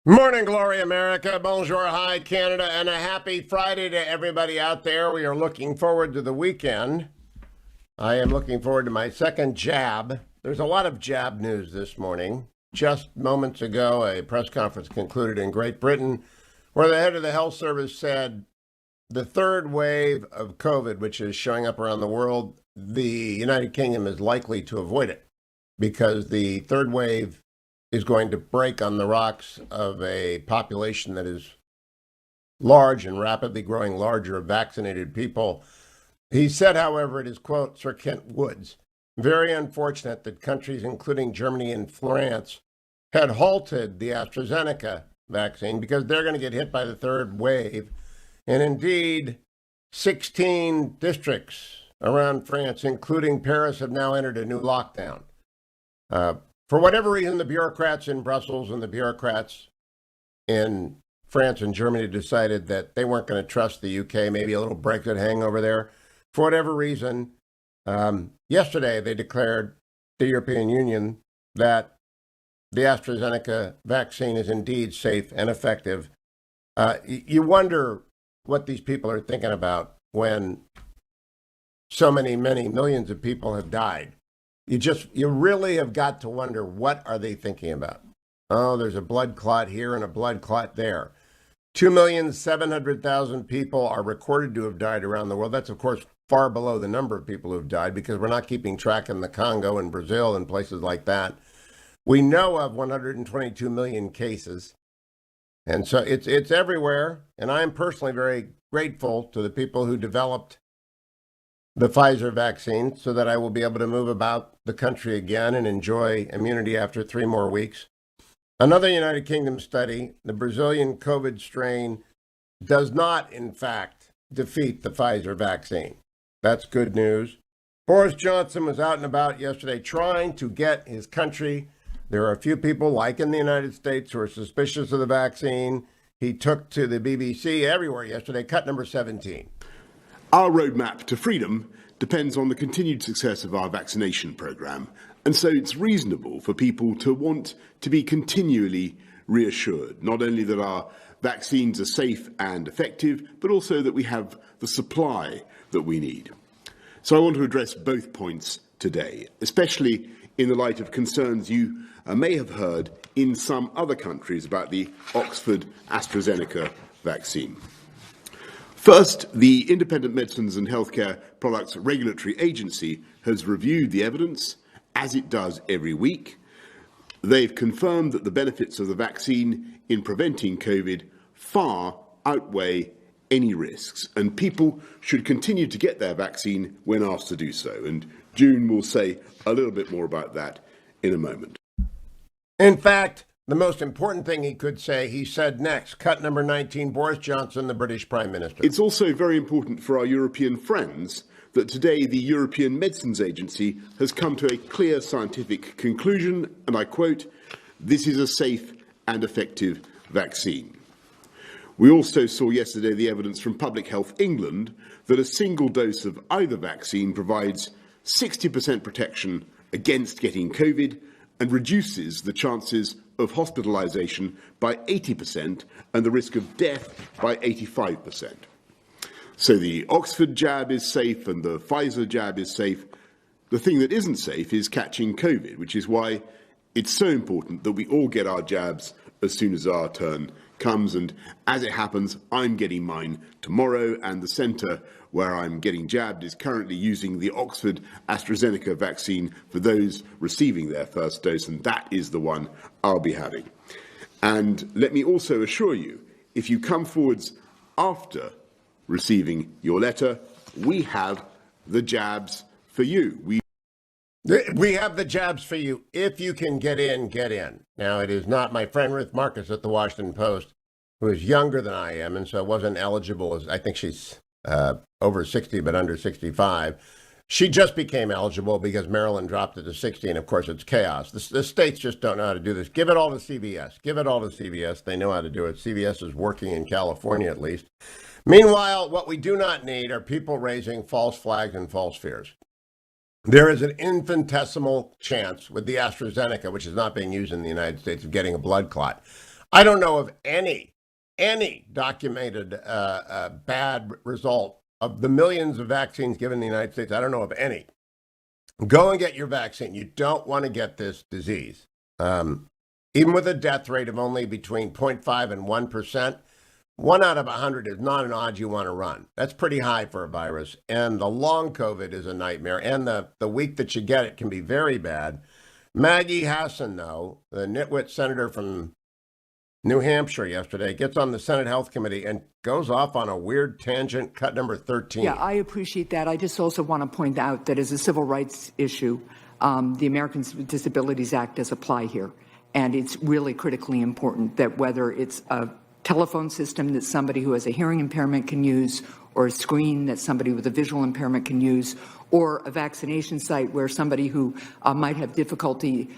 Morning, glory, America. Bonjour, hi, Canada, and a happy Friday to everybody out there. We are looking forward to the weekend. I am looking forward to my second jab. There's a lot of jab news this morning. Just moments ago, a press conference concluded in Great Britain where the head of the health service said the third wave of COVID, which is showing up around the world, the United Kingdom is likely to avoid it because the third wave is going to break on the rocks of a population that is large and rapidly growing larger of vaccinated people. He said, however, it is, quote, Sir Kent Woods, very unfortunate that countries including Germany and France had halted the AstraZeneca vaccine because they're going to get hit by the third wave. And indeed, 16 districts around France, including Paris, have now entered a new lockdown. For whatever reason, the bureaucrats in Brussels and the bureaucrats in France and Germany decided that they weren't going to trust the UK, maybe a little Brexit hangover there. For whatever reason, yesterday they declared the European Union that the AstraZeneca vaccine is indeed safe and effective. You wonder what these people are thinking about when so many millions of people have died. You really have got to wonder, what are they thinking about? Oh, there's a blood clot here and a blood clot there. 2,700,000 people are recorded to have died around the world. That's, of course, far below the number of people who have died because we're not keeping track in the Congo and Brazil and places like that. We know of 122 million cases. And so it's everywhere. And I'm personally very grateful to the people who developed the Pfizer vaccine so that I will be able to move about the country again and enjoy immunity after 3 more weeks. Another United Kingdom study, the Brazilian COVID strain does not, in fact, defeat the Pfizer vaccine. That's good news. Boris Johnson was out and about yesterday trying to get his country. There are a few people, like in the United States, who are suspicious of the vaccine. He took to the BBC everywhere yesterday, cut number 17. Our roadmap to freedom depends on the continued success of our vaccination programme, and so it's reasonable for people to want to be continually reassured, not only that our vaccines are safe and effective, but also that we have the supply that we need. So I want to address both points today, especially in the light of concerns you may have heard in some other countries about the Oxford AstraZeneca vaccine. First, the Independent Medicines and Healthcare Products Regulatory Agency has reviewed the evidence, as it does every week. They've confirmed that the benefits of the vaccine in preventing COVID far outweigh any risks, and people should continue to get their vaccine when asked to do so. And June will say a little bit more about that in a moment. In fact, the most important thing he could say, he said next, cut number 19, Boris Johnson, the British Prime Minister. It's also very important for our European friends that today the European Medicines Agency has come to a clear scientific conclusion, and I quote, "This is a safe and effective vaccine." We also saw yesterday the evidence from Public Health England that a single dose of either vaccine provides 60% protection against getting COVID and reduces the chances of hospitalisation by 80% and the risk of death by 85%. So the Oxford jab is safe and the Pfizer jab is safe. The thing that isn't safe is catching COVID, which is why it's so important that we all get our jabs as soon as our turn comes. And as it happens, I'm getting mine tomorrow, and the centre where I'm getting jabbed is currently using the Oxford AstraZeneca vaccine for those receiving their first dose, and that is the one I'll be having. And let me also assure you, if you come forwards after receiving your letter, we have the jabs for you. We have the jabs for you. If you can get in, get in. Now, it is not my friend Ruth Marcus at the Washington Post, who is younger than I am, and so wasn't eligible. I think she's over 60, but under 65. She just became eligible because Maryland dropped it to 60, and of course it's chaos. The states just don't know how to do this. Give it all to CVS. Give it all to CVS. They know how to do it. CVS is working in California, at least. Meanwhile, what we do not need are people raising false flags and false fears. There is an infinitesimal chance with the AstraZeneca, which is not being used in the United States, of getting a blood clot. I don't know of any documented bad result of the millions of vaccines given in the United States. I don't know of any. Go and get your vaccine. You don't want to get this disease. Even with a death rate of only between 0.5 and 1%, 1 out of 100 is not an odds you want to run. That's pretty high for a virus. And the long COVID is a nightmare. And the week that you get it can be very bad. Maggie Hassan, though, the nitwit senator from New Hampshire yesterday, gets on the Senate Health Committee and goes off on a weird tangent, cut number 13. Yeah, I appreciate that. I just also want to point out that as a civil rights issue, the Americans with Disabilities Act does apply here. And it's really critically important that whether it's a telephone system that somebody who has a hearing impairment can use, or a screen that somebody with a visual impairment can use, or a vaccination site where somebody who might have difficulty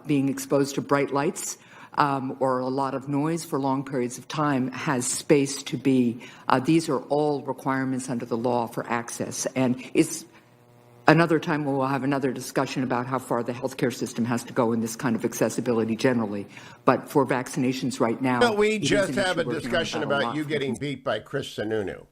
being exposed to bright lights or a lot of noise for long periods of time has space to be. These are all requirements under the law for access. And it's another time we'll have another discussion about how far the healthcare system has to go in this kind of accessibility generally. But for vaccinations right now... But we just have a discussion about you getting beat by Chris Sununu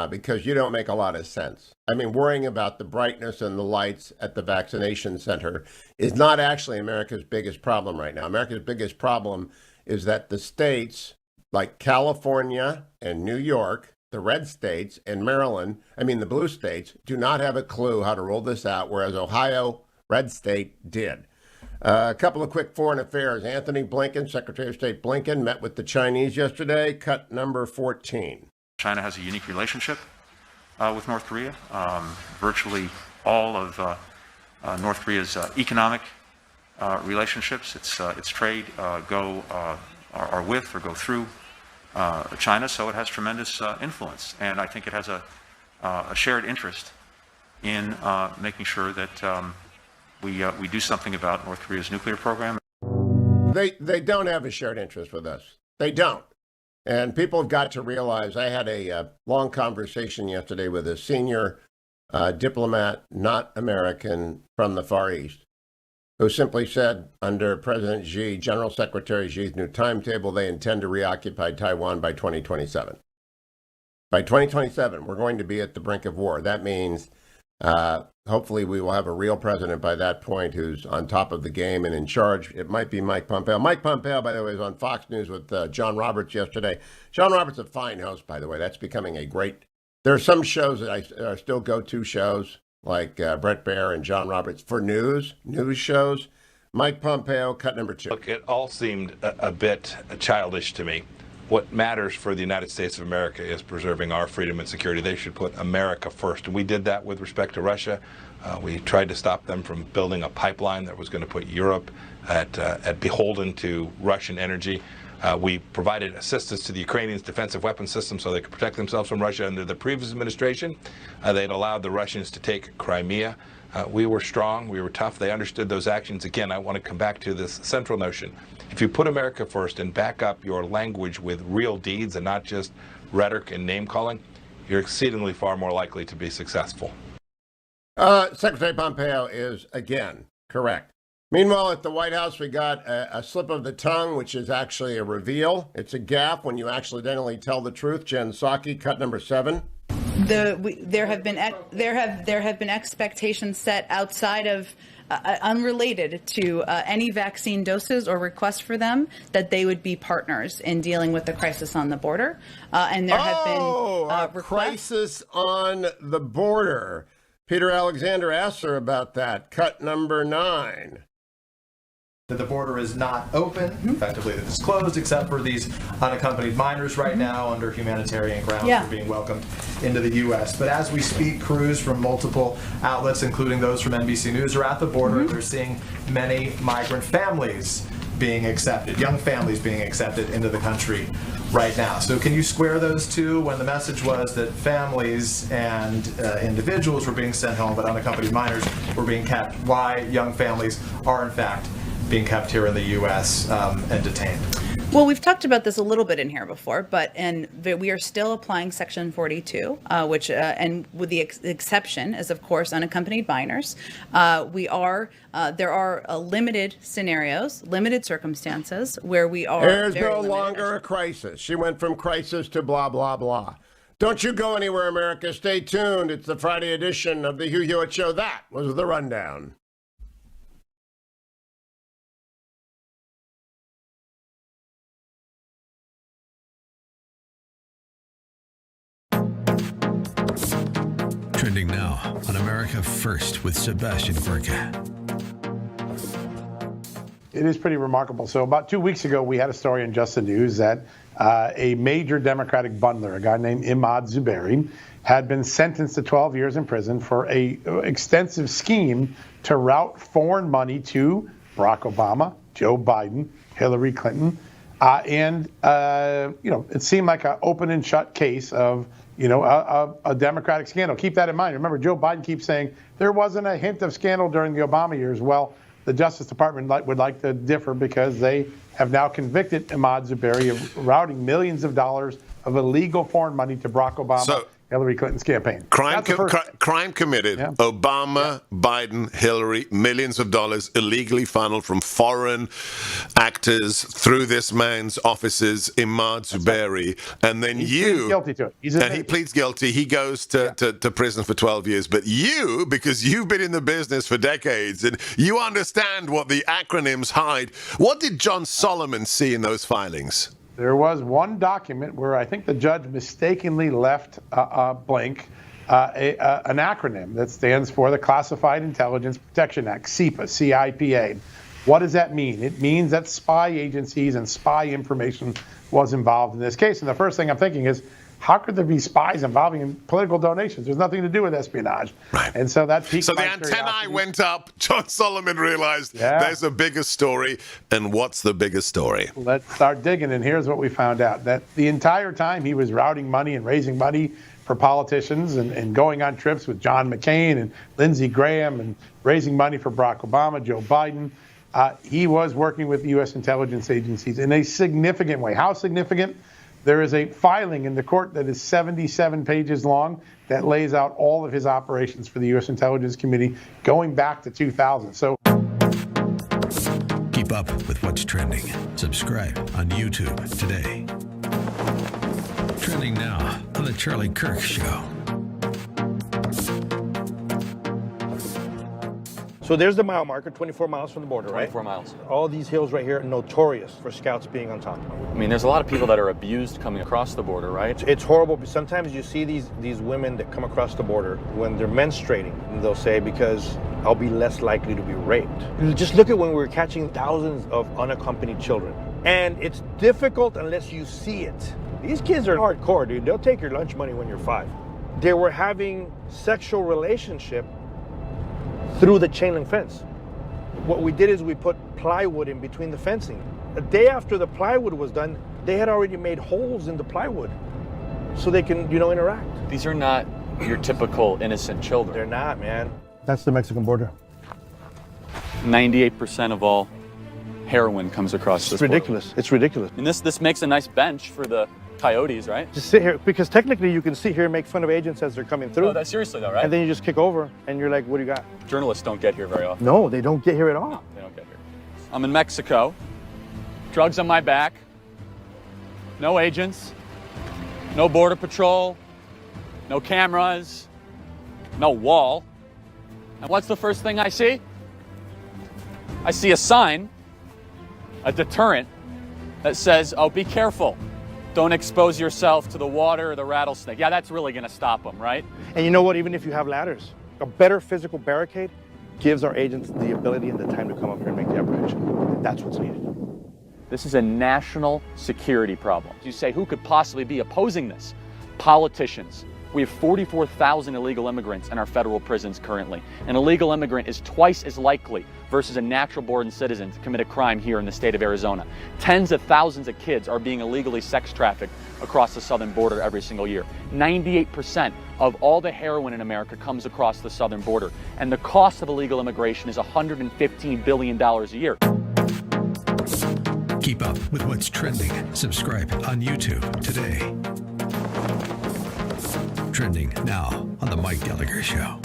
because you don't make a lot of sense. I mean, worrying about the brightness and the lights at the vaccination center is not actually America's biggest problem right now. America's biggest problem is that the states like California and New York, the red states, and Maryland, the blue states, do not have a clue how to roll this out, whereas Ohio, red state, did. A couple of quick foreign affairs. Anthony Blinken, Secretary of State Blinken, met with the Chinese yesterday, cut number 14. China has a unique relationship with North Korea. Virtually all of North Korea's economic relationships, its trade, are with or go through China, so it has tremendous influence, and I think it has a shared interest in making sure that we do something about North Korea's nuclear program. They don't have a shared interest with us. They don't. And people have got to realize, I had a long conversation yesterday with a senior diplomat, not American, from the Far East, who simply said, under President Xi, General Secretary Xi's new timetable, they intend to reoccupy Taiwan by 2027. By 2027, we're going to be at the brink of war. That means hopefully we will have a real president by that point who's on top of the game and in charge. It might be Mike Pompeo. Mike Pompeo, by the way, was on Fox News with John Roberts yesterday. John Roberts is a fine host, by the way. That's becoming a great... There are some shows that I still go-to shows, like Brett Baer and John Roberts, for news shows. Mike Pompeo, cut number 2. Look, it all seemed a bit childish to me. What matters for the United States of America is preserving our freedom and security. They should put America first. And we did that with respect to Russia. We tried to stop them from building a pipeline that was going to put Europe at beholden to Russian energy. We provided assistance to the Ukrainians' defensive weapons system so they could protect themselves from Russia. Under the previous administration, they'd allowed the Russians to take Crimea. We were strong, we were tough, they understood those actions. Again, I want to come back to this central notion. If you put America first and back up your language with real deeds and not just rhetoric and name-calling, you're exceedingly far more likely to be successful. Secretary Pompeo is, again, correct. Meanwhile, at the White House, we got a slip of the tongue, which is actually a reveal. It's a gaffe when you accidentally tell the truth. Jen Psaki, cut number 7. There have been expectations set outside of unrelated to any vaccine doses or requests for them that they would be partners in dealing with the crisis on the border. And there have been crisis on the border. Peter Alexander asked her about that. Cut number 9. That the border is not open, effectively that it's closed, except for these unaccompanied minors right now under humanitarian grounds for being welcomed into the U.S. But as we speak, crews from multiple outlets, including those from NBC News, are at the border. They're seeing many migrant families being accepted, young families being accepted into the country right now. So can you square those two when the message was that families and individuals were being sent home, but unaccompanied minors were being kept? Why young families are, in fact, being kept here in the U.S. And detained? Well, we've talked about this a little bit in here before, we are still applying Section 42, which, and with the exception is, of course, unaccompanied minors. There are limited scenarios, limited circumstances where we are. There's no longer a crisis. She went from crisis to blah, blah, blah. Don't you go anywhere, America. Stay tuned. It's the Friday edition of the Hugh Hewitt Show. That was the rundown. Trending now on America First with Sebastian Gorka. It is pretty remarkable. So about 2 weeks ago, we had a story in Just the News that a major Democratic bundler, a guy named Imad Zuberi, had been sentenced to 12 years in prison for a extensive scheme to route foreign money to Barack Obama, Joe Biden, Hillary Clinton, it seemed like an open and shut case of a Democratic scandal. Keep that in mind. Remember, Joe Biden keeps saying there wasn't a hint of scandal during the Obama years. Well, the Justice Department would like to differ because they have now convicted Imad Zuberi of routing millions of dollars of illegal foreign money to Barack Obama, Hillary Clinton's campaign. Crime committed. Yeah. Obama, Biden, Hillary, millions of dollars illegally funneled from foreign actors through this man's offices, Imad Zuberi. And then he pleads guilty to it. He pleads guilty. He goes to prison for 12 years. But you, because you've been in the business for decades and you understand what the acronyms hide, what did John Solomon see in those filings? There was one document where I think the judge mistakenly left blank an acronym that stands for the Classified Intelligence Protection Act, CIPA, C-I-P-A. What does that mean? It means that spy agencies and spy information was involved in this case. And the first thing I'm thinking is, how could there be spies involving in political donations? There's nothing to do with espionage. Right. And so that piqued my curiosity. So the antennae went up. John Solomon realized there's a bigger story. And what's the biggest story? Let's start digging. And here's what we found out. That the entire time he was routing money and raising money for politicians and going on trips with John McCain and Lindsey Graham and raising money for Barack Obama, Joe Biden, he was working with the U.S. intelligence agencies in a significant way. How significant? There is a filing in the court that is 77 pages long that lays out all of his operations for the U.S. Intelligence Committee going back to 2000. So keep up with what's trending. Subscribe on YouTube today. Trending now on The Charlie Kirk Show. So there's the mile marker, 24 miles from the border, right? 24 miles. All these hills right here are notorious for scouts being on top. I mean, there's a lot of people that are abused coming across the border, right? It's horrible. Sometimes you see these women that come across the border when they're menstruating, and they'll say, because I'll be less likely to be raped. Just look at when we're catching thousands of unaccompanied children. And it's difficult unless you see it. These kids are hardcore, dude. They'll take your lunch money when you're 5. They were having sexual relationship through the chain link fence. What we did is we put plywood in between the fencing. A day after the plywood was done, they had already made holes in the plywood so they can, interact. These are not your typical innocent children. They're not, man. That's the Mexican border. 98% of all heroin comes across this ridiculous. border. It's ridiculous. And this makes a nice bench for the coyotes, right? Just sit here, because technically you can sit here and make fun of agents as they're coming through. Oh, that's seriously though, right? And then you just kick over and you're like, what do you got? Journalists don't get here very often. No, they don't get here at all. No, they don't get here. I'm in Mexico, drugs on my back, no agents, no border patrol, no cameras, no wall. And what's the first thing I see? I see a sign, a deterrent, that says, oh, be careful. Don't expose yourself to the water or the rattlesnake. Yeah, that's really going to stop them, right? And you know what? Even if you have ladders, a better physical barricade gives our agents the ability and the time to come up here and make the apprehension. That's what's needed. This is a national security problem. You say, who could possibly be opposing this? Politicians. We have 44,000 illegal immigrants in our federal prisons currently. An illegal immigrant is twice as likely versus a natural-born citizen to commit a crime here in the state of Arizona. Tens of thousands of kids are being illegally sex trafficked across the southern border every single year. 98% of all the heroin in America comes across the southern border, and the cost of illegal immigration is $115 billion a year. Keep up with what's trending. Subscribe on YouTube today. Trending now on The Mike Gallagher Show.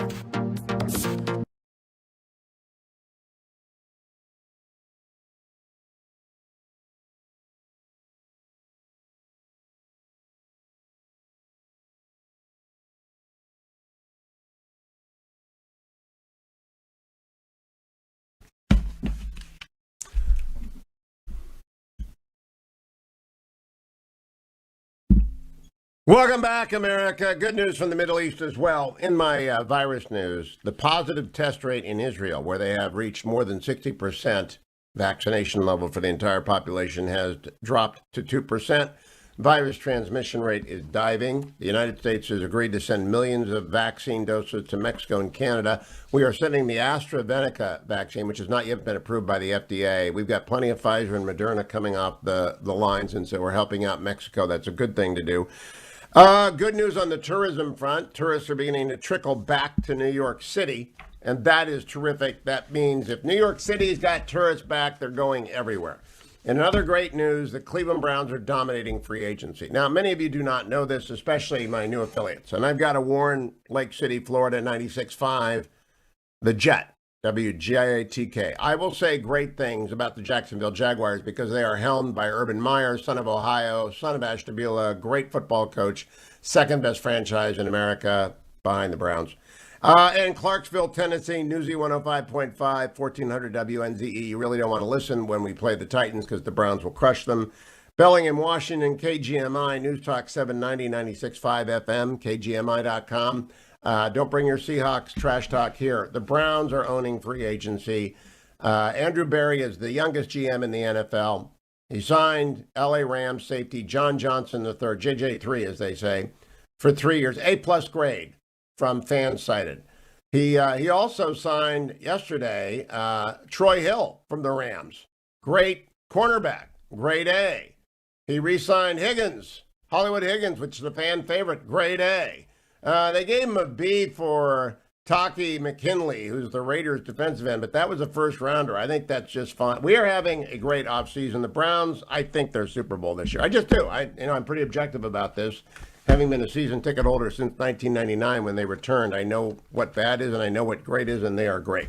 Welcome back, America. Good news from the Middle East as well. In my virus news, the positive test rate in Israel, where they have reached more than 60% vaccination level for the entire population, has dropped to 2%. Virus transmission rate is diving. The United States has agreed to send millions of vaccine doses to Mexico and Canada. We are sending the AstraZeneca vaccine, which has not yet been approved by the FDA. We've got plenty of Pfizer and Moderna coming off the lines, and so we're helping out Mexico. That's a good thing to do. Good news on the tourism front. Tourists are beginning to trickle back to New York City, and that is terrific. That means if New York City's got tourists back, they're going everywhere. And another great news, the Cleveland Browns are dominating free agency. Now, many of you do not know this, especially my new affiliates. And I've got to warn Lake City, Florida, 96.5, the Jet, WJATK. I will say great things about the Jacksonville Jaguars because they are helmed by Urban Meyer, son of Ohio, son of Ashtabula, great football coach, second best franchise in America behind the Browns. And Clarksville, Tennessee, Newsy 105.5, 1400 WNZE. You really don't want to listen when we play the Titans because the Browns will crush them. Bellingham, Washington, KGMI, News Talk 790, 96.5 FM, KGMI.com. Don't bring your Seahawks trash talk here. The Browns are owning free agency. Andrew Berry is the youngest GM in the NFL. He signed LA Rams safety John Johnson III, JJ3 as they say, for 3 years, A-plus grade from Fans Cited. He also signed yesterday Troy Hill from the Rams. Great cornerback, grade A. He re-signed Higgins, Hollywood Higgins, which is the fan favorite, grade A. They gave him a B for Taki McKinley, who's the Raiders defensive end, but that was a first rounder. I think that's just fine. We are having a great offseason. The Browns, I think they're Super Bowl this year. I just do. I'm pretty objective about this. Having been a season ticket holder since 1999 when they returned, I know what bad is and I know what great is, and they are great.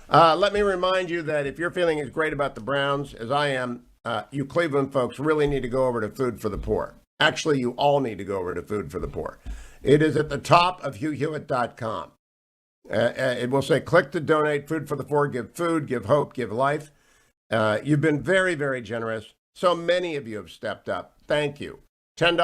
Let me remind you that if you're feeling as great about the Browns as I am, you Cleveland folks really need to go over to Food for the Poor. Actually, you all need to go over to Food for the Poor. It is at the top of HughHewitt.com. It will say, click to donate. Food for the Poor, give food, give hope, give life. You've been very, very generous. So many of you have stepped up. Thank you. $10,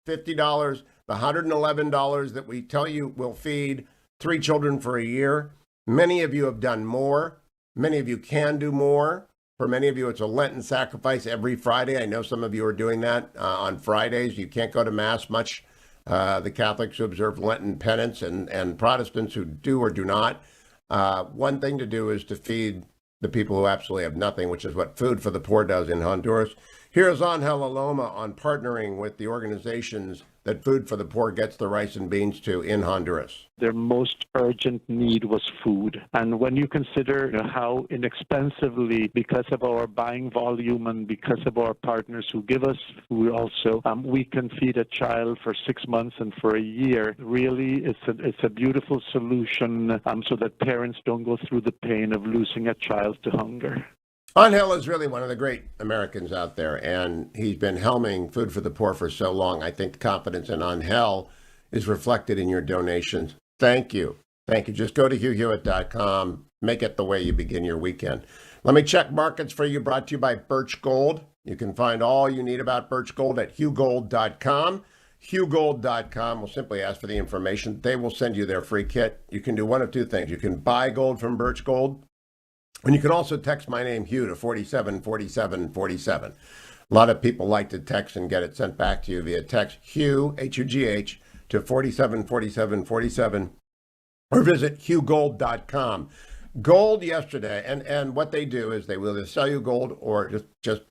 $50, the $111 that we tell you will feed 3 children for a year. Many of you have done more. Many of you can do more. For many of you, it's a Lenten sacrifice every Friday. I know some of you are doing that on Fridays. You can't go to Mass much. The Catholics who observe Lenten penance and Protestants who do or do not. One thing to do is to feed the people who absolutely have nothing, which is what Food for the Poor does in Honduras. Here's Angel Aloma on partnering with the organizations that Food for the Poor gets the rice and beans to in Honduras. Their most urgent need was food. And when you consider how inexpensively, because of our buying volume and because of our partners who give us food also, we can feed a child for 6 months and for a year, really it's a beautiful solution so that parents don't go through the pain of losing a child to hunger. Angel is really one of the great Americans out there, and he's been helming Food for the Poor for so long. I think the confidence in Angel is reflected in your donations. Thank you. Thank you. Just go to HughHewitt.com. Make it the way you begin your weekend. Let me check markets for you, brought to you by Birch Gold. You can find all you need about Birch Gold at HughGold.com. HughGold.com will simply ask for the information. They will send you their free kit. You can do one of two things. You can buy gold from Birch Gold, and you can also text my name, Hugh, to 474747. A lot of people like to text and get it sent back to you via text, Hugh, H-U-G-H, to 474747, or visit HughGold.com. Gold yesterday, and what they do is they will either sell you gold or just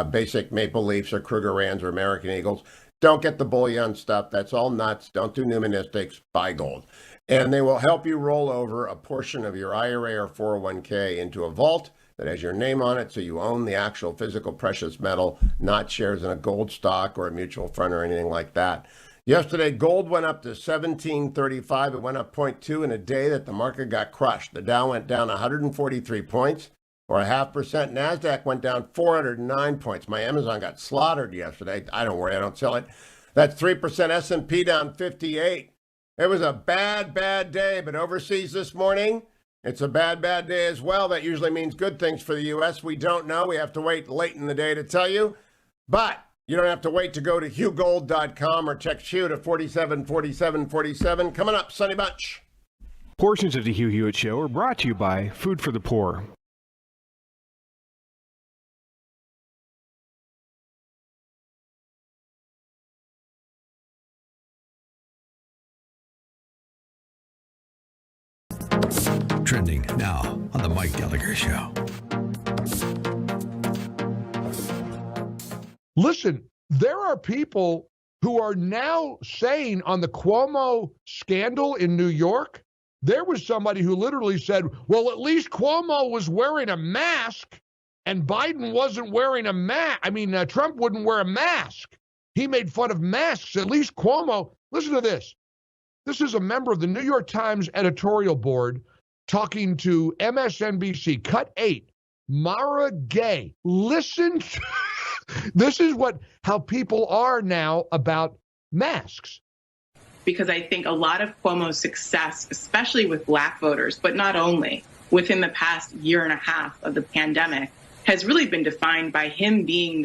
basic Maple Leafs or Kruger Rands or American Eagles. Don't get the bullion stuff. That's all nuts. Don't do numismatics. Buy gold. And they will help you roll over a portion of your IRA or 401k into a vault that has your name on it, so you own the actual physical precious metal, not shares in a gold stock or a mutual fund or anything like that. Yesterday, gold went up to $17.35. It went up 0.2 in a day that the market got crushed. The Dow went down 143 points, or 0.5%. NASDAQ went down 409 points. My Amazon got slaughtered yesterday. I don't worry, I don't sell it. That's 3%. S&P down 58. It was a bad, bad day, but overseas this morning, it's a bad, bad day as well. That usually means good things for the U.S. We don't know. We have to wait late in the day to tell you. But you don't have to wait to go to hughgold.com or text Hugh to 474747. Coming up, Sonny Bunch. Portions of the Hugh Hewitt Show are brought to you by Food for the Poor. Trending now on the Mike Gallagher Show. Listen, there are people who are now saying on the Cuomo scandal in New York, there was somebody who literally said, well, at least Cuomo was wearing a mask and Biden wasn't wearing a mask. Trump wouldn't wear a mask. He made fun of masks. At least Cuomo. Listen to this. This is a member of the New York Times editorial board talking to MSNBC, Cut 8, Mara Gay. Listen to this is how people are now about masks. Because I think a lot of Cuomo's success, especially with Black voters, but not only, within the past year and a half of the pandemic, has really been defined by him being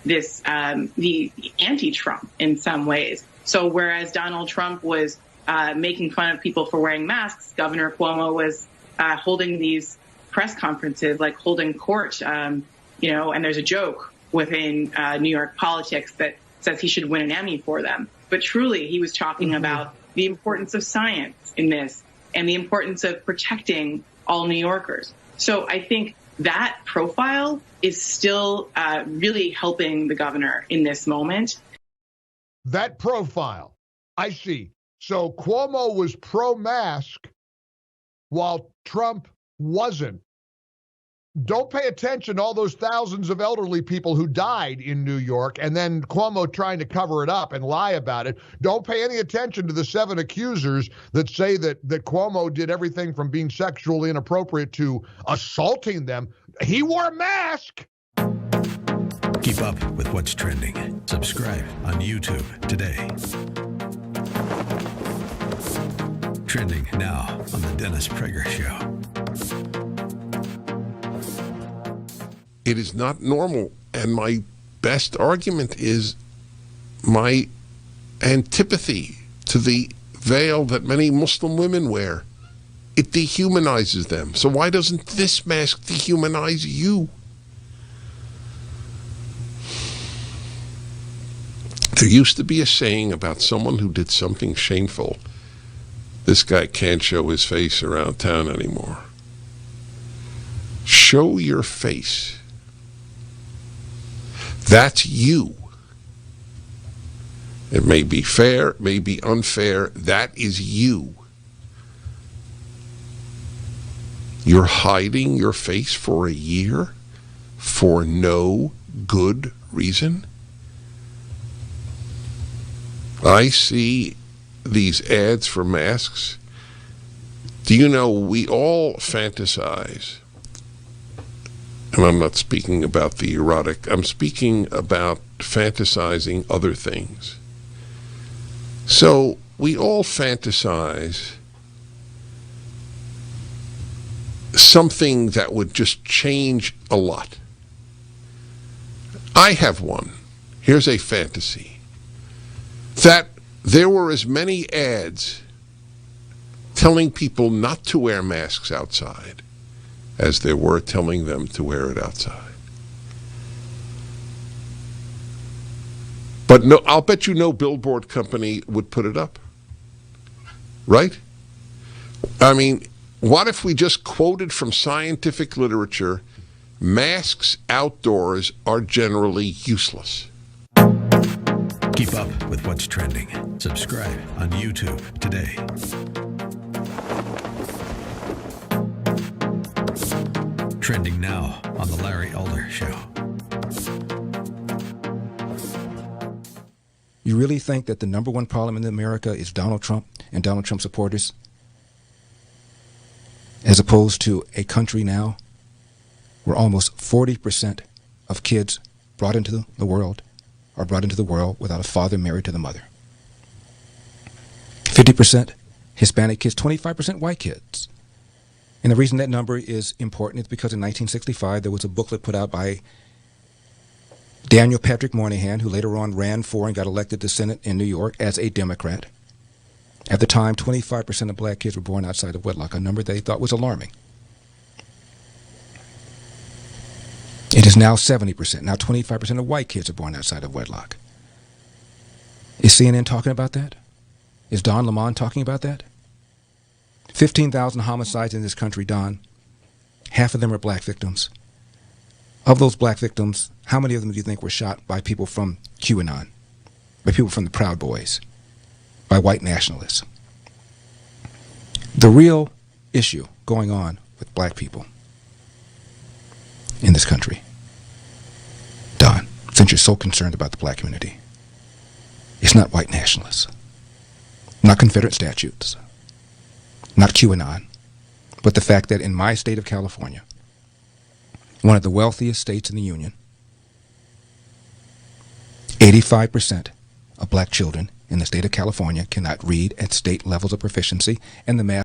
the anti-Trump in some ways. So whereas Donald Trump was making fun of people for wearing masks, Governor Cuomo was holding these press conferences, like holding court, and there's a joke within New York politics that says he should win an Emmy for them. But truly, he was talking about the importance of science in this and the importance of protecting all New Yorkers. So I think that profile is still really helping the governor in this moment. That profile, I see. So Cuomo was pro-mask while Trump wasn't. Don't pay attention to all those thousands of elderly people who died in New York and then Cuomo trying to cover it up and lie about it. Don't pay any attention to the 7 accusers that say that Cuomo did everything from being sexually inappropriate to assaulting them. He wore a mask. Keep up with what's trending. Subscribe on YouTube today. Trending now on the Dennis Prager Show. It is not normal, and my best argument is my antipathy to the veil that many Muslim women wear. It dehumanizes them. So why doesn't this mask dehumanize you? There used to be a saying about someone who did something shameful. This guy can't show his face around town anymore. Show your face. That's you. It may be fair, it may be unfair. That is you. You're hiding your face for a year for no good reason? I see these ads for masks. Do you know, we all fantasize, and I'm not speaking about the erotic, I'm speaking about fantasizing other things. So we all fantasize something that would just change a lot. I have one. Here's a fantasy. That there were as many ads telling people not to wear masks outside as there were telling them to wear it outside. But no, I'll bet you no billboard company would put it up. Right? I mean, what if we just quoted from scientific literature, masks outdoors are generally useless? Keep up with what's trending. Subscribe on YouTube today. Trending now on The Larry Elder Show. You really think that the number one problem in America is Donald Trump and Donald Trump supporters, as opposed to a country now where almost 40% of kids brought into the world are brought into the world without a father married to the mother? 50% Hispanic kids, 25% white kids. And the reason that number is important is because in 1965 there was a booklet put out by Daniel Patrick Moynihan, who later on ran for and got elected to Senate in New York as a Democrat. At the time, 25% of black kids were born outside of wedlock, a number they thought was alarming. It is now 70%. Now 25% of white kids are born outside of wedlock. Is CNN talking about that? Is Don Lemon talking about that? 15,000 homicides in this country, Don. Half of them are black victims. Of those black victims, how many of them do you think were shot by people from QAnon, by people from the Proud Boys, by white nationalists? The real issue going on with black people in this country, Don, since you're so concerned about the black community, it's not white nationalists, not Confederate statutes, not QAnon, but the fact that in my state of California, one of the wealthiest states in the Union, 85% of black children in the state of California cannot read at state levels of proficiency, and the math.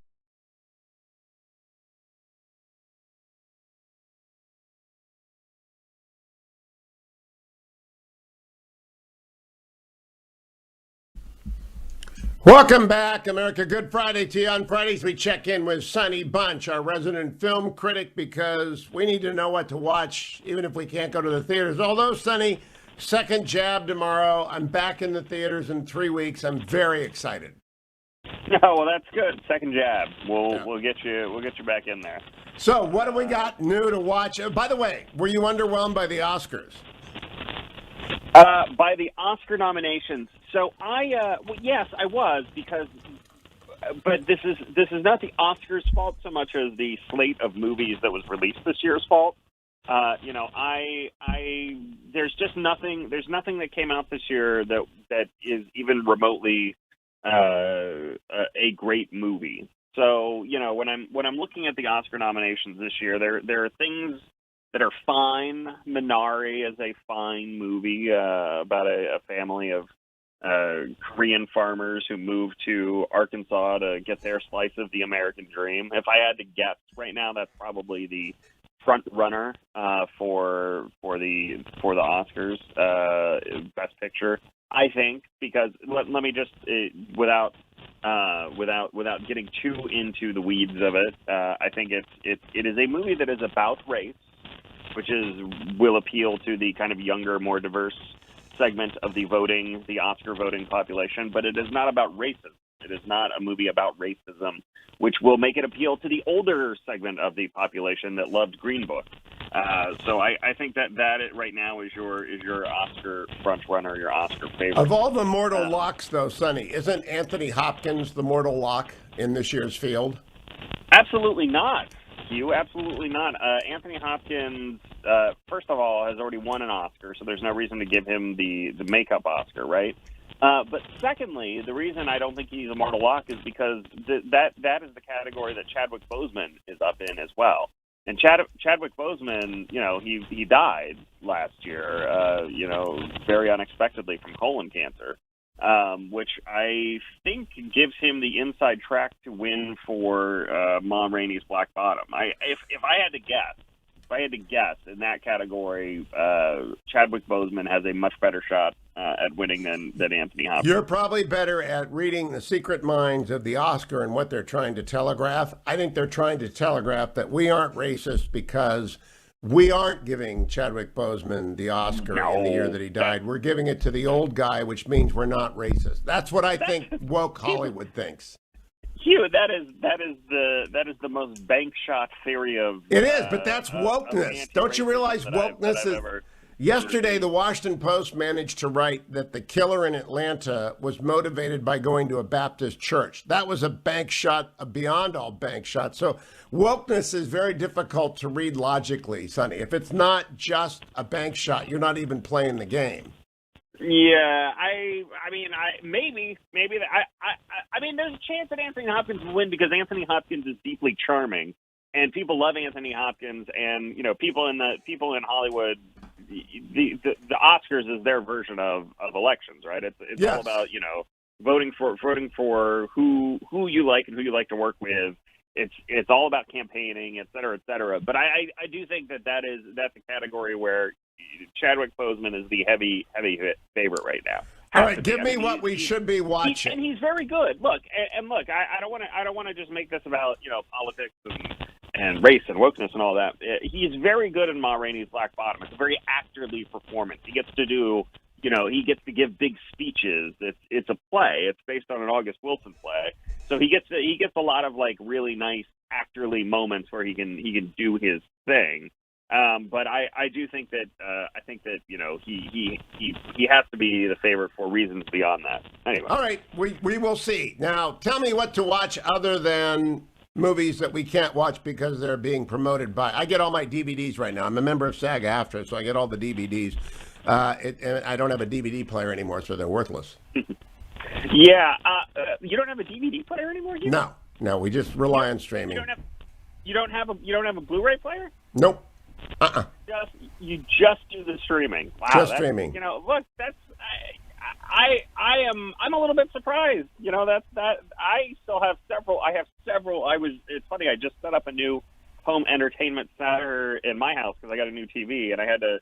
Welcome back, America. Good Friday to you. On Fridays, we check in with Sonny Bunch, our resident film critic, because we need to know what to watch, even if we can't go to the theaters. Although, Sonny, second jab tomorrow. I'm back in the theaters in 3 weeks. I'm very excited. Oh, well, that's good. Second jab. We'll get you back in there. So, what do we got new to watch? By the way, were you underwhelmed by the Oscars? By the Oscar nominations. So yes, I was, but this is not the Oscars' fault so much as the slate of movies that was released this year's fault. There's just nothing. There's nothing that came out this year that is even remotely a great movie. So when I'm looking at the Oscar nominations this year, there are things that are fine. Minari is a fine movie about a family of Korean farmers who moved to Arkansas to get their slice of the American dream. If I had to guess right now, that's probably the front runner for the Oscars Best Picture, I think, because let me just without getting too into the weeds of it, I think it is a movie that is about race, which will appeal to the kind of younger, more diverse segment of the Oscar voting population, but it is not about racism. It is not a movie about racism, which will make it appeal to the older segment of the population that loved Green Book. So I think that right now is your Oscar front runner, your Oscar favorite. Of all the mortal locks, though, Sonny, isn't Anthony Hopkins the mortal lock in this year's field? Absolutely not, Hugh. Absolutely not. Anthony Hopkins, first of all, has already won an Oscar, so there's no reason to give him the makeup Oscar, right? But secondly, the reason I don't think he's a mortal lock is because that is the category that Chadwick Boseman is up in as well. And Chadwick Boseman, he died last year, very unexpectedly from colon cancer, which I think gives him the inside track to win for Ma Rainey's Black Bottom. If I had to guess in that category, Chadwick Boseman has a much better shot at winning than Anthony Hopkins. You're probably better at reading the secret minds of the Oscar and what they're trying to telegraph. I think they're trying to telegraph that we aren't racist because we aren't giving Chadwick Boseman the Oscar in the year that he died. We're giving it to the old guy, which means we're not racist. That's what I think woke Hollywood thinks. Hugh, that is the most bank shot theory of it is, but that's wokeness. Don't you realize wokeness is Yesterday, the Washington Post managed to write that the killer in Atlanta was motivated by going to a Baptist church. That was a bank shot beyond all bank shots. So wokeness is very difficult to read logically, Sonny. If it's not just a bank shot, you're not even playing the game. Yeah, I mean, maybe I mean, there's a chance that Anthony Hopkins will win because Anthony Hopkins is deeply charming, and people love Anthony Hopkins, and people in Hollywood. The Oscars is their version of elections, right? It's yes. all about voting for who you like and who you like to work with. It's all about campaigning, et cetera, et cetera. But I do think that's a category where Chadwick Boseman is the heavy favorite right now. All right, give me what we should be watching. And he's very good. Look, I don't want to just make this about politics and race and wokeness and all that. He's very good in Ma Rainey's Black Bottom. It's a very actorly performance. He gets to do, he gets to give big speeches. It's a play. It's based on an August Wilson play. So he gets a lot of like really nice actorly moments where he can do his thing. But I do think that he has to be the favorite for reasons beyond that. Anyway. All right, we will see. Now, tell me what to watch other than movies that we can't watch because they're being promoted by. I get all my DVDs right now. I'm a member of SAG-AFTRA, so I get all the DVDs. And I don't have a DVD player anymore, so they're worthless. Yeah, you don't have a DVD player anymore? No, we just rely on streaming. You don't have a Blu-ray player? Nope. You just do the streaming. Wow, just streaming. Look, that's I'm a little bit surprised. I still have several. It's funny. I just set up a new home entertainment center in my house because I got a new TV, and I had to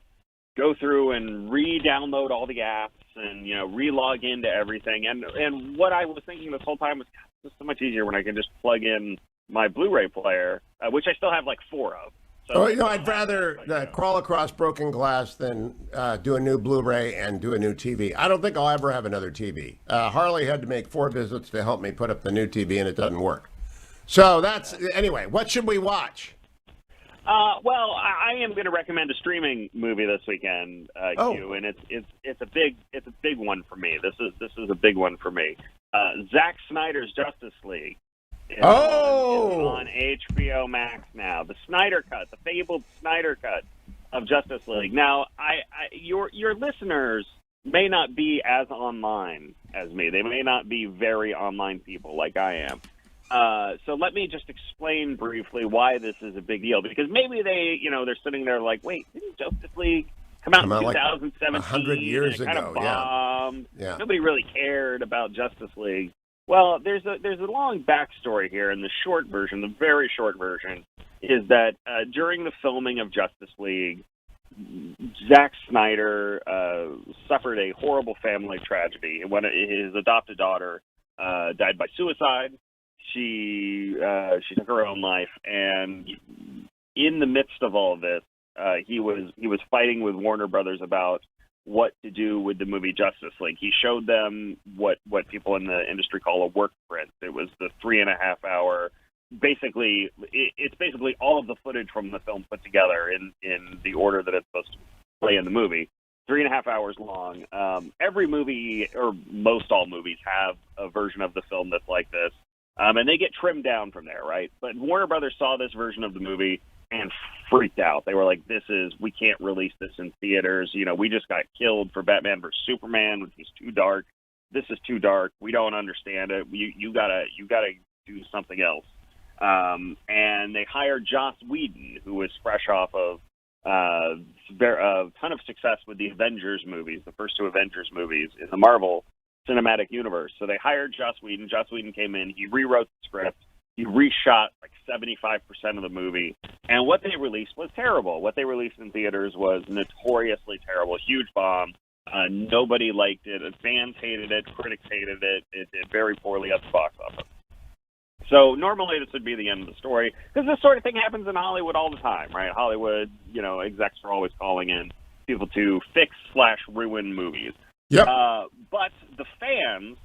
go through and re-download all the apps and re-log into everything. And what I was thinking this whole time was just so much easier when I can just plug in my Blu-ray player, which I still have like 4 of. So I'd rather crawl across broken glass than do a new Blu-ray and do a new TV. I don't think I'll ever have another TV. Harley had to make 4 visits to help me put up the new TV, and it doesn't work. So anyway, what should we watch? Well, I am going to recommend a streaming movie this weekend, Hugh, and it's a big one for me. This is a big one for me. Zack Snyder's Justice League. Is on HBO Max now. The Snyder Cut, the fabled Snyder Cut of Justice League. Now, your listeners may not be as online as me. They may not be very online people like I am. So let me just explain briefly why this is a big deal. Because maybe they're sitting there like, wait, didn't Justice League come out in 2017? Like 100 years ago, kind of bombed. Yeah. Nobody really cared about Justice League. Well, there's a long backstory here, and the short version, the very short version, is that during the filming of Justice League, Zack Snyder suffered a horrible family tragedy. When his adopted daughter died by suicide, she took her own life, and in the midst of all of this, he was fighting with Warner Brothers about what to do with the movie Justice League. He showed them what people in the industry call a work print. It was the 3.5 hour, it's basically all of the footage from the film put together in the order that it's supposed to play in the movie. 3.5 hours long. Every movie, or most all movies, have a version of the film that's like this. And they get trimmed down from there, right? But Warner Brothers saw this version of the movie and freaked out. They were like, we can't release this in theaters. We just got killed for Batman vs. Superman, which was too dark. This is too dark. We don't understand it. You gotta do something else. And they hired Joss Whedon, who was fresh off of a ton of success with the Avengers movies, the first 2 Avengers movies in the Marvel Cinematic Universe. So they hired Joss Whedon. Joss Whedon came in. He rewrote the script. He reshot like 75% of the movie, and what they released was terrible. What they released in theaters was notoriously terrible, huge bomb. Nobody liked it. Fans hated it. Critics hated it. It did very poorly at the box office. So normally this would be the end of the story, because this sort of thing happens in Hollywood all the time, right? Hollywood, execs are always calling in people to fix/ruin movies. Yep. But the fans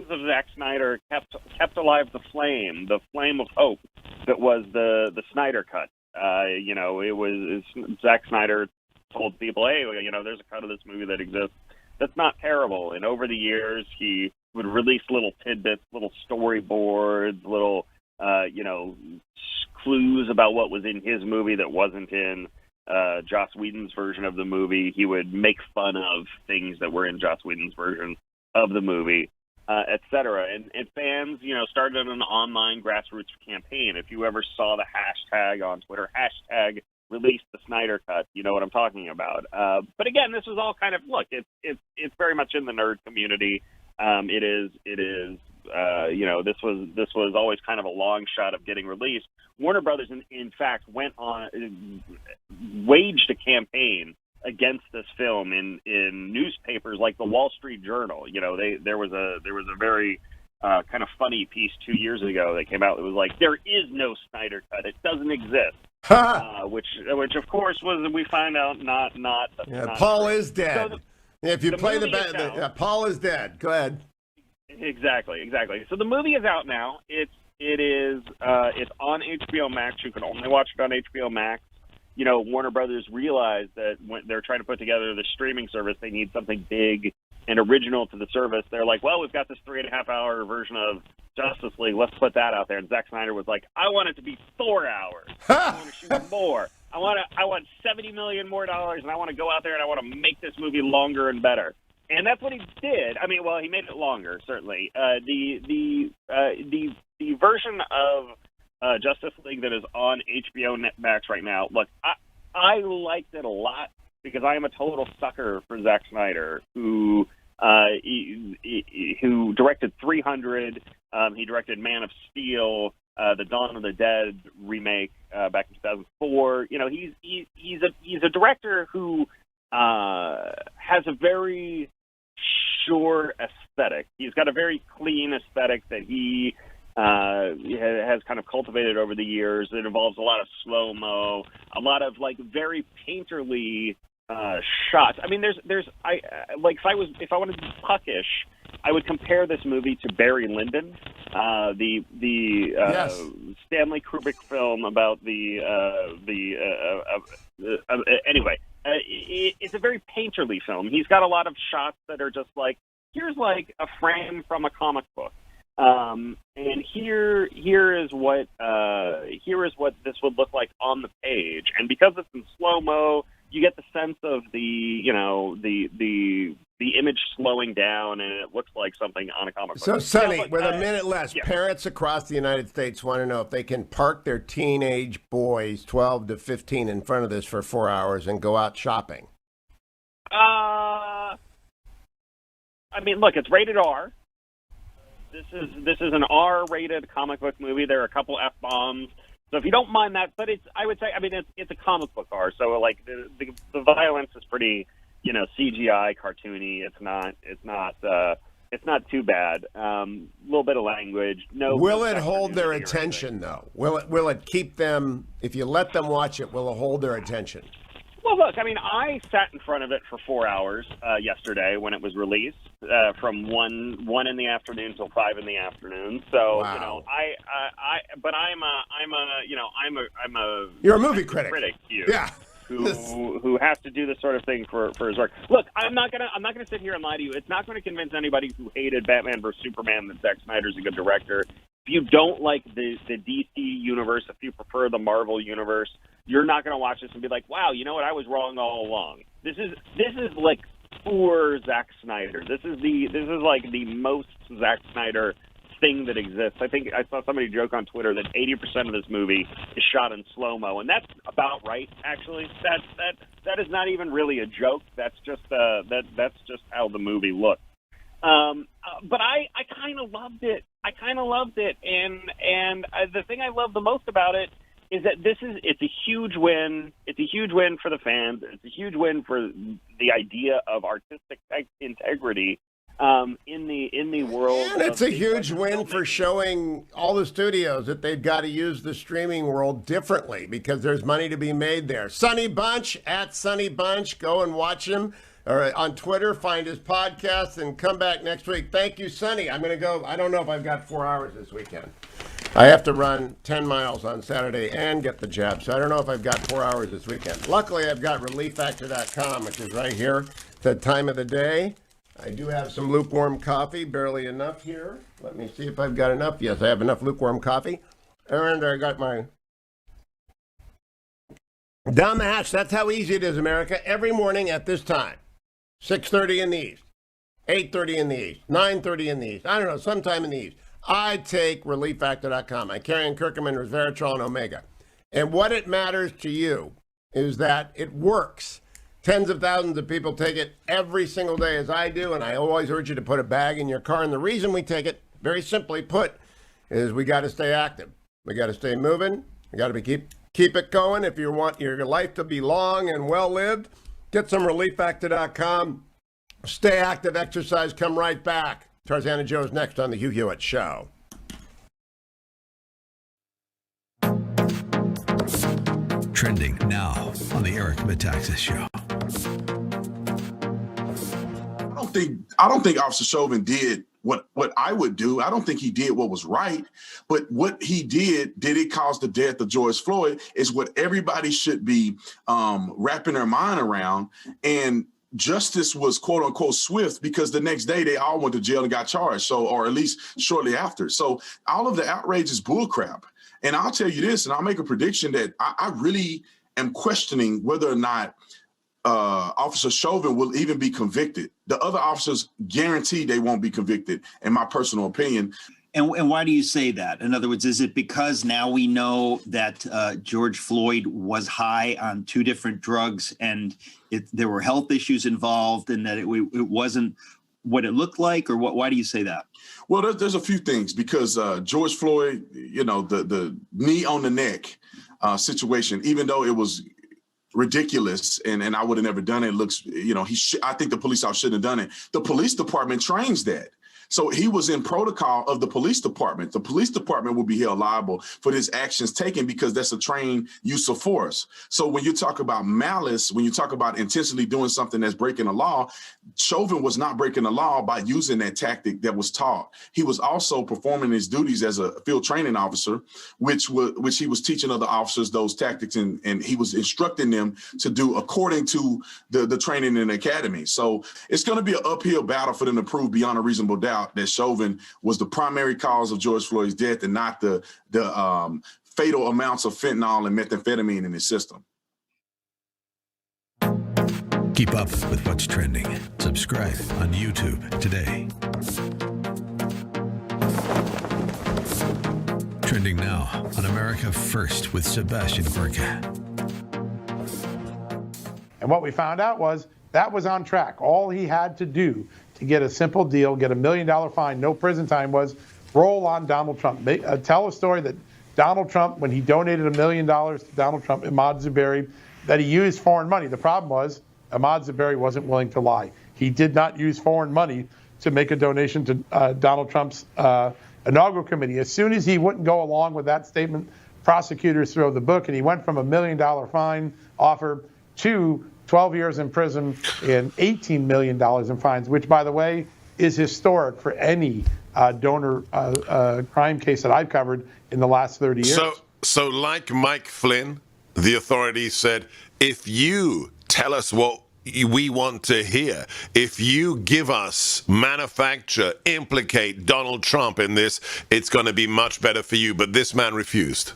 of Zack Snyder kept alive the flame of hope that was the Snyder Cut. It was Zack Snyder told people, hey, there's a cut of this movie that exists that's not terrible. And over the years, he would release little tidbits, little storyboards, little, clues about what was in his movie that wasn't in Joss Whedon's version of the movie. He would make fun of things that were in Joss Whedon's version of the movie, et cetera. And fans, started an online grassroots campaign. If you ever saw the hashtag on Twitter, hashtag release the Snyder cut, you know what I'm talking about. But again, this was all kind of, look, it's very much in the nerd community. This was always kind of a long shot of getting released. Warner Brothers, in fact, waged a campaign against this film in newspapers like the Wall Street Journal. There was a very kind of funny piece 2 years ago that came out. It was like, there is no Snyder cut. It doesn't exist. Which of course we find out not. Paul true. is dead. So if you play Paul is dead. Go ahead. Exactly. So the movie is out now. It's on HBO Max. You can only watch it on HBO Max. Warner Brothers realized that when they're trying to put together the streaming service, they need something big and original to the service. They're like, well, we've got this 3.5-hour version of Justice League. Let's put that out there. And Zack Snyder was like, I want it to be 4 hours. I want to shoot more. I want $70 million more, and I want to go out there and I want to make this movie longer and better. And that's what he did. I mean, well, he made it longer, certainly. The version of Justice League that is on HBO Max right now, look, I liked it a lot because I am a total sucker for Zack Snyder, who directed 300. He directed Man of Steel, the Dawn of the Dead remake back in 2004. He's a director who has a very sure aesthetic. He's got a very clean aesthetic that he has kind of cultivated over the years. It involves a lot of slow-mo, a lot of very painterly shots. I mean, if I wanted to be puckish, I would compare this movie to Barry Lyndon, the yes. Stanley Kubrick film about anyway. It's a very painterly film. He's got a lot of shots that are just like, here's like a frame from a comic book, and here is what this would look like on the page. And because it's in slow mo, you get the sense of the image slowing down, and it looks like something on a comic book. So, Sonny, with a minute less, parents across the United States want to know if they can park their teenage boys, 12 to 15, in front of this for 4 hours and go out shopping. I mean, look, it's rated R. This is an R-rated comic book movie. There are a couple F-bombs. So if you don't mind that, but it's a comic book R. So like the violence is pretty, CGI, cartoony. It's not too bad. A little bit of language. Will it hold their attention though? Will it keep them? If you let them watch it, will it hold their attention? Well, look, I mean, I sat in front of it for 4 hours yesterday when it was released, from 1 in the afternoon till 5 in the afternoon. So, wow. You're a movie critic. Hugh, yeah. Who has to do this sort of thing for his work. Look, I'm not gonna sit here and lie to you. It's not going to convince anybody who hated Batman vs Superman that Zack Snyder's a good director. If you don't like the DC universe, if you prefer the Marvel universe, you're not going to watch this and be like, wow, you know what? I was wrong all along. This is like for Zack Snyder. This is like the most Zack Snyder thing that exists. I think I saw somebody joke on Twitter that 80% of this movie is shot in slow-mo, and that's about right, actually. That is not even really a joke. That's just how the movie looks. But I kind of loved it. And the thing I love the most about it is that it's a huge win. It's a huge win for the fans. It's a huge win for the idea of artistic integrity in the world. And it's a huge win for showing all the studios that they've got to use the streaming world differently because there's money to be made there. Sonny Bunch, at Sonny Bunch, go and watch him. Or on Twitter, find his podcast and come back next week. Thank you, Sonny. I'm going to go. I don't know if I've got 4 hours this weekend. I have to run 10 miles on Saturday and get the jab, so I don't know if I've got 4 hours this weekend. Luckily, I've got relieffactor.com, which is right here. The time of the day. I do have some lukewarm coffee, barely enough here. Let me see if I've got enough. Yes, I have enough lukewarm coffee. And I got my down the hatch. That's how easy it is, America. Every morning at this time, 6:30 in the East, 8:30 in the East, 9:30 in the East. I don't know, sometime in the East. I take relieffactor.com. I carry in curcumin, resveratrol, and omega. And what it matters to you is that it works. Tens of thousands of people take it every single day, as I do, and I always urge you to put a bag in your car. And the reason we take it, very simply put, is we got to stay active. We got to stay moving. We got to keep it going. If you want your life to be long and well-lived, get some relieffactor.com. Stay active, exercise, come right back. Tarzana Joe is next on the Hugh Hewitt Show. Trending now on the Eric Metaxas Show. I don't think Officer Chauvin did what I would do. I don't think he did what was right, but what he did it cause the death of George Floyd is what everybody should be wrapping their mind around. And justice was quote unquote swift because the next day they all went to jail and got charged. So, or at least shortly after. So all of the outrage is bullcrap. And I'll tell you this, and I'll make a prediction that I really am questioning whether or not Officer Chauvin will even be convicted. The other officers guarantee they won't be convicted, in my personal opinion. And why do you say that? In other words, is it because now we know that George Floyd was high on 2 different drugs and there were health issues involved and that it wasn't what it looked like? Or why do you say that? Well, there's a few things because George Floyd, you know, the knee on the neck situation, even though it was ridiculous and I would have never done it, looks, you know, I think the police officer shouldn't have done it. The police department trains that. So he was in protocol of the police department. The police department will be held liable for his actions taken because that's a trained use of force. So when you talk about malice, when you talk about intentionally doing something that's breaking the law, Chauvin was not breaking the law by using that tactic that was taught. He was also performing his duties as a field training officer, which he was teaching other officers those tactics and he was instructing them to do according to the training in the academy. So it's going to be an uphill battle for them to prove beyond a reasonable doubt that Chauvin was the primary cause of George Floyd's death and not the fatal amounts of fentanyl and methamphetamine in his system. Keep up with what's trending. Subscribe on YouTube today. Trending now on America First with Sebastian Gorka. And what we found out was that was on track. All he had to do to get a simple deal, get $1 million fine, no prison time, was roll on Donald Trump. Tell a story that Donald Trump, when he donated $1 million to Donald Trump, Ahmaud Zuberi, that he used foreign money. The problem was Ahmaud Zuberi wasn't willing to lie. He did not use foreign money to make a donation to Donald Trump's inaugural committee. As soon as he wouldn't go along with that statement, prosecutors threw the book, and he went from $1 million fine offer to 12 years in prison and $18 million in fines, which, by the way, is historic for any donor crime case that I've covered in the last 30 years. So like Mike Flynn, the authorities said, if you tell us what we want to hear, if you give us, manufacture, implicate Donald Trump in this, it's going to be much better for you. But this man refused.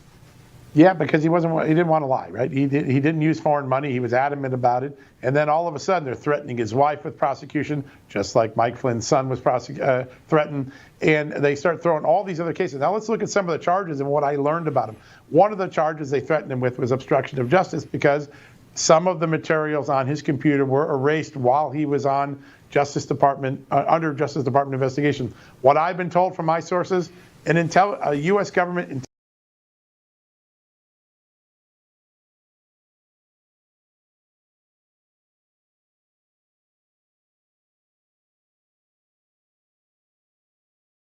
Yeah, because he didn't want to lie, right? He didn't use foreign money. He was adamant about it. And then all of a sudden, they're threatening his wife with prosecution, just like Mike Flynn's son was threatened. And they start throwing all these other cases. Now let's look at some of the charges and what I learned about him. One of the charges they threatened him with was obstruction of justice because some of the materials on his computer were erased while he was on Justice Department under Justice Department investigation. What I've been told from my sources, a U.S. government.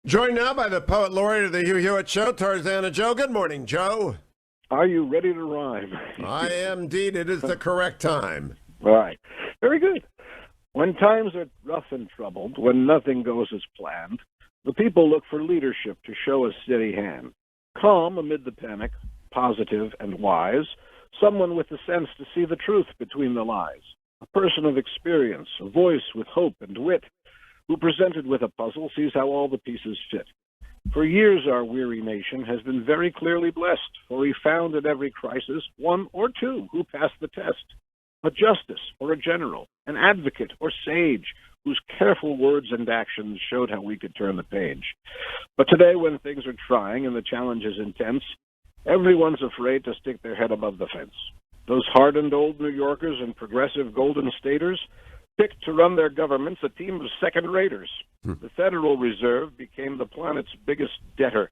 Joined now by the poet laureate of the Hugh Hewitt Show, Tarzana Joe. Good morning, Joe. Are you ready to rhyme? I am indeed. It is the correct time. All right. Very good. When times are rough and troubled, when nothing goes as planned, the people look for leadership to show a steady hand. Calm amid the panic, positive and wise, someone with the sense to see the truth between the lies, a person of experience, a voice with hope and wit, who presented with a puzzle sees how all the pieces fit. For years our weary nation has been very clearly blessed, for we found in every crisis one or two who passed the test, a justice or a general, an advocate or sage, whose careful words and actions showed how we could turn the page. But today, when things are trying and the challenge is intense, everyone's afraid to stick their head above the fence. Those hardened old New Yorkers and progressive Golden Staters picked to run their governments a team of second-raters. The Federal Reserve became the planet's biggest debtor,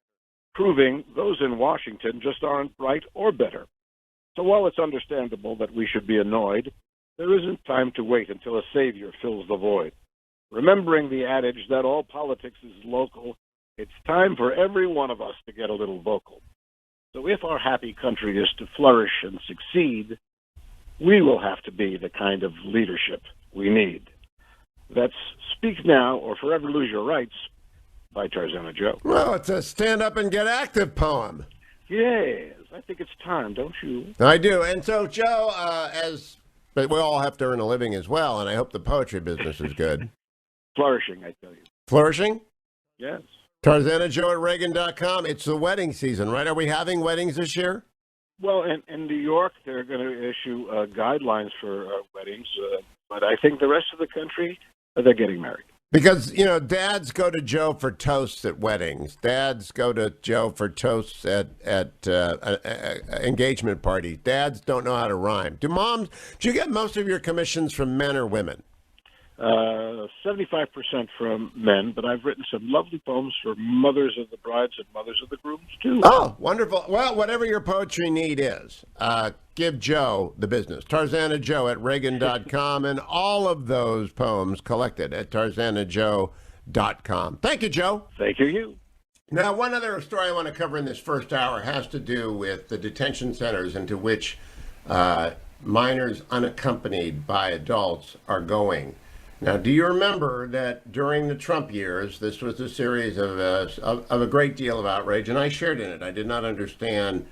proving those in Washington just aren't right or better. So while it's understandable that we should be annoyed, there isn't time to wait until a savior fills the void. Remembering the adage that all politics is local, it's time for every one of us to get a little vocal. So if our happy country is to flourish and succeed, we will have to be the kind of leadership we need. That's Speak Now or Forever Lose Your Rights by Tarzana Joe. Well, it's a stand up and get active poem. Yes, I think it's time, don't you? I do. And so, Joe, but we all have to earn a living as well, and I hope the poetry business is good. Flourishing, I tell you. Flourishing? Yes. TarzanaJoe at Reagan.com. It's the wedding season, right? Are we having weddings this year? Well, in New York, they're going to issue guidelines for weddings, but I think the rest of the country, they're getting married. Because, you know, dads go to Joe for toasts at weddings. Dads go to Joe for toasts at engagement parties. Dads don't know how to rhyme. Do you get most of your commissions from men or women? 75% from men, but I've written some lovely poems for mothers of the brides and mothers of the grooms, too. Oh, wonderful. Well, whatever your poetry need is, give Joe the business. TarzanaJoe at Reagan.com, and all of those poems collected at TarzanaJoe.com. Thank you, Joe. Thank you. Now, one other story I want to cover in this first hour has to do with the detention centers into which minors unaccompanied by adults are going. Now, do you remember that during the Trump years, this was a series of a great deal of outrage, and I shared in it. I did not understand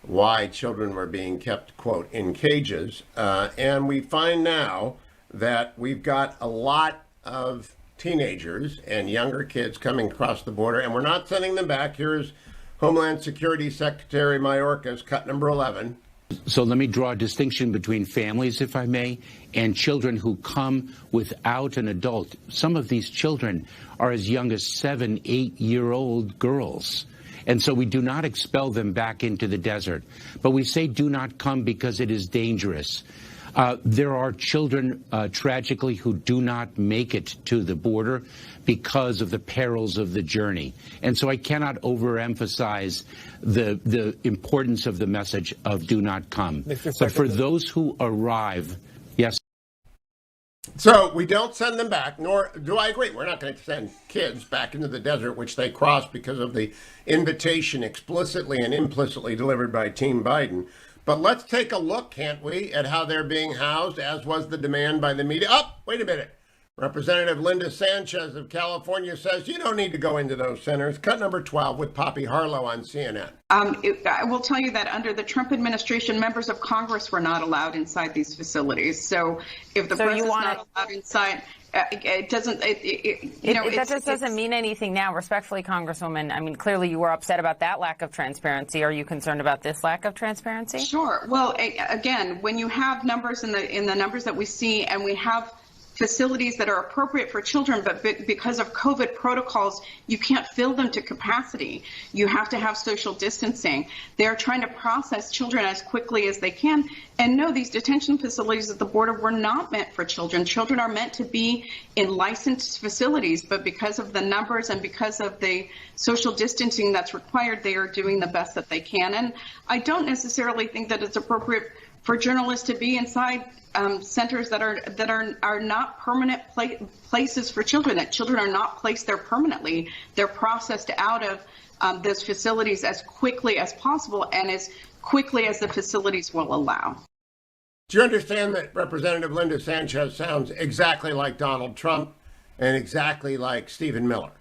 why children were being kept, quote, in cages. And we find now that we've got a lot of teenagers and younger kids coming across the border, and we're not sending them back. Here's Homeland Security Secretary Mayorkas, cut number 11. So let me draw a distinction between families, if I may, and children who come without an adult. Some of these children are as young as 7, 8-year-old girls. And so we do not expel them back into the desert. But we say do not come because it is dangerous. There are children, tragically, who do not make it to the border because of the perils of the journey. And so I cannot overemphasize the importance of the message of do not come. But for those who arrive, yes. So we don't send them back, nor do I agree. We're not going to send kids back into the desert, which they crossed because of the invitation explicitly and implicitly delivered by Team Biden. But let's take a look, can't we, at how they're being housed, as was the demand by the media. Oh, wait a minute. Representative Linda Sanchez of California says you don't need to go into those centers. Cut number 12 with Poppy Harlow on CNN. I will tell you that under the Trump administration, members of Congress were not allowed inside these facilities. So if the press is not allowed inside, it doesn't, that just doesn't mean anything now. Respectfully, Congresswoman, I mean, clearly you were upset about that lack of transparency. Are you concerned about this lack of transparency? Sure. Well, again, when you have numbers in the numbers that we see, and we have facilities that are appropriate for children, but because of COVID protocols, you can't fill them to capacity. You have to have social distancing. They're trying to process children as quickly as they can. And no, these detention facilities at the border were not meant for children. Children are meant to be in licensed facilities, but because of the numbers and because of the social distancing that's required, they are doing the best that they can. And I don't necessarily think that it's appropriate for journalists to be inside centers that are not permanent places for children. That children are not placed there permanently. They're processed out of those facilities as quickly as possible and as quickly as the facilities will allow. Do you understand that Representative Linda Sanchez sounds exactly like Donald Trump and exactly like Stephen Miller?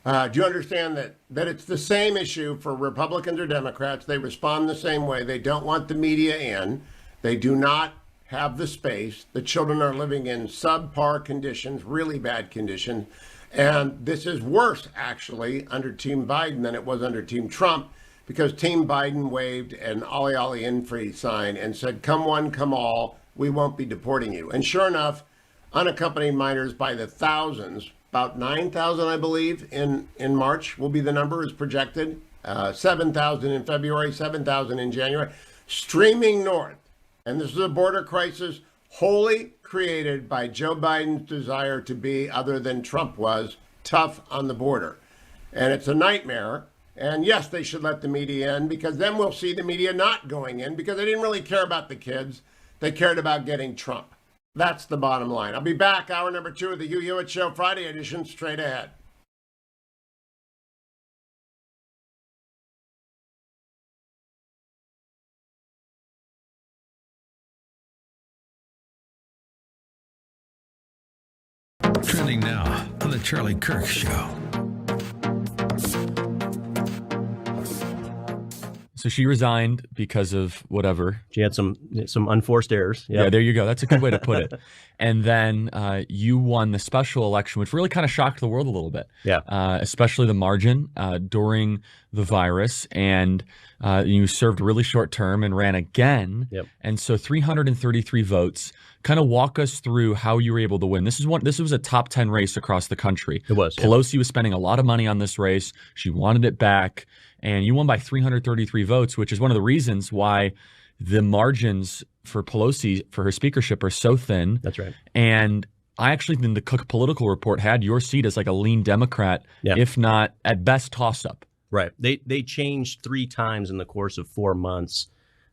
Do you understand that it's the same issue for Republicans or Democrats? They respond the same way. They don't want the media in. They do not have the space. The children are living in subpar conditions, really bad conditions. And this is worse, actually, under Team Biden than it was under Team Trump, because Team Biden waved an Ollie Ollie in free sign and said, come one, come all, we won't be deporting you. And sure enough, unaccompanied minors by the thousands, about 9,000, I believe, in March will be the number is projected, 7,000 in February, 7,000 in January, streaming north. And this is a border crisis wholly created by Joe Biden's desire to be, other than Trump was, tough on the border. And it's a nightmare. And yes, they should let the media in, because then we'll see the media not going in, because they didn't really care about the kids. They cared about getting Trump. That's the bottom line. I'll be back, hour number 2 of the Hugh Hewitt Show, Friday edition, straight ahead. Trending now on the Charlie Kirk Show. So she resigned because of whatever. She had some unforced errors. Yep. Yeah, there you go. That's a good way to put it. And then you won the special election, which really kind of shocked the world a little bit. Yeah. Especially the margin during the virus. And you served a really short term and ran again. Yep. And so 333 votes. Kind of walk us through how you were able to win. This was a top 10 race across the country. It was. Pelosi was spending a lot of money on this race. She wanted it back. And you won by 333 votes, which is one of the reasons why the margins for Pelosi for her speakership are so thin. That's right. And I actually think the Cook Political Report had your seat as like a lean Democrat, if not at best toss-up. Right. They changed 3 times in the course of 4 months.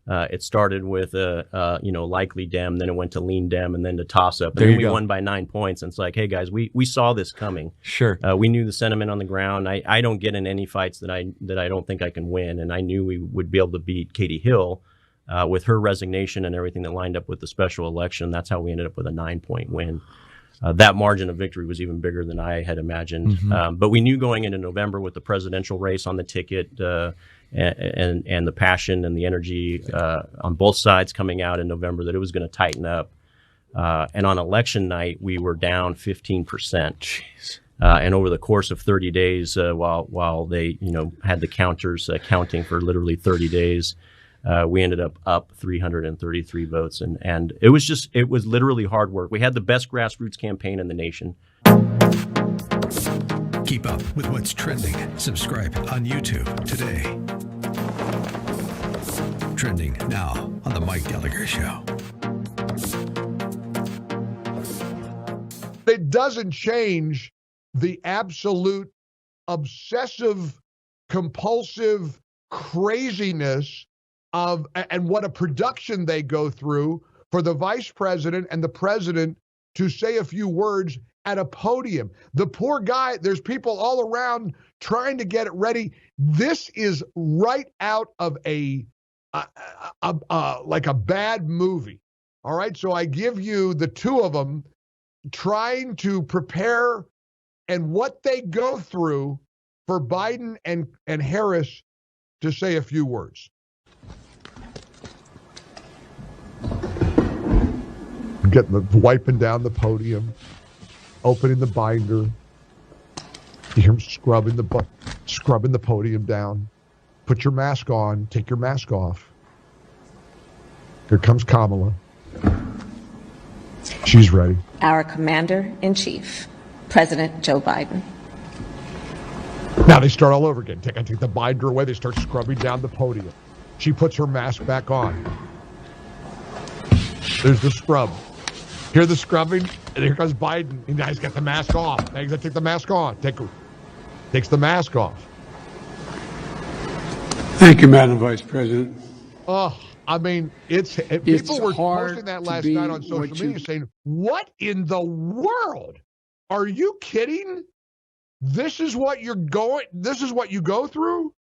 It started with a likely Dem, then it went to lean Dem, and then to toss-up. And then we won by 9 points. And it's like, hey, guys, we saw this coming. Sure. We knew the sentiment on the ground. I don't get in any fights that I don't think I can win. And I knew we would be able to beat Katie Hill with her resignation and everything that lined up with the special election. That's how we ended up with a 9-point win. That margin of victory was even bigger than I had imagined. Mm-hmm. But we knew going into November with the presidential race on the ticket and the passion and the energy on both sides coming out in November that it was going to tighten up. And on election night, we were down 15%. Jeez. And over the course of 30 days, while they had the counters counting for literally 30 days, we ended up 333 votes. And it was literally hard work. We had the best grassroots campaign in the nation. Keep up with what's trending. Subscribe on YouTube today. Trending now on The Mike Gallagher Show. It doesn't change the absolute obsessive, compulsive craziness of, and what a production they go through for the vice president and the president to say a few words at a podium. The poor guy, there's people all around trying to get it ready. This is right out of like a bad movie. All right, so I give you the two of them trying to prepare and what they go through for Biden and Harris to say a few words. Wiping down the podium, opening the binder. You hear him scrubbing the podium down. Put your mask on. Take your mask off. Here comes Kamala. She's ready. Our Commander-in-Chief, President Joe Biden. Now they start all over again. Take the binder away. They start scrubbing down the podium. She puts her mask back on. There's the scrub. Hear the scrubbing? And here comes Biden. And now he's got the mask off. Now he's got to take the mask on. Takes the mask off. Thank you, Madam Vice President. Oh, I mean, people were posting that last night on social media saying, what in the world? Are you kidding? This is what you go through?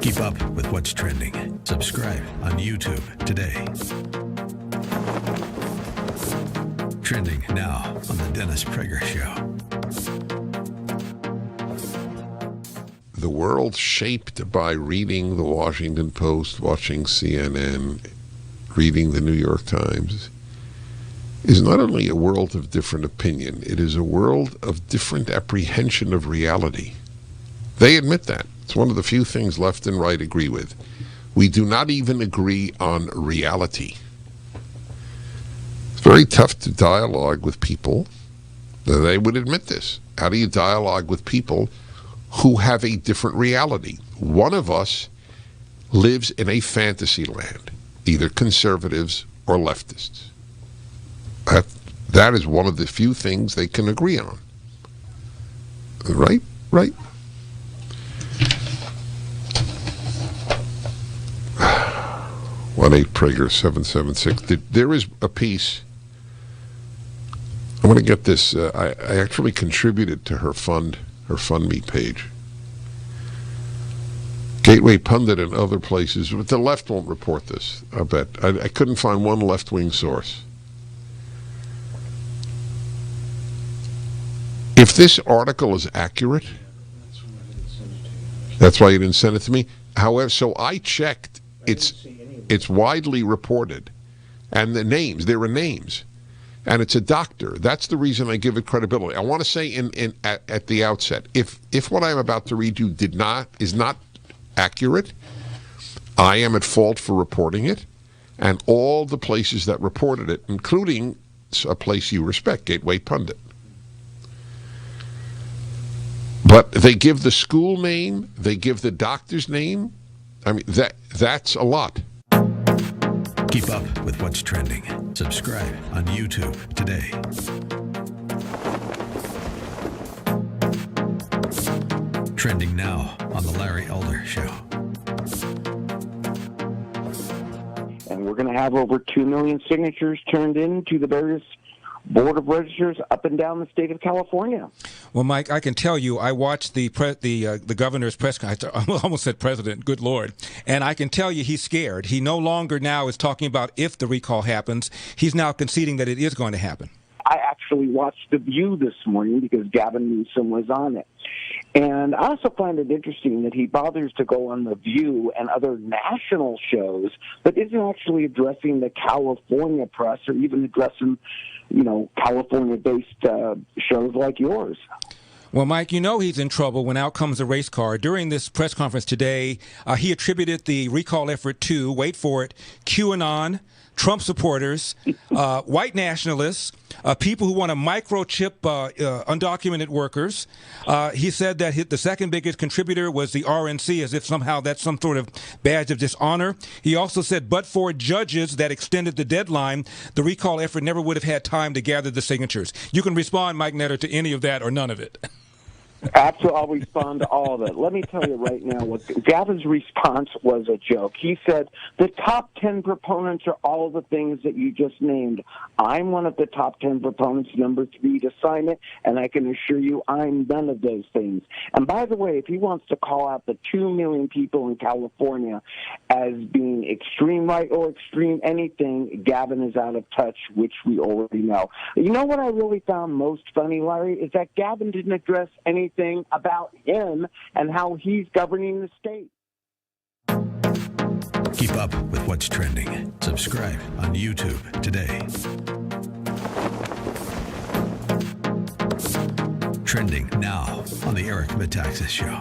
Keep up with what's trending. Subscribe on YouTube today. Trending now on the Dennis Prager Show. the world shaped by reading the Washington Post, watching CNN, reading the New York Times, is not only a world of different opinion, it is a world of different apprehension of reality. They admit that. It's one of the few things left and right agree with. We do not even agree on reality. It's very tough to dialogue with people. They would admit this. How do you dialogue with people who have a different reality? One of us lives in a fantasy land, either conservatives or leftists. That is one of the few things they can agree on. Right? Right. 1-8-Prager-776. There is a piece. I want to get this. I actually contributed to her FundMe page. Gateway Pundit and other places, but the left won't report this, I bet. I couldn't find one left-wing source. If this article is accurate, that's why you didn't send it to me. However, so I checked. It's widely reported, and there are names, and it's a doctor. That's the reason I give it credibility. I want to say at the outset, if what I'm about to read you is not accurate, I am at fault for reporting it, and all the places that reported it, including a place you respect, Gateway Pundit. But they give the school name, they give the doctor's name. I mean, that's a lot. Keep up with what's trending. Subscribe on YouTube today. Trending now on the Larry Elder Show. And we're going to have over 2 million signatures turned in to the various Board of Registers up and down the state of California. Well, Mike, I can tell you, I watched the governor's press conference. I almost said president, good Lord. And I can tell you he's scared. He no longer now is talking about if the recall happens. He's now conceding that it is going to happen. I actually watched The View this morning because Gavin Newsom was on it. And I also find it interesting that he bothers to go on The View and other national shows, but isn't actually addressing the California press or even addressing, California-based shows like yours. Well, Mike, he's in trouble when out comes a race car. During this press conference today, he attributed the recall effort to, wait for it, QAnon, Trump supporters, white nationalists, people who want to microchip undocumented workers. He said that the second biggest contributor was the RNC, as if somehow that's some sort of badge of dishonor. He also said, but for judges that extended the deadline, the recall effort never would have had time to gather the signatures. You can respond, Mike Netter, to any of that or none of it. Absolutely, I'll respond to all of it. Let me tell you right now, Gavin's response was a joke. He said, the top 10 proponents are all of the things that you just named. I'm one of the top 10 proponents, number 3 to sign it, and I can assure you I'm none of those things. And by the way, if he wants to call out the 2 million people in California as being extreme right or extreme anything, Gavin is out of touch, which we already know. You know what I really found most funny, Larry, is that Gavin didn't address anything about him and how he's governing the state. Keep up with what's trending. Subscribe on YouTube today. Trending now on the Eric Metaxas Show.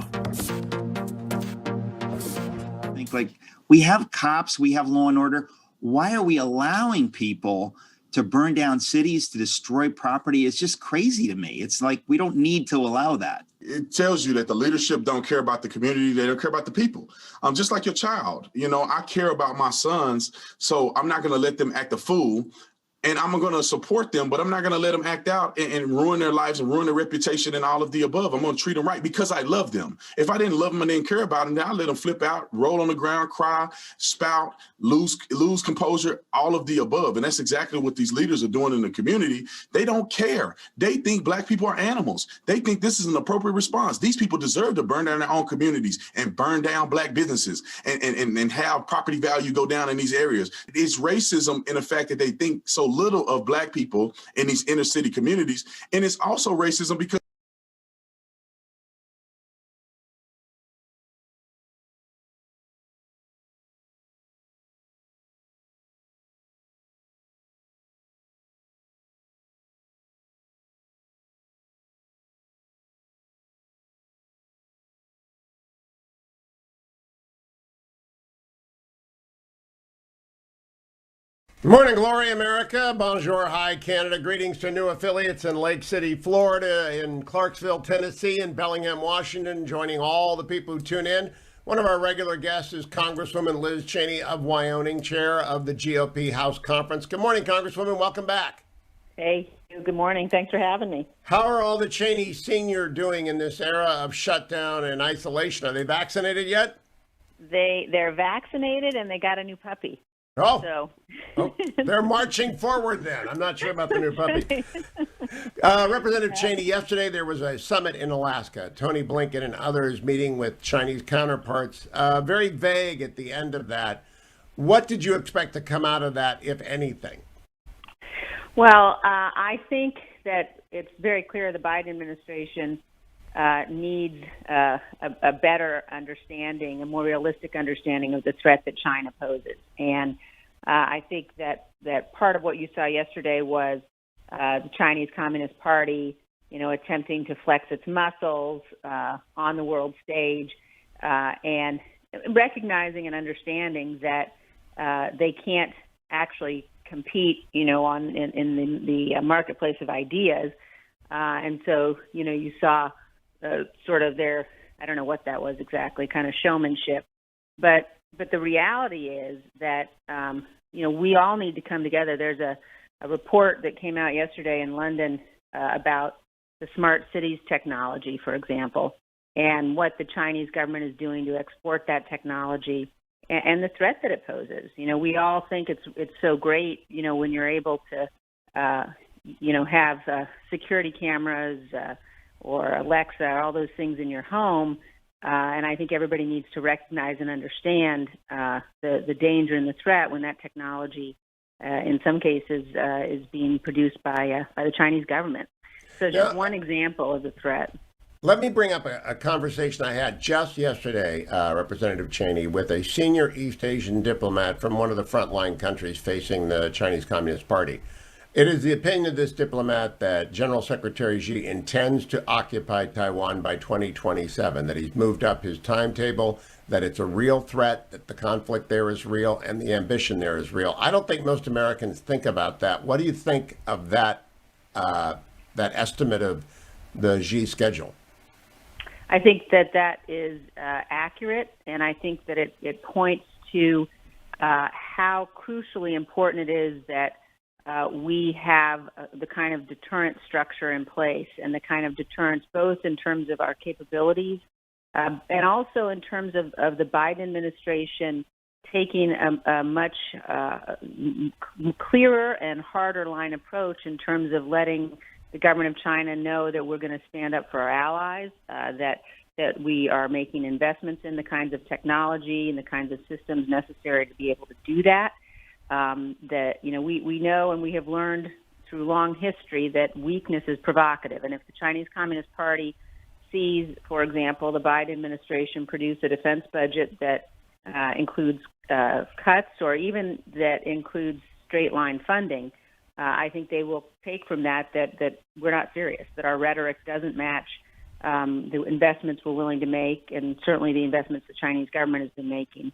I think, we have cops, we have law and order. Why are we allowing people to burn down cities, to destroy property? It's just crazy to me. It's like we don't need to allow that. It tells you that the leadership don't care about the community. They don't care about the people. Just like your child. I care about my sons, so I'm not going to let them act a fool. And I'm going to support them, but I'm not going to let them act out and ruin their lives and ruin their reputation and all of the above. I'm going to treat them right because I love them. If I didn't love them and didn't care about them, then I'd let them flip out, roll on the ground, cry, spout, lose composure, all of the above. And that's exactly what these leaders are doing in the community. They don't care. They think black people are animals. They think this is an appropriate response. These people deserve to burn down their own communities and burn down black businesses and have property value go down in these areas. It's racism in the fact that they think so little of black people in these inner city communities. And it's also racism because Good morning, Glory America. Bonjour, hi, Canada. Greetings to new affiliates in Lake City, Florida, in Clarksville, Tennessee, and Bellingham, Washington, joining all the people who tune in. One of our regular guests is Congresswoman Liz Cheney of Wyoming, chair of the GOP House Conference. Good morning, Congresswoman. Welcome back. Hey, good morning. Thanks for having me. How are all the Cheney senior doing in this era of shutdown and isolation? Are they vaccinated yet? They're vaccinated and they got a new puppy. Oh, they're marching forward then. I'm not sure about the new puppy. Representative Cheney, yesterday there was a summit in Alaska. Tony Blinken and others meeting with Chinese counterparts. Very vague at the end of that. What did you expect to come out of that, if anything? Well, I think that it's very clear the Biden administration needs a better understanding, a more realistic understanding of the threat that China poses. And I think that part of what you saw yesterday was the Chinese Communist Party, attempting to flex its muscles on the world stage and recognizing and understanding that they can't actually compete, in the marketplace of ideas. And so, you saw sort of their, I don't know what that was exactly, kind of showmanship. But the reality is that, we all need to come together. There's a report that came out yesterday in London about the smart cities technology, for example, and what the Chinese government is doing to export that technology and the threat that it poses. We all think it's so great, when you're able to, have security cameras or Alexa, all those things in your home. And I think everybody needs to recognize and understand the danger and the threat when that technology, in some cases, is being produced by the Chinese government. So just one example of the threat. Let me bring up a conversation I had just yesterday, Representative Cheney, with a senior East Asian diplomat from one of the frontline countries facing the Chinese Communist Party. It is the opinion of this diplomat that General Secretary Xi intends to occupy Taiwan by 2027, that he's moved up his timetable, that it's a real threat, that the conflict there is real, and the ambition there is real. I don't think most Americans think about that. What do you think of that estimate of the Xi schedule? I think that is accurate, and I think that it points to how crucially important it is that we have the kind of deterrent structure in place, and the kind of deterrence both in terms of our capabilities and also in terms of the Biden administration taking a much clearer and harder line approach in terms of letting the government of China know that we're going to stand up for our allies, that we are making investments in the kinds of technology and the kinds of systems necessary to be able to do that. We know and we have learned through long history that weakness is provocative. And if the Chinese Communist Party sees, for example, the Biden administration produce a defense budget that includes cuts or even that includes straight line funding, I think they will take from that we're not serious, that our rhetoric doesn't match the investments we're willing to make, and certainly the investments the Chinese government has been making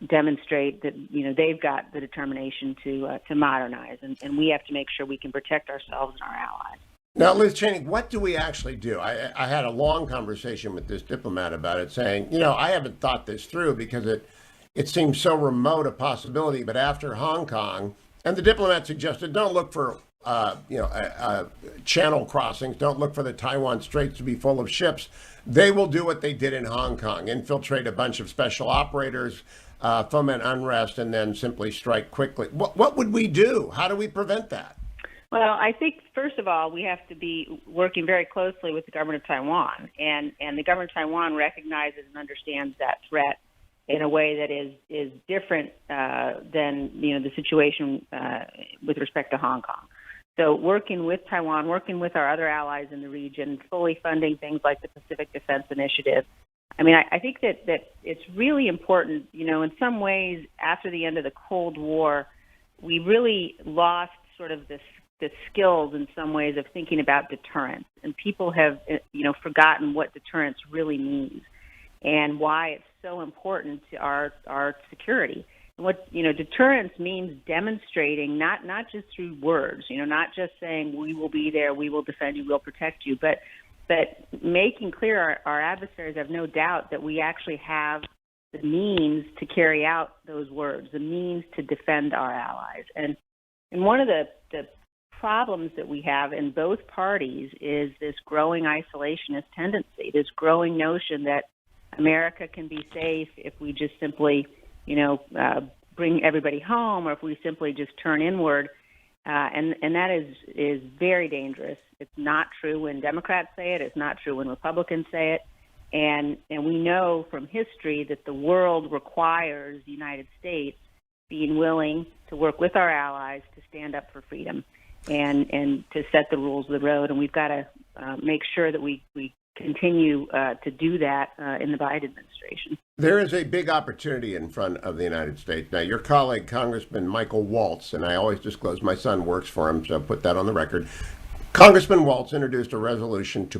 demonstrate that they've got the determination to modernize, and we have to make sure we can protect ourselves and our allies. Now, Liz Cheney, what do we actually do? I had a long conversation with this diplomat about it, saying, I haven't thought this through because it seems so remote a possibility, but after Hong Kong. And the diplomat suggested don't look for, channel crossings. Don't look for the Taiwan Straits to be full of ships. They will do what they did in Hong Kong, infiltrate a bunch of special operators, foment unrest, and then simply strike quickly. What would we do? How do we prevent that? Well, I think, first of all, we have to be working very closely with the government of Taiwan. And the government of Taiwan recognizes and understands that threat in a way that is different than the situation with respect to Hong Kong. So working with Taiwan, working with our other allies in the region, fully funding things like the Pacific Defense Initiative. I mean, I think that it's really important. In some ways, after the end of the Cold War, we really lost sort of the skills in some ways of thinking about deterrence, and people have forgotten what deterrence really means and why it's so important to our security. What, deterrence means demonstrating, not just through words, not just saying we will be there, we will defend you, we'll protect you, but making clear our adversaries have no doubt that we actually have the means to carry out those words, the means to defend our allies. And one of the problems that we have in both parties is this growing isolationist tendency, this growing notion that America can be safe if we just simply bring everybody home, or if we simply just turn inward, and that is very dangerous. It's not true when Democrats say it. It's not true when Republicans say it. And we know from history that the world requires the United States being willing to work with our allies to stand up for freedom and to set the rules of the road. And we've got to make sure that we continue to do that in the Biden administration. There is a big opportunity in front of the United States. Now, your colleague, Congressman Michael Waltz, and I always disclose my son works for him, so put that on the record. Congressman Waltz introduced a resolution to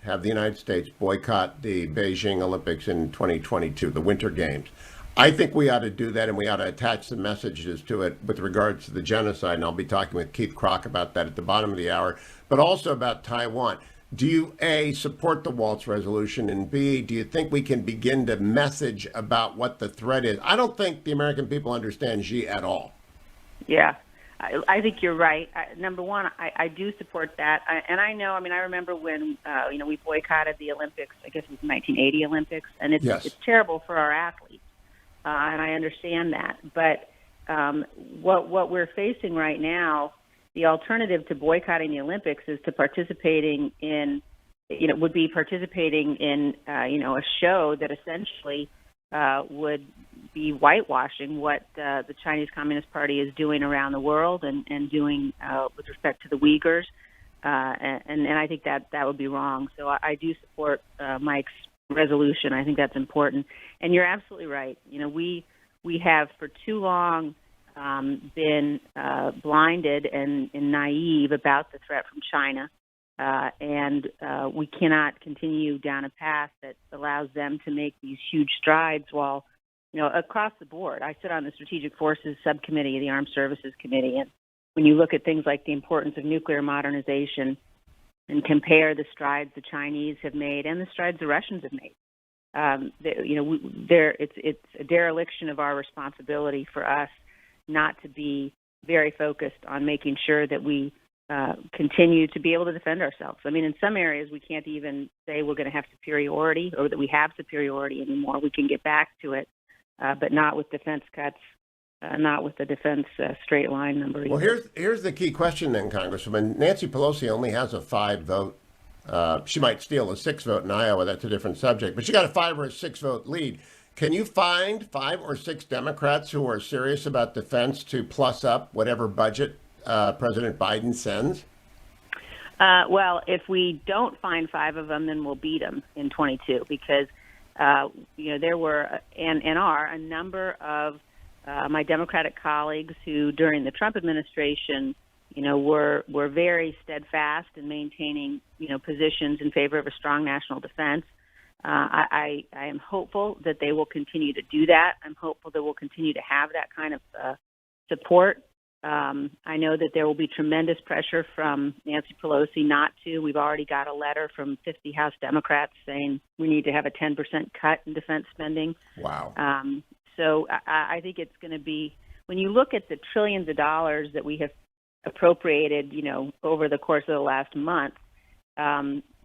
have the United States boycott the Beijing Olympics in 2022, the Winter Games. I think we ought to do that, and we ought to attach some messages to it with regards to the genocide, and I'll be talking with Keith Krach about that at the bottom of the hour, but also about Taiwan. Do you, A, support the Waltz resolution, and B, do you think we can begin to message about what the threat is? I don't think the American people understand Xi at all. Yeah, I think you're right. Number one, I do support that. And I know, I remember when, we boycotted the Olympics, I guess it was the 1980 Olympics, and it's terrible for our athletes, and I understand that. But what we're facing right now, the alternative to boycotting the Olympics is to participating in, would be participating in, a show that essentially would be whitewashing what the Chinese Communist Party is doing around the world and doing with respect to the Uyghurs. And I think that would be wrong. So I do support Mike's resolution. I think that's important. And you're absolutely right. We have for too long been blinded and naive about the threat from China, and we cannot continue down a path that allows them to make these huge strides while, across the board. I sit on the Strategic Forces Subcommittee of the Armed Services Committee, and when you look at things like the importance of nuclear modernization and compare the strides the Chinese have made and the strides the Russians have made, it's a dereliction of our responsibility for us not to be very focused on making sure that we continue to be able to defend ourselves. In some areas we can't even say we're going to have superiority or that we have superiority anymore. We can get back to it, but not with defense cuts, not with the defense straight line number. Well, here's the key question then, Congresswoman. Nancy Pelosi only has a 5-vote. She might steal a 6-vote in Iowa. That's a different subject. But she got a 5 or a 6-vote lead. Can you find 5 or 6 Democrats who are serious about defense to plus up whatever budget President Biden sends? Well, if we don't find 5 of them, then we'll beat them in 22 because, there were and are a number of my Democratic colleagues who during the Trump administration, were very steadfast in maintaining, positions in favor of a strong national defense. I am hopeful that they will continue to do that. I'm hopeful that we'll continue to have that kind of support. I know that there will be tremendous pressure from Nancy Pelosi not to. We've already got a letter from 50 House Democrats saying we need to have a 10% cut in defense spending. Wow. So I think it's going to be, when you look at the trillions of dollars that we have appropriated, over the course of the last month,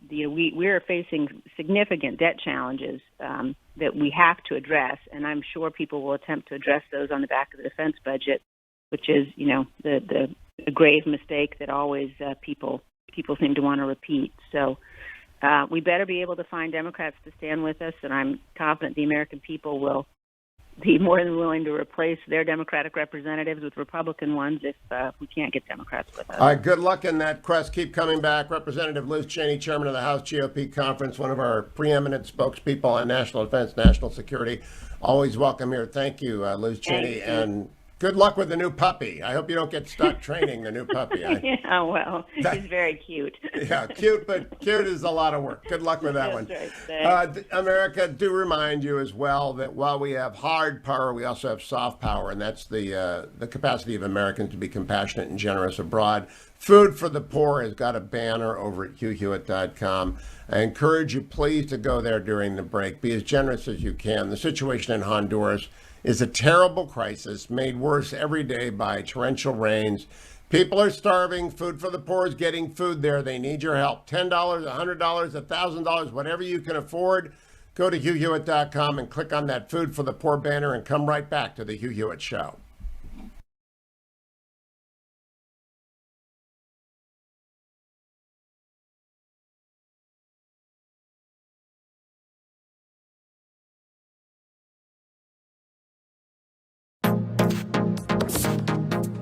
we are facing significant debt challenges that we have to address, and I'm sure people will attempt to address those on the back of the defense budget, which is, the grave mistake that always people seem to want to repeat. So we better be able to find Democrats to stand with us, and I'm confident the American people will be more than willing to replace their Democratic representatives with Republican ones if we can't get Democrats with us. All right, good luck in that quest. Keep coming back. Representative Liz Cheney, chairman of the House GOP Conference, one of our preeminent spokespeople on national defense, national security. Always welcome here. Thank you, Liz Cheney. And Good luck with the new puppy. I hope you don't get stuck training the new puppy. Yeah, well, he's very cute. Yeah, cute, but cute is a lot of work. Good luck with that one. Right. America, do remind you as well that while we have hard power, we also have soft power, and that's the capacity of Americans to be compassionate and generous abroad. Food for the Poor has got a banner over at HughHewitt.com. I encourage you, please, to go there during the break. Be as generous as you can. The situation in Honduras is a terrible crisis made worse every day by torrential rains. People are starving. Food for the Poor is getting food there. They need your help. $10, $100, $1,000, whatever you can afford. Go to HughHewitt.com and click on that Food for the Poor banner and come right back to the Hugh Hewitt Show.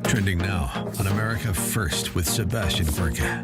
Trending now on America First with Sebastian Gorka.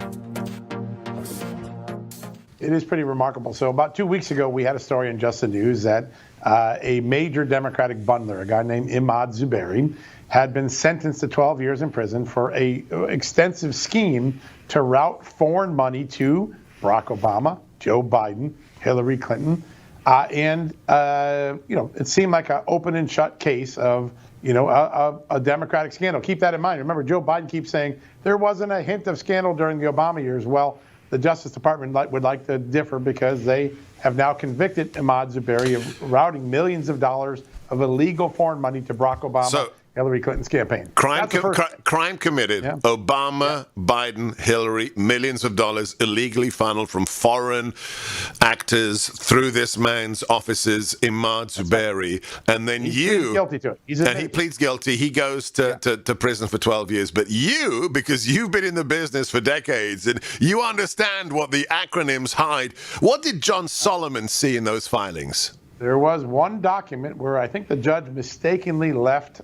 It is pretty remarkable. So about 2 weeks ago, we had a story in Just the News that a major Democratic bundler, a guy named Imad Zuberi, had been sentenced to 12 years in prison for a extensive scheme to route foreign money to Barack Obama, Joe Biden, Hillary Clinton, and it seemed like an open and shut case of a Democratic scandal. Keep that in mind. Remember, Joe Biden keeps saying there wasn't a hint of scandal during the Obama years. Well, the Justice Department would like to differ because they have now convicted Imad Zuberi of routing millions of dollars of illegal foreign money to Barack Obama, Hillary Clinton's campaign. Crime committed. Yeah. Obama, Biden, Hillary, millions of dollars illegally funneled from foreign actors through this man's offices, Imad Zuberi. And then he pleads guilty to it. He pleads guilty. He goes to prison for 12 years. But you, because you've been in the business for decades and you understand what the acronyms hide, what did John Solomon see in those filings? There was one document where I think the judge mistakenly left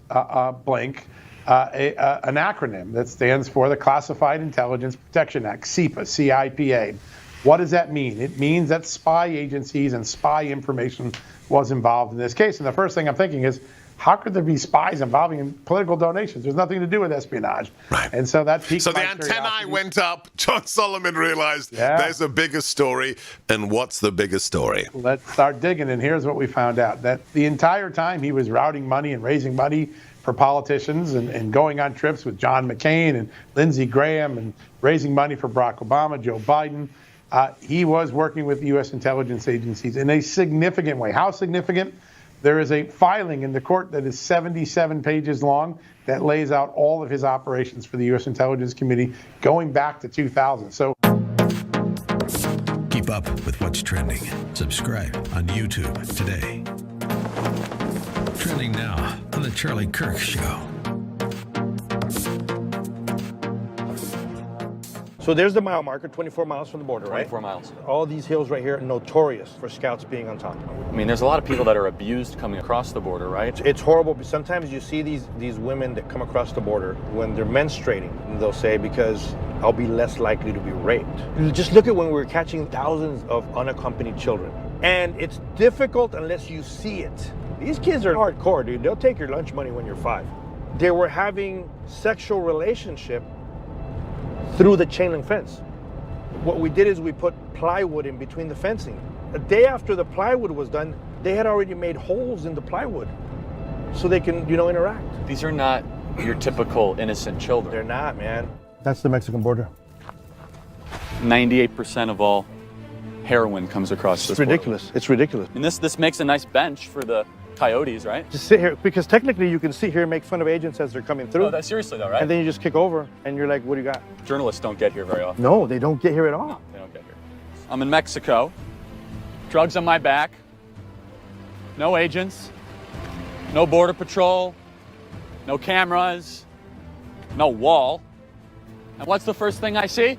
blank an acronym that stands for the Classified Intelligence Protection Act, CIPA. What does that mean? It means that spy agencies and spy information was involved in this case. And the first thing I'm thinking is, how could there be spies involving in political donations? There's nothing to do with espionage. Right. And so that piqued So my the antennae curiosity. went up. John Solomon realized there's a bigger story. And what's the bigger story? Let's start digging. And here's what we found out. That the entire time he was routing money and raising money for politicians and going on trips with John McCain and Lindsey Graham and raising money for Barack Obama, Joe Biden, he was working with U.S. intelligence agencies in a significant way. How significant? There is a filing in the court that is 77 pages long that lays out all of his operations for the U.S. Intelligence Committee going back to 2000. So keep up with what's trending. Subscribe on YouTube today. Trending now on The Charlie Kirk Show. So there's the mile marker, 24 miles from the border, right? 24 miles. All these hills right here are notorious for scouts being on top. I mean, there's a lot of people that are abused coming across the border, right? It's horrible, but sometimes you see these women that come across the border when they're menstruating, and they'll say, because I'll be less likely to be raped. Just look at when we're catching thousands of unaccompanied children. And it's difficult unless you see it. These kids are hardcore, dude. They'll take your lunch money when you're 5. They were having sexual relationship through the chain link fence. What we did is we put plywood in between the fencing. A day after the plywood was done, they had already made holes in the plywood so they can, interact. These are not your typical innocent children. They're not, man. That's the Mexican border. 98% of all heroin comes across this ridiculous. border. It's ridiculous. And this makes a nice bench for the coyotes, right? Just sit here, because technically you can sit here and make fun of agents as they're coming through. No, that's seriously though, right? And then you just kick over and you're like, what do you got? Journalists don't get here very often. No, they don't get here at all. No, they don't get here. I'm in Mexico, drugs on my back, no agents, no border patrol, no cameras, no wall. And what's the first thing I see?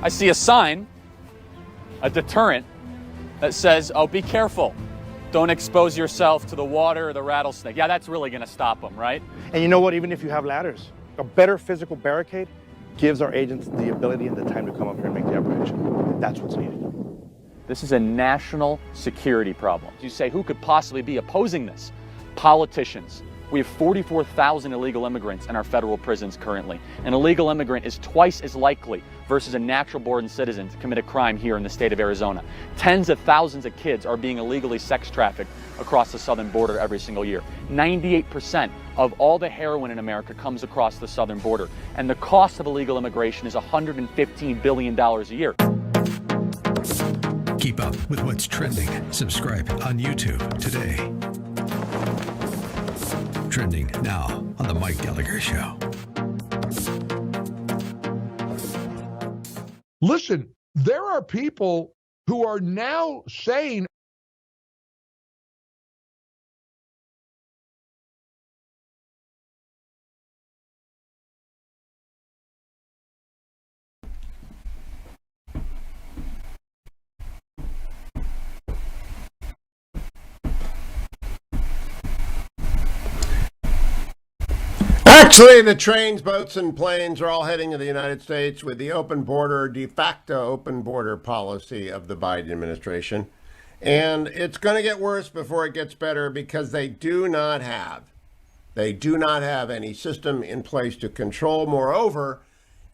I see a sign, a deterrent, that says, oh, be careful. Don't expose yourself to the water or the rattlesnake. Yeah, that's really going to stop them, right? And you know what? Even if you have ladders, a better physical barricade gives our agents the ability and the time to come up here and make the operation. That's what's needed. This is a national security problem. You say, who could possibly be opposing this? Politicians, We have 44,000 illegal immigrants in our federal prisons currently. An illegal immigrant is twice as likely versus a natural-born citizen to commit a crime here in the state of Arizona. Tens of thousands of kids are being illegally sex trafficked across the southern border every single year. 98% of all the heroin in America comes across the southern border. And the cost of illegal immigration is $115 billion a year. Keep up with what's trending. Subscribe on YouTube today. Trending now on The Mike Gallagher Show. Listen, there are people who are now saying Actually, the trains, boats, and planes are all heading to the United States with the open border, de facto open border policy of the Biden administration. And it's going to get worse before it gets better because they do not have any system in place to control. Moreover,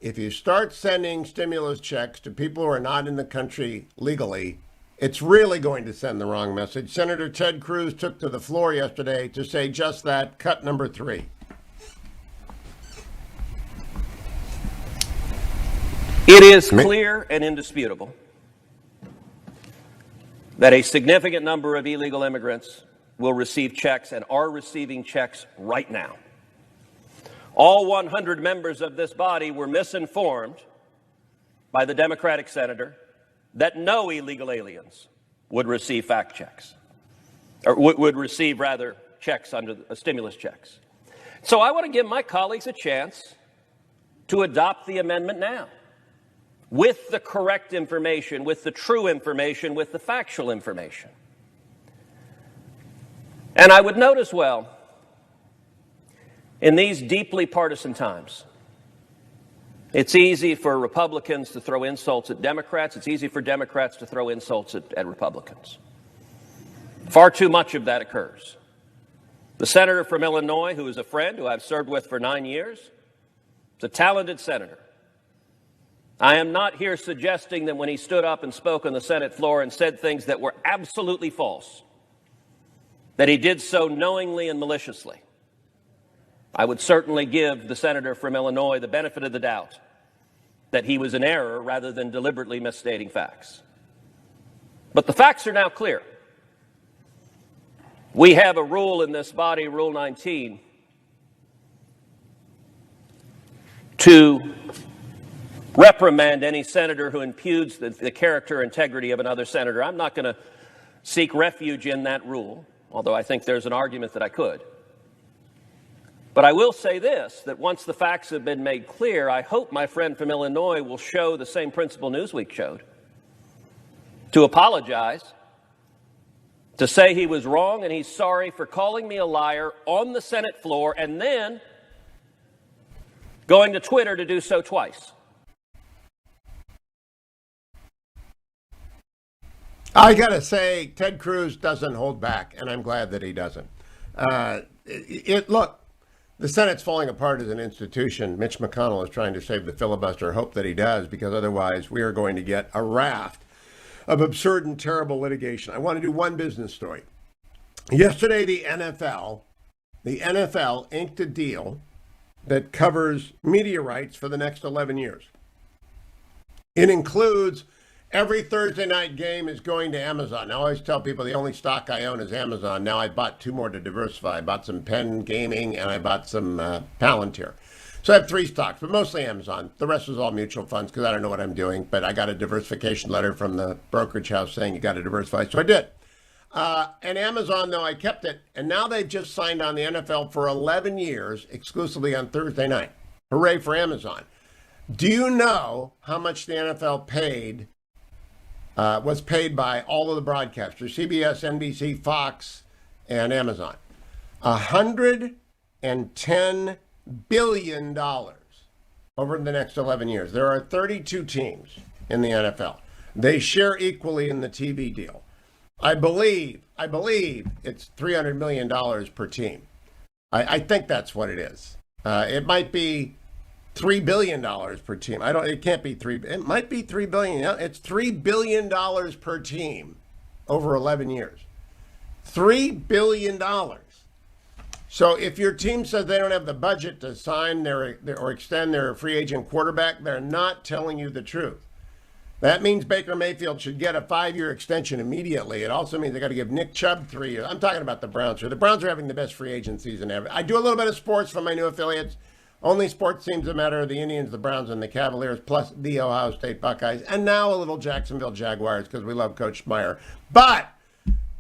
if you start sending stimulus checks to people who are not in the country legally, it's really going to send the wrong message. Senator Ted Cruz took to the floor yesterday to say just that, cut number 3. It is clear and indisputable that a significant number of illegal immigrants will receive checks and are receiving checks right now. All 100 members of this body were misinformed by the Democratic senator that no illegal aliens would receive fact checks, or would receive, rather, checks under stimulus checks. So I want to give my colleagues a chance to adopt the amendment now, with the correct information, with the true information, with the factual information. And I would note as well, in these deeply partisan times, it's easy for Republicans to throw insults at Democrats. It's easy for Democrats to throw insults at Republicans. Far too much of that occurs. The senator from Illinois, who is a friend who I've served with for 9 years, is a talented senator. I am not here suggesting that when he stood up and spoke on the Senate floor and said things that were absolutely false, that he did so knowingly and maliciously. I would certainly give the senator from Illinois the benefit of the doubt that he was in error rather than deliberately misstating facts. But the facts are now clear. We have a rule in this body, Rule 19, to reprimand any senator who impugns the character or integrity of another senator. I'm not going to seek refuge in that rule, although I think there's an argument that I could. But I will say this, that once the facts have been made clear, I hope my friend from Illinois will show the same principle Newsweek showed, to apologize, to say he was wrong and he's sorry for calling me a liar on the Senate floor and then going to Twitter to do so twice. I got to say, Ted Cruz doesn't hold back, and I'm glad that he doesn't. Look, the Senate's falling apart as an institution. Mitch McConnell is trying to save the filibuster. Hope that he does, because otherwise we are going to get a raft of absurd and terrible litigation. I want to do one business story. Yesterday, the NFL inked a deal that covers media rights for the next 11 years. It includes every Thursday night game is going to Amazon. Now, I always tell people the only stock I own is Amazon. Now I bought 2 more to diversify. I bought some Penn Gaming and I bought some Palantir. So I have 3 stocks, but mostly Amazon. The rest is all mutual funds because I don't know what I'm doing. But I got a diversification letter from the brokerage house saying you got to diversify. So I did. And Amazon, though, I kept it. And now they've just signed on the NFL for 11 years exclusively on Thursday night. Hooray for Amazon. Do you know how much the NFL was paid by all of the broadcasters, CBS, NBC, Fox, and Amazon? $110 billion over the next 11 years. There are 32 teams in the NFL. They share equally in the TV deal. I believe it's $300 million per team. I think that's what it is. It might be $3 billion per team. It can't be three. It might be $3 billion. Yeah, it's $3 billion per team over 11 years. $3 billion. So if your team says they don't have the budget to sign or extend their free agent quarterback, they're not telling you the truth. That means Baker Mayfield should get a 5-year extension immediately. It also means they got to give Nick Chubb 3 years. I'm talking about the Browns here. The Browns are having the best free agent season ever. I do a little bit of sports for my new affiliates. Only sports teams that matter are the Indians, the Browns, and the Cavaliers, plus the Ohio State Buckeyes, and now a little Jacksonville Jaguars because we love Coach Meyer. But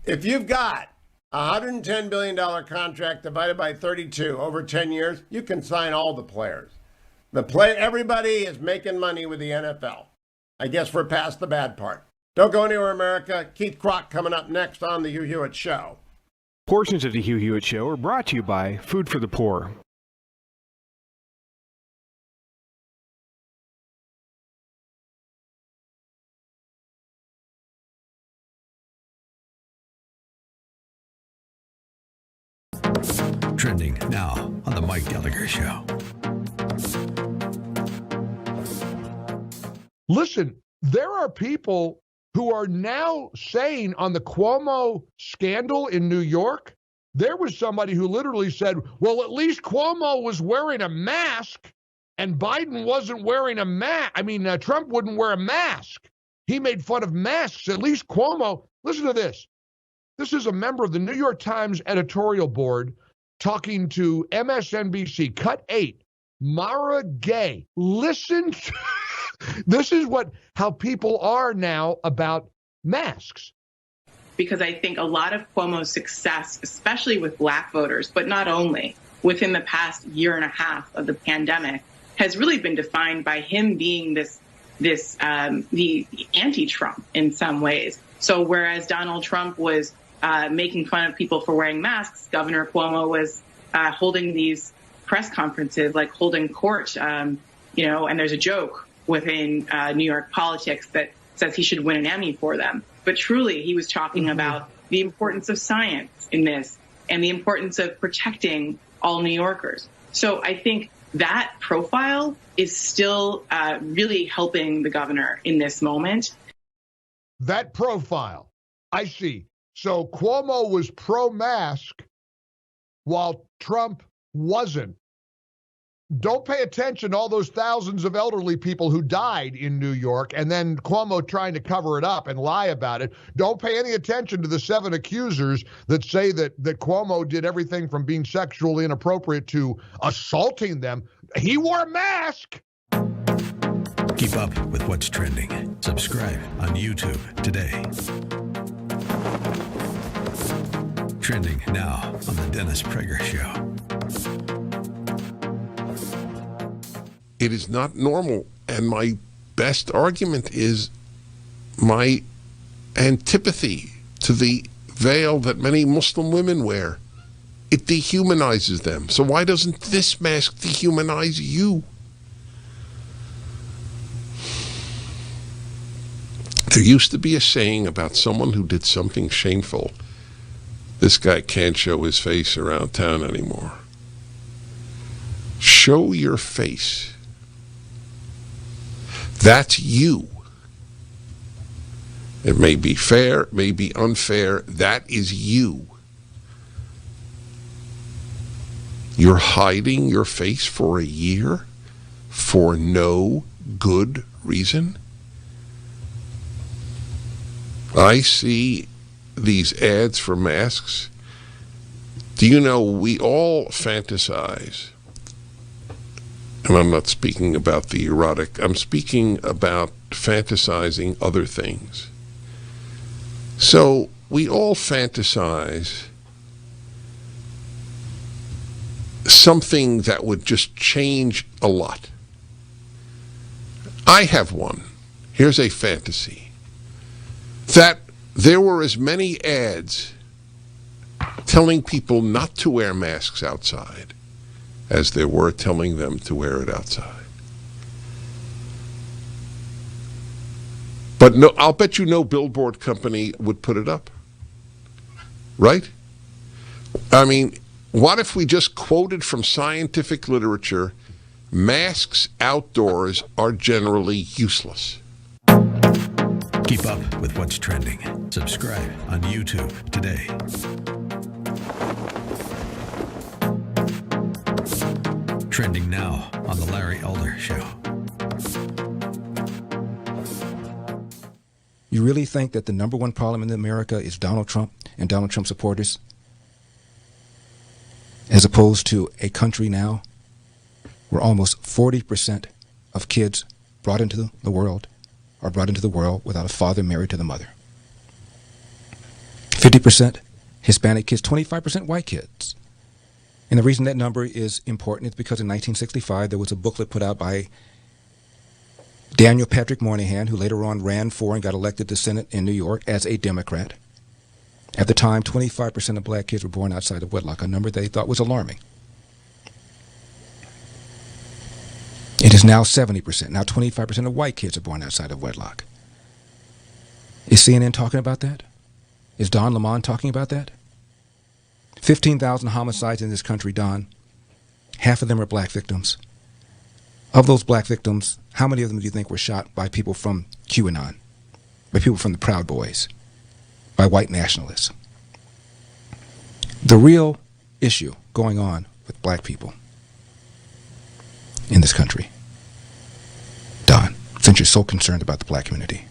if you've got a $110 billion contract divided by 32 over 10 years, you can sign all the players. Everybody is making money with the NFL. I guess we're past the bad part. Don't go anywhere, America. Keith Krach coming up next on the Hugh Hewitt Show. Portions of the Hugh Hewitt Show are brought to you by Food for the Poor. Trending now on the Mike Gallagher Show. Listen, there are people who are now saying on the Cuomo scandal in New York, there was somebody who literally said, well, at least Cuomo was wearing a mask and Biden wasn't wearing a mask. Trump wouldn't wear a mask. He made fun of masks. At least Cuomo. Listen to this. This is a member of the New York Times editorial board talking to MSNBC, Cut 8, Mara Gay. Listen to this is how people are now about masks. Because I think a lot of Cuomo's success, especially with Black voters, but not only, within the past year and a half of the pandemic, has really been defined by him being the anti-Trump in some ways. So whereas Donald Trump was making fun of people for wearing masks, Governor Cuomo was holding these press conferences, like holding court, and there's a joke within New York politics that says he should win an Emmy for them. But truly, he was talking about the importance of science in this and the importance of protecting all New Yorkers. So I think that profile is still really helping the governor in this moment. That profile, I see. So Cuomo was pro-mask while Trump wasn't. Don't pay attention to all those thousands of elderly people who died in New York and then Cuomo trying to cover it up and lie about it. Don't pay any attention to the 7 accusers that say that Cuomo did everything from being sexually inappropriate to assaulting them. He wore a mask. Keep up with what's trending. Subscribe on YouTube today. Trending now on the Dennis Prager Show. It is not normal, and my best argument is my antipathy to the veil that many Muslim women wear. It dehumanizes them. So why doesn't this mask dehumanize you? There used to be a saying about someone who did something shameful. This guy can't show his face around town anymore. Show your face. That's you. It may be fair, it may be unfair. That is you. You're hiding your face for a year for no good reason. I see these ads for masks. Do you know we all fantasize? And I'm not speaking about the erotic. I'm speaking about fantasizing other things. So we all fantasize something that would just change a lot. I have one. Here's a fantasy. That there were as many ads telling people not to wear masks outside as there were telling them to wear it outside. But no, I'll bet you no billboard company would put it up. Right? I mean, What if we just quoted from scientific literature, masks outdoors are generally useless? Keep up with what's trending. Subscribe on YouTube today. Trending now on The Larry Elder Show. You really think that the number one problem in America is Donald Trump and Donald Trump supporters? As opposed to a country now where almost 40% of kids brought into the world are brought into the world without a father married to the mother. 50% Hispanic kids, 25% white kids. And the reason that number is important is because in 1965 there was a booklet put out by Daniel Patrick Moynihan, who later on ran for and got elected to Senate in New York as a Democrat. At the time, 25% of black kids were born outside of wedlock, a number they thought was alarming. It is now 70%. Now 25% of white kids are born outside of wedlock. Is CNN talking about that? Is Don Lemon talking about that? 15,000 homicides in this country, Don. Half of them are black victims. Of those black victims, how many of them do you think were shot by people from QAnon, by people from the Proud Boys, by white nationalists? The real issue going on with black people in this country, Don, since you're so concerned about the black community,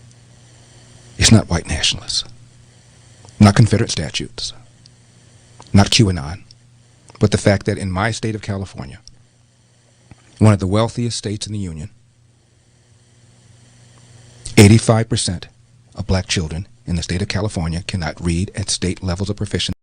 it's not white nationalists, not Confederate statutes, not QAnon, but the fact that in my state of California, one of the wealthiest states in the Union, 85% of black children in the state of California cannot read at state levels of proficiency.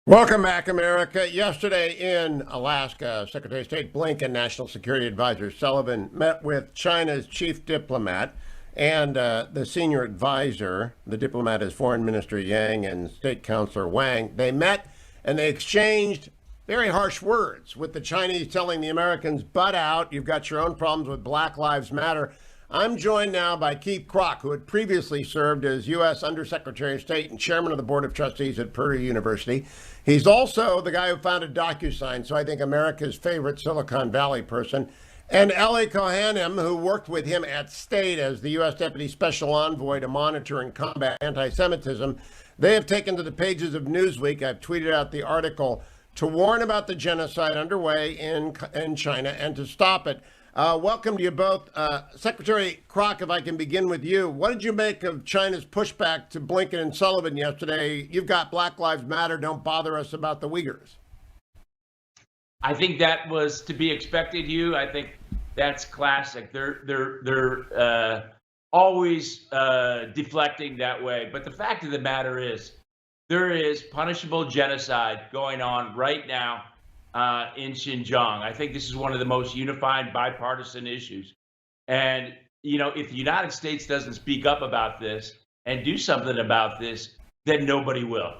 Welcome back, America. Yesterday in Alaska, Secretary of State Blinken, National Security Advisor Sullivan met with China's chief diplomat and the senior advisor. The diplomat is Foreign Minister Yang and State Counselor Wang. They met and they exchanged very harsh words, with the Chinese telling the Americans, butt out, you've got your own problems with Black Lives Matter. I'm joined now by Keith Krach, who had previously served as U.S. Undersecretary of State and Chairman of the Board of Trustees at Purdue University. He's also the guy who founded DocuSign, so I think America's favorite Silicon Valley person. And Ellie Cohanim, who worked with him at State as the U.S. Deputy Special Envoy to monitor and combat anti-Semitism. They have taken to the pages of Newsweek. I've tweeted out the article to warn about the genocide underway in China and to stop it. Welcome to you both. Secretary Krach, if I can begin with you. What did you make of China's pushback to Blinken and Sullivan yesterday? You've got Black Lives Matter, don't bother us about the Uyghurs. I think that was to be expected, Hugh. I think that's classic. They're always deflecting that way. But the fact of the matter is, there is punishable genocide going on right now in Xinjiang. I think this is one of the most unified bipartisan issues. And, you know, if the United States doesn't speak up about this and do something about this, then nobody will.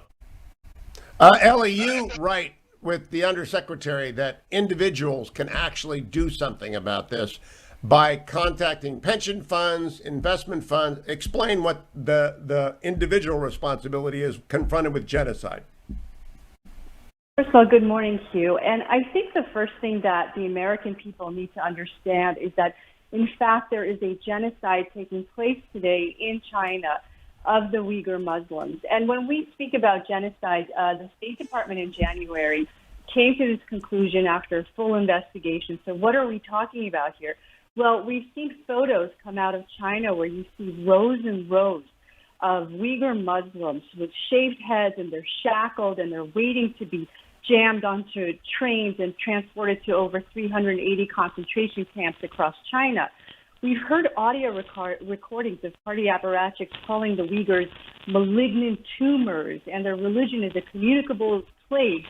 Ellie, you write with the Undersecretary that individuals can actually do something about this by contacting pension funds, investment funds. Explain what the individual responsibility is confronted with genocide. First of all, good morning, Hugh. And I think the first thing that the American people need to understand is that, in fact, there is a genocide taking place today in China of the Uyghur Muslims. And when we speak about genocide, the State Department in January came to this conclusion after a full investigation. So what are we talking about here? Well, we've seen photos come out of China where you see rows and rows of Uyghur Muslims with shaved heads, and they're shackled and they're waiting to be jammed onto trains and transported to over 380 concentration camps across China. We've heard audio recordings of party apparatchiks calling the Uyghurs malignant tumors, and their religion is a communicable plague.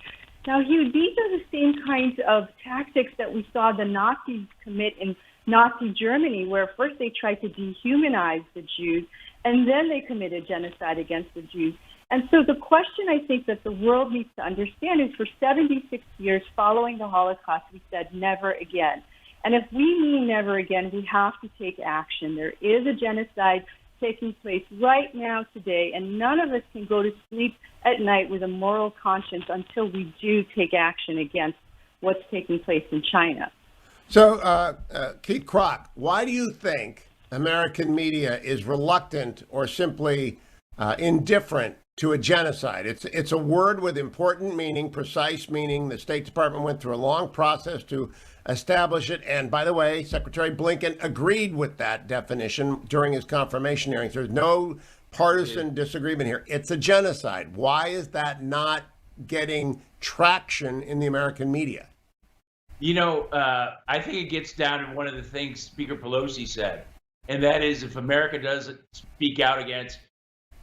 Now, Hugh, these are the same kinds of tactics that we saw the Nazis commit in Nazi Germany, where first they tried to dehumanize the Jews, and then they committed genocide against the Jews. And so the question I think that the world needs to understand is for 76 years following the Holocaust, we said never again. And if we mean never again, we have to take action. There is a genocide taking place right now today, and none of us can go to sleep at night with a moral conscience until we do take action against what's taking place in China. So, Keith Krach, why do you think American media is reluctant or simply indifferent to a genocide? It's a word with important meaning, precise meaning. The State Department went through a long process to establish it. And by the way, Secretary Blinken agreed with that definition during his confirmation hearings. There's no partisan disagreement here. It's a genocide. Why is that not getting traction in the American media? You know, I think it gets down to one of the things Speaker Pelosi said, and that is if America doesn't speak out against,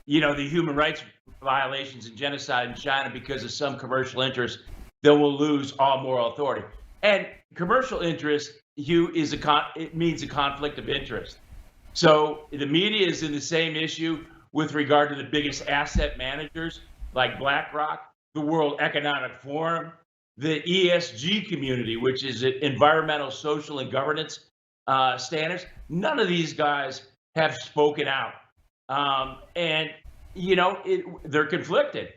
you know, the human rights violations and genocide in China because of some commercial interest, then we'll lose all moral authority. And commercial interest, Hugh, it means a conflict of interest. So the media is in the same issue with regard to the biggest asset managers like BlackRock, the World Economic Forum, the ESG community, which is environmental, social, and governance standards. None of these guys have spoken out. And, you know, they're conflicted.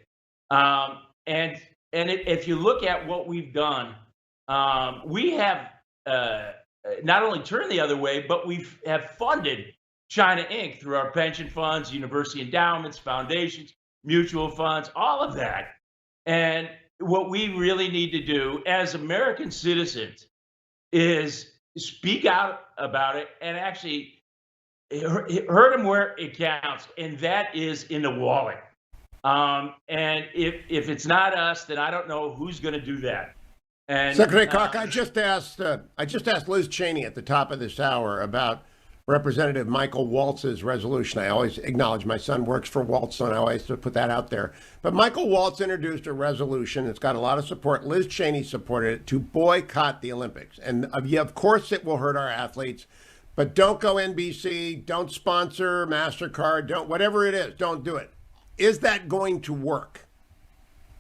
If you look at what we've done, we have not only turned the other way, but we have funded China Inc. through our pension funds, university endowments, foundations, mutual funds, all of that. And what we really need to do as American citizens is speak out about it and actually hurt them where it counts, and that is in the wallet. And if it's not us, then I don't know who's going to do that. And, Secretary Krach, I just asked Liz Cheney at the top of this hour about Representative Michael Waltz's resolution. I always acknowledge my son works for Waltz, and I always put that out there. But Michael Waltz introduced a resolution. It's got a lot of support. Liz Cheney supported it to boycott the Olympics. And of course it will hurt our athletes, but don't go NBC, don't sponsor MasterCard, don't, whatever it is, don't do it. Is that going to work?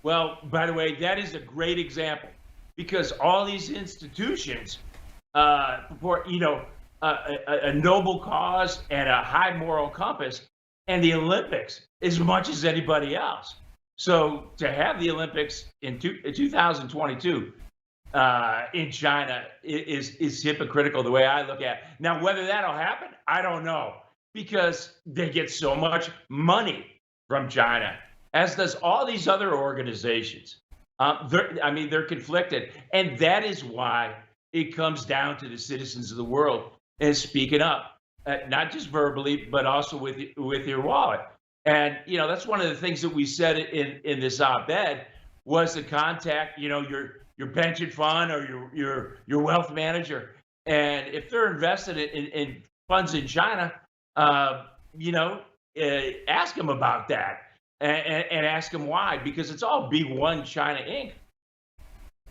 Well, by the way, that is a great example because all these institutions support, you know, a noble cause and a high moral compass, and the Olympics as much as anybody else. So to have the Olympics in 2022 in China is hypocritical the way I look at it. Now, whether that'll happen, I don't know, because they get so much money from China, as does all these other organizations. They're conflicted, and that is why it comes down to the citizens of the world and speaking up, not just verbally, but also with your wallet. And, you know, that's one of the things that we said in this op-ed was to contact, you know, your pension fund or your wealth manager. And if they're invested in funds in China, you know, ask them about that and ask them why, because it's all B1 China Inc.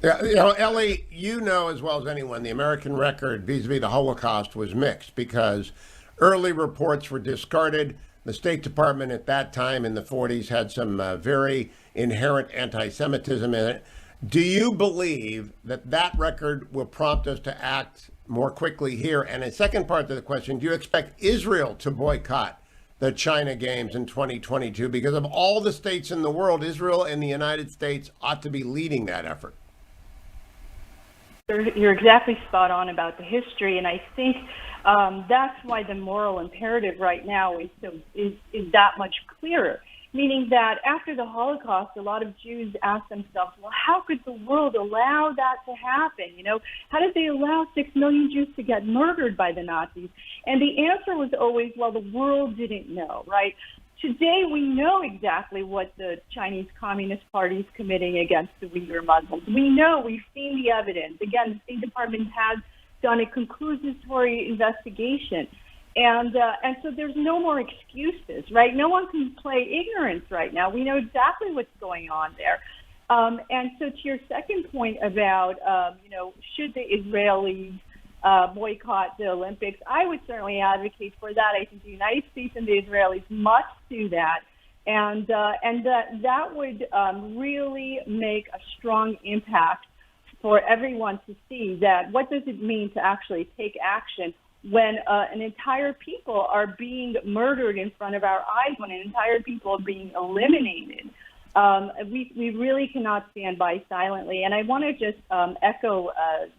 Yeah, you know, Ellie, you know as well as anyone, the American record vis-a-vis the Holocaust was mixed because early reports were discarded. The State Department at that time in the 40s had some very inherent anti-Semitism in it. Do you believe that that record will prompt us to act more quickly here? And a second part to the question, do you expect Israel to boycott the China Games in 2022? Because of all the states in the world, Israel and the United States ought to be leading that effort. You're exactly spot on about the history, and I think that's why the moral imperative right now is that much clearer. Meaning that after the Holocaust, a lot of Jews asked themselves, well, how could the world allow that to happen? You know, how did they allow 6 million Jews to get murdered by the Nazis? And the answer was always, well, the world didn't know, right? Today, we know exactly what the Chinese Communist Party is committing against the Uyghur Muslims. We know, we've seen the evidence. Again, the State Department has done a conclusory investigation. And so there's no more excuses, right? No one can play ignorance right now. We know exactly what's going on there. And so to your second point about, you know, should the Israelis boycott the Olympics, I would certainly advocate for that. I think the United States and the Israelis must do that And that would really make a strong impact for everyone to see that what does it mean to actually take action when an entire people are being murdered in front of our eyes, when an entire people are being eliminated. We really cannot stand by silently. And I want to just echo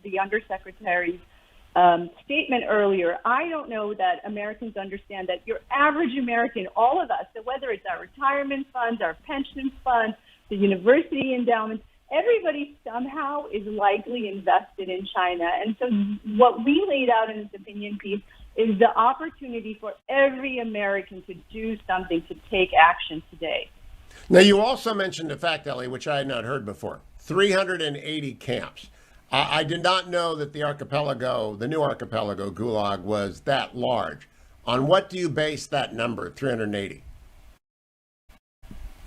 the Undersecretary's statement earlier. I don't know that Americans understand that your average American, all of us, so whether it's our retirement funds, our pension funds, the university endowments, everybody somehow is likely invested in China. And so what we laid out in this opinion piece is the opportunity for every American to do something, to take action today. Now, you also mentioned a fact, Ellie, which I had not heard before, 380 camps. I did not know that the archipelago, the new archipelago, Gulag, was that large. On what do you base that number, 380?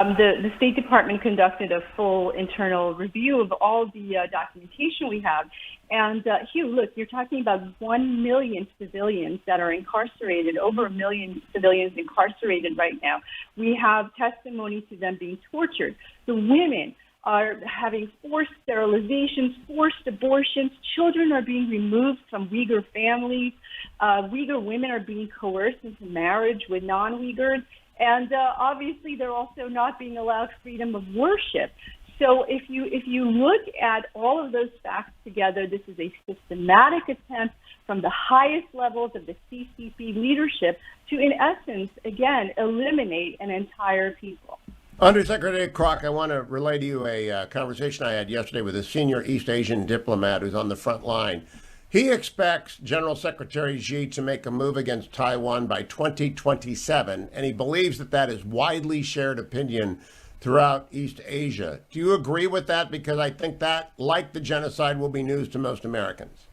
The State Department conducted a full internal review of all the documentation we have. And Hugh, look, you're talking about 1 million civilians that are incarcerated, over 1 million civilians incarcerated right now. We have testimony to them being tortured. The women are having forced sterilizations, forced abortions. Children are being removed from Uyghur families. Uyghur women are being coerced into marriage with non-Uyghurs. And obviously, they're also not being allowed freedom of worship. So if you look at all of those facts together, this is a systematic attempt from the highest levels of the CCP leadership to, in essence, again, eliminate an entire people. Undersecretary Krach, I want to relay to you a conversation I had yesterday with a senior East Asian diplomat who's on the front line. He expects General Secretary Xi to make a move against Taiwan by 2027, and he believes that that is widely shared opinion throughout East Asia. Do you agree with that? Because I think that, like the genocide, will be news to most Americans.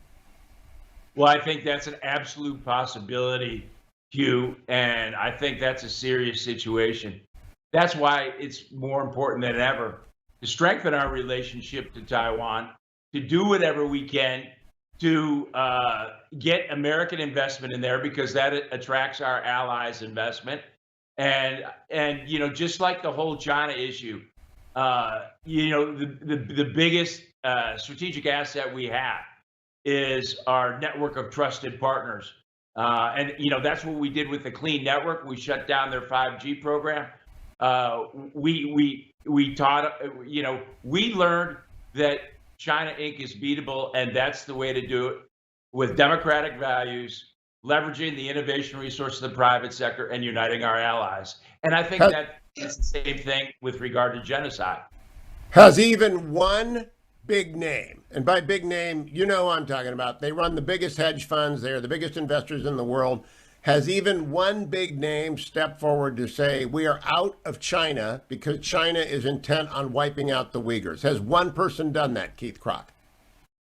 Well, I think that's an absolute possibility, Hugh, and I think that's a serious situation. That's why it's more important than ever to strengthen our relationship to Taiwan, to do whatever we can to get American investment in there, because that attracts our allies' investment. And you know, just like the whole China issue, you know, the biggest strategic asset we have is our network of trusted partners. And you know, that's what we did with the Clean Network. We shut down their 5G program. We taught, you know, we learned that China Inc. is beatable, and that's the way to do it, with democratic values, leveraging the innovation resources of the private sector, and uniting our allies. And I think that it's the same thing with regard to genocide. Has even one big name, and by big name, you know who I'm talking about, they run the biggest hedge funds, they're the biggest investors in the world, has even one big name stepped forward to say we are out of China because China is intent on wiping out the Uyghurs? Has one person done that, Keith Krach?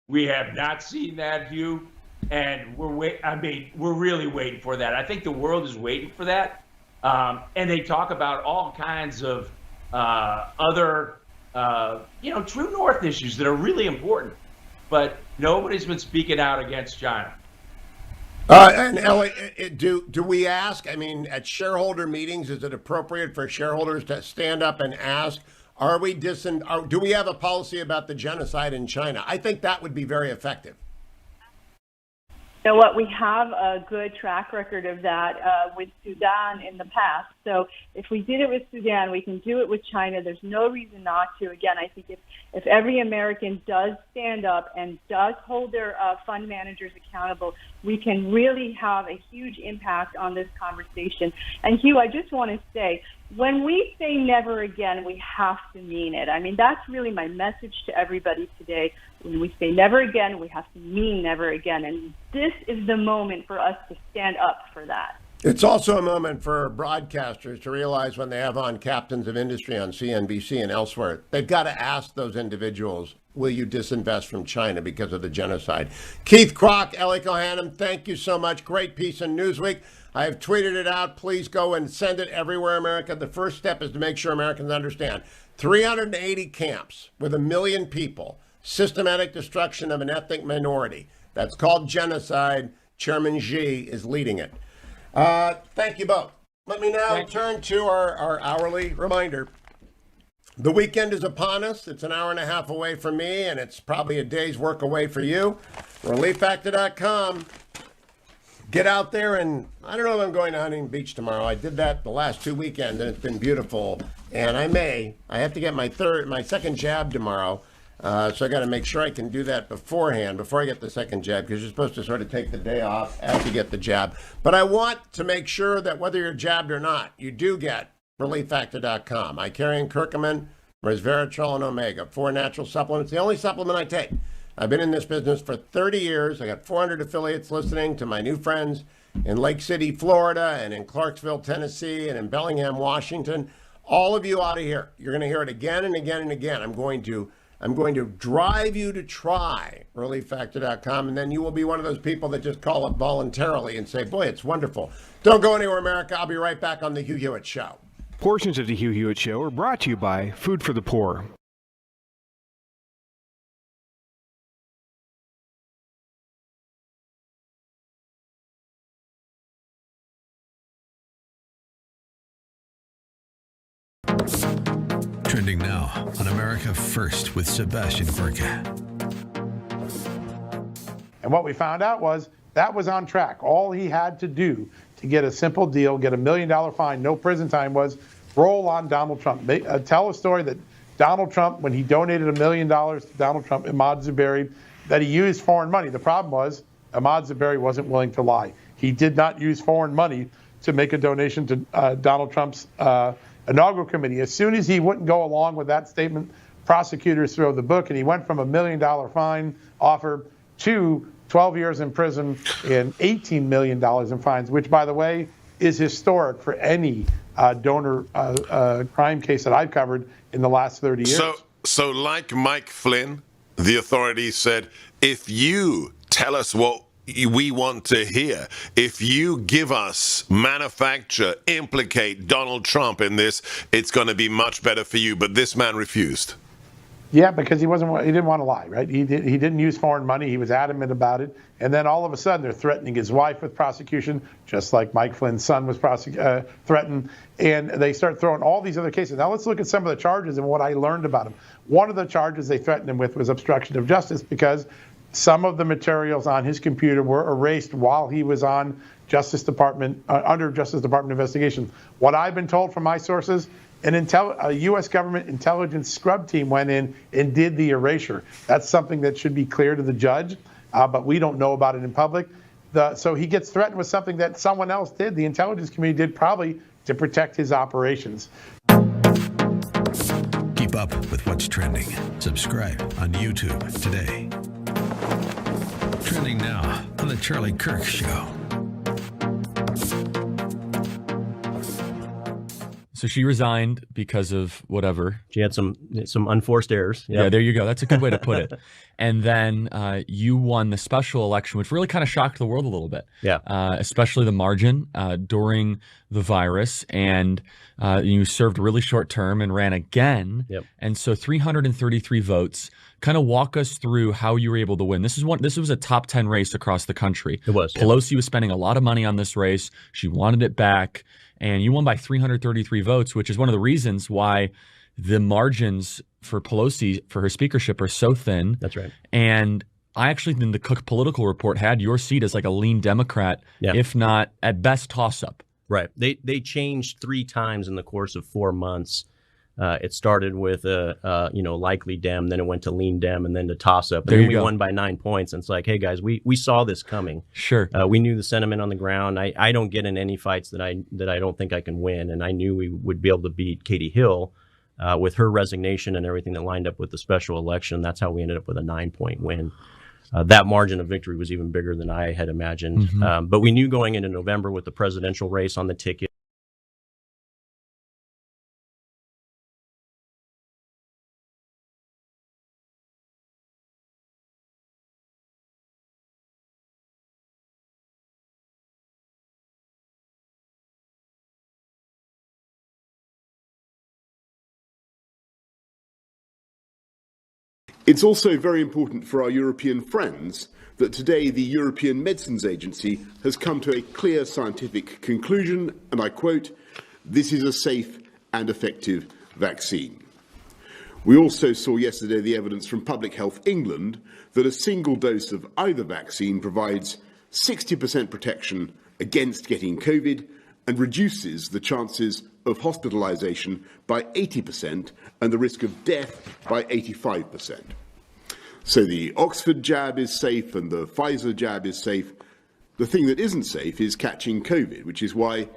We have not seen that, Hugh, and we're really waiting for that. I think the world is waiting for that, and they talk about all kinds of other, you know, true north issues that are really important, but nobody's been speaking out against China. And Ellie, do we ask, I mean, at shareholder meetings, is it appropriate for shareholders to stand up and ask, do we have a policy about the genocide in China? I think that would be very effective. You know what, we have a good track record of that with Sudan in the past. So if we did it with Sudan, we can do it with China. There's no reason not to. Again, I think if every American does stand up and does hold their fund managers accountable, we can really have a huge impact on this conversation. And Hugh, I just want to say, when we say never again, we have to mean it. I mean, that's really my message to everybody today. When we say never again, we have to mean never again. And this is the moment for us to stand up for that. It's also a moment for broadcasters to realize when they have on captains of industry on CNBC and elsewhere, they've got to ask those individuals, will you disinvest from China because of the genocide? Keith Krach, Ellie Cohanim, thank you so much. Great piece in Newsweek. I have tweeted it out. Please go and send it everywhere, America. The first step is to make sure Americans understand. 380 camps with 1 million people. Systematic destruction of an ethnic minority. That's called genocide. Chairman Xi is leading it. Thank you both. Let me now turn to our hourly reminder. The weekend is upon us. It's an hour and a half away from me, and it's probably a day's work away for you. ReliefFactor.com. Get out there, and I don't know if I'm going to Huntington Beach tomorrow. I did that the last 2 weekends, and it's been beautiful. And I have to get my second jab tomorrow. So I got to make sure I can do that beforehand, before I get the second jab, because you're supposed to sort of take the day off after you get the jab. But I want to make sure that whether you're jabbed or not, you do get ReliefFactor.com. I carry in curcumin, resveratrol, and omega, 4 natural supplements, the only supplement I take. I've been in this business for 30 years. I got 400 affiliates listening to my new friends in Lake City, Florida, and in Clarksville, Tennessee, and in Bellingham, Washington. All of you out of here, you're going to hear it again and again and again. I'm going to drive you to try ReliefFactor.com, and then you will be one of those people that just call up voluntarily and say, boy, it's wonderful. Don't go anywhere, America. I'll be right back on The Hugh Hewitt Show. Portions of The Hugh Hewitt Show are brought to you by Food for the Poor. Trending now on America First with Sebastian Gorka. And what we found out was that was on track. All he had to do to get a simple deal, get $1 million fine, no prison time, was roll on Donald Trump. Tell a story that Donald Trump, when he donated $1 million to Donald Trump, Ahmad Zuberi, that he used foreign money. The problem was Ahmad Zuberi wasn't willing to lie. He did not use foreign money to make a donation to Donald Trump's inaugural committee. As soon as he wouldn't go along with that statement, prosecutors threw the book, and he went from $1 million fine offer to 12 years in prison and $18 million in fines, which, by the way, is historic for any donor crime case that I've covered in the last 30 years. So like Mike Flynn, the authorities said, if you tell us what we want to hear, if you give us, manufacture, implicate Donald Trump in this, it's going to be much better for you. But this man refused. Yeah, because he didn't want to lie, right? He didn't use foreign money. He was adamant about it. And then all of a sudden, they're threatening his wife with prosecution, just like Mike Flynn's son was threatened. And they start throwing all these other cases. Now let's look at some of the charges and what I learned about him. One of the charges they threatened him with was obstruction of justice, because some of the materials on his computer were erased while he was on Justice Department, under Justice Department investigation. What I've been told from my sources, a U.S. government intelligence scrub team went in and did the erasure. That's something that should be clear to the judge, but we don't know about it in public. So he gets threatened with something that someone else did, the intelligence community did, probably to protect his operations. Keep up with what's trending. Subscribe on YouTube today. Trending now on The Charlie Kirk Show. So she resigned because of whatever. She had some unforced errors. Yep. Yeah, there you go. That's a good way to put it. And then you won the special election, which really kind of shocked the world a little bit. Yeah. Especially the margin during the virus. And you served a really short term and ran again. Yep. And so 333 votes. Kind of walk us through how you were able to win. This was a top 10 race across the country. It was. Pelosi was spending a lot of money on this race. She wanted it back. And you won by 333 votes, which is one of the reasons why the margins for Pelosi for her speakership are so thin. That's right. And I actually think the Cook Political Report had your seat as like a lean Democrat, if not at best toss-up. Right. They changed 3 times in the course of 4 months. It started with a likely Dem, then it went to lean Dem, and then to toss-up. And then we won by 9 points. And it's like, hey guys, we saw this coming. Sure. We knew the sentiment on the ground. I don't get in any fights that I don't think I can win, and I knew we would be able to beat Katie Hill with her resignation and everything that lined up with the special election. That's how we ended up with a 9-point win. That margin of victory was even bigger than I had imagined. Mm-hmm. But we knew going into November with the presidential race on the ticket. It's also very important for our European friends that today the European Medicines Agency has come to a clear scientific conclusion, and I quote, "This is a safe and effective vaccine." We also saw yesterday the evidence from Public Health England that a single dose of either vaccine provides 60% protection against getting COVID and reduces the chances of hospitalisation by 80% and the risk of death by 85%. So the Oxford jab is safe and the Pfizer jab is safe. The thing that isn't safe is catching COVID, which is why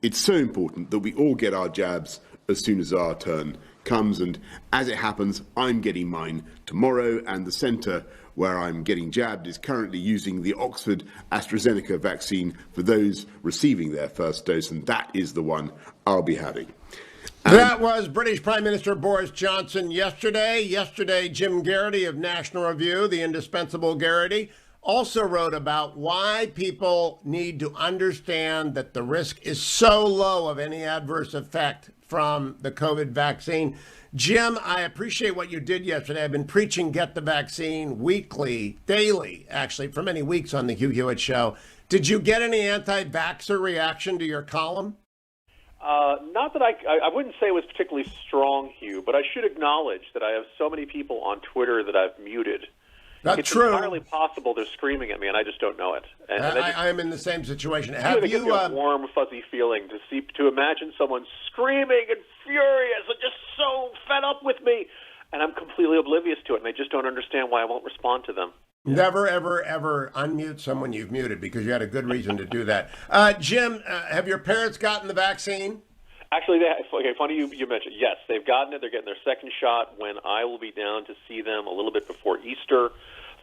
it's so important that we all get our jabs as soon as our turn comes. And as it happens, I'm getting mine tomorrow, and the centre where I'm getting jabbed is currently using the Oxford AstraZeneca vaccine for those receiving their first dose, and that is the one I'll be having. That was British Prime Minister Boris Johnson yesterday. Yesterday, Jim Garrity of National Review, the indispensable Garrity, also wrote about why people need to understand that the risk is so low of any adverse effect from the COVID vaccine. Jim, I appreciate what you did yesterday. I've been preaching get the vaccine weekly, daily, actually, for many weeks on the Hugh Hewitt Show. Did you get any anti-vaxxer reaction to your column? Not that I wouldn't say it was particularly strong, Hugh, but I should acknowledge that I have so many people on Twitter that I've muted. That's true. It's entirely possible they're screaming at me, and I just don't know it. And I am in the same situation. It gives me a warm, fuzzy feeling to imagine someone screaming and furious and just so fed up with me, and I'm completely oblivious to it, and they just don't understand why I won't respond to them. Never, ever, ever unmute someone you've muted because you had a good reason to do that. Jim, have your parents gotten the vaccine? Actually, funny you mentioned. Yes, they've gotten it. They're getting their second shot when I will be down to see them a little bit before Easter.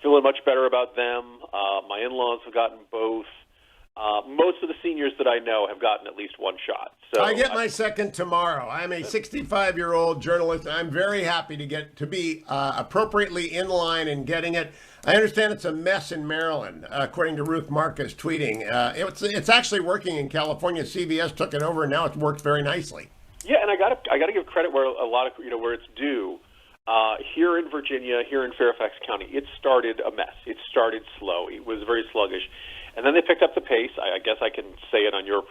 Feeling much better about them. My in-laws have gotten both. Most of the seniors that I know have gotten at least one shot. So I get my second tomorrow. I'm a 65-year-old journalist, and I'm very happy to be appropriately in line in getting it. I understand it's a mess in Maryland, according to Ruth Marcus tweeting. It's actually working in California. CVS took it over, and now it works very nicely. Yeah, and I gotta give credit where a lot of where it's due. Here in Virginia, here in Fairfax County, it started a mess. It started slow. It was very sluggish. And then they picked up the pace. I guess I can say it on your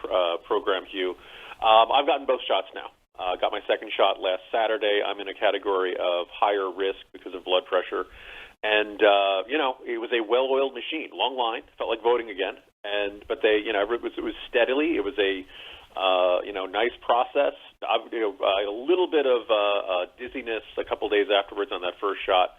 program, Hugh. I've gotten both shots now. Got my second shot last Saturday. I'm in a category of higher risk because of blood pressure. And, it was a well-oiled machine. Long line. Felt like voting again. But they, it was steadily. It was a, nice process. I had a little bit of dizziness a couple days afterwards on that first shot.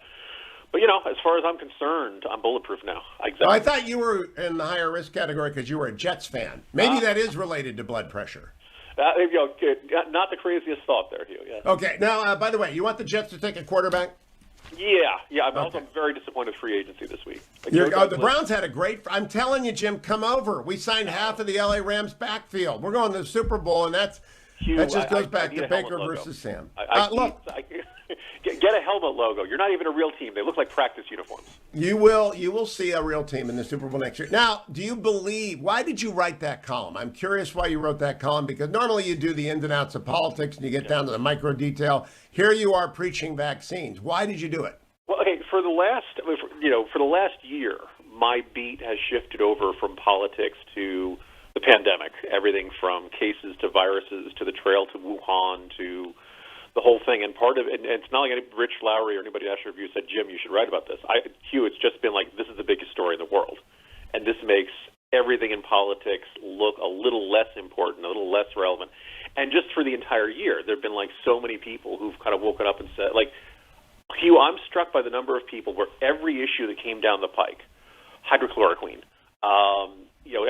But, as far as I'm concerned, I'm bulletproof now. Exactly. Well, I thought you were in the higher risk category because you were a Jets fan. Maybe that is related to blood pressure. Not the craziest thought there, Hugh. Yeah. Okay. Now, by the way, you want the Jets to take a quarterback? Yeah. I'm also very disappointed with free agency this week. The Browns had a great. I'm telling you, Jim, come over. We signed half of the LA Rams backfield. We're going to the Super Bowl, and that just goes back to Baker versus Sam. Get a helmet logo. You're not even a real team. They look like practice uniforms. You will see a real team in the Super Bowl next year. Now, do you believe? Why did you write that column? I'm curious why you wrote that column, because normally you do the ins and outs of politics and you get down to the micro detail. Here you are preaching vaccines. Why did you do it? Well, okay, for the last year, my beat has shifted over from politics to the pandemic. Everything from cases to viruses to the trail to Wuhan to the whole thing. And part of it, and it's not like Rich Lowry or anybody at National Review said, Jim, you should write about this. Hugh, it's just been like, this is the biggest story in the world. And this makes everything in politics look a little less important, a little less relevant. And just for the entire year, there have been like so many people who've kind of woken up and said, like, Hugh, I'm struck by the number of people where every issue that came down the pike, hydrochloroquine,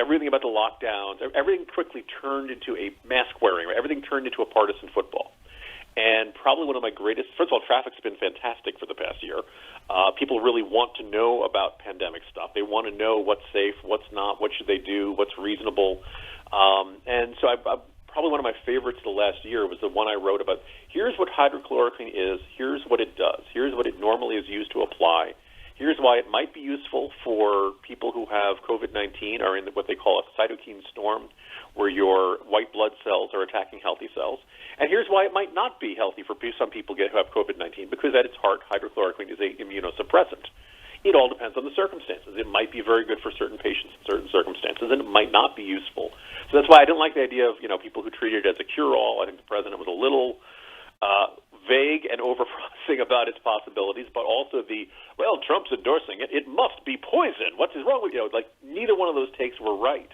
everything about the lockdowns, everything quickly turned into a mask wearing, right? Everything turned into a partisan football. And probably one of my greatest, first of all, traffic's been fantastic for the past year. People really want to know about pandemic stuff. They want to know what's safe, what's not, what should they do, what's reasonable. And so probably one of my favorites of the last year was the one I wrote about, here's what hydrochloroquine is, here's what it does, here's what it normally is used to apply, here's why it might be useful for people who have COVID-19 or in what they call a cytokine storm, where your white blood cells are attacking healthy cells. And here's why it might not be healthy for some people who have COVID-19, because at its heart, hydrochloroquine is an immunosuppressant. It all depends on the circumstances. It might be very good for certain patients in certain circumstances, and it might not be useful. So that's why I didn't like the idea of people who treated it as a cure-all. I think the president was a little vague and over-promising about its possibilities, but also Trump's endorsing it. It must be poison. What's wrong with neither one of those takes were right.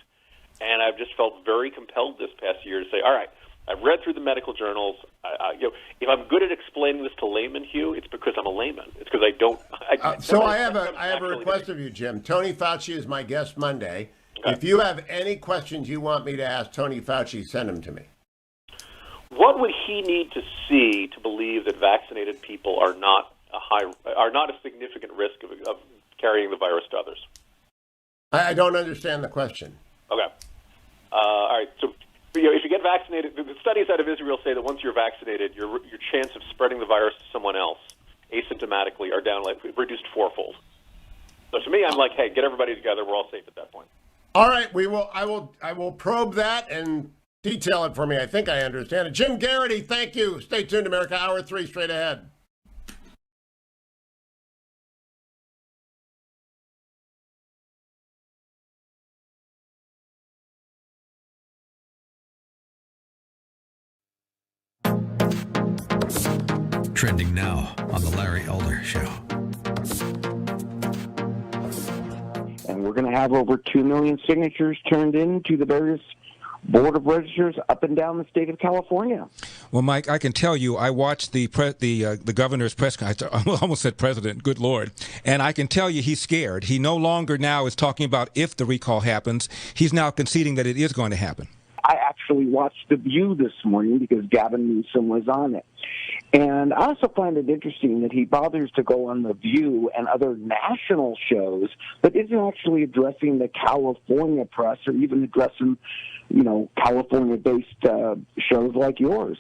And I've just felt very compelled this past year to say, all right, I've read through the medical journals. If I'm good at explaining this to laymen, Hugh, it's because I'm a layman. It's because I don't. I have a request of you, Jim. Tony Fauci is my guest Monday. Okay. If you have any questions you want me to ask Tony Fauci, send them to me. What would he need to see to believe that vaccinated people are not a significant risk of carrying the virus to others? I don't understand the question. Okay. All right. So, if you get vaccinated, the studies out of Israel say that once you're vaccinated, your chance of spreading the virus to someone else asymptomatically are down, reduced fourfold. So to me, I'm like, hey, get everybody together. We're all safe at that point. All right. I will probe that and detail it for me. I think I understand it. Jim Garrity, thank you. Stay tuned, America. Hour 3 straight ahead. Trending now on the Larry Elder Show. And we're going to have over 2 million signatures turned in to the various board of registers up and down the state of California. Well, Mike, I can tell you, I watched the governor's press conference. I almost said president. Good Lord! And I can tell you, he's scared. He no longer now is talking about if the recall happens. He's now conceding that it is going to happen. I actually watched The View this morning because Gavin Newsom was on it. And I also find it interesting that he bothers to go on The View and other national shows, but isn't actually addressing the California press or even addressing, California-based shows like yours.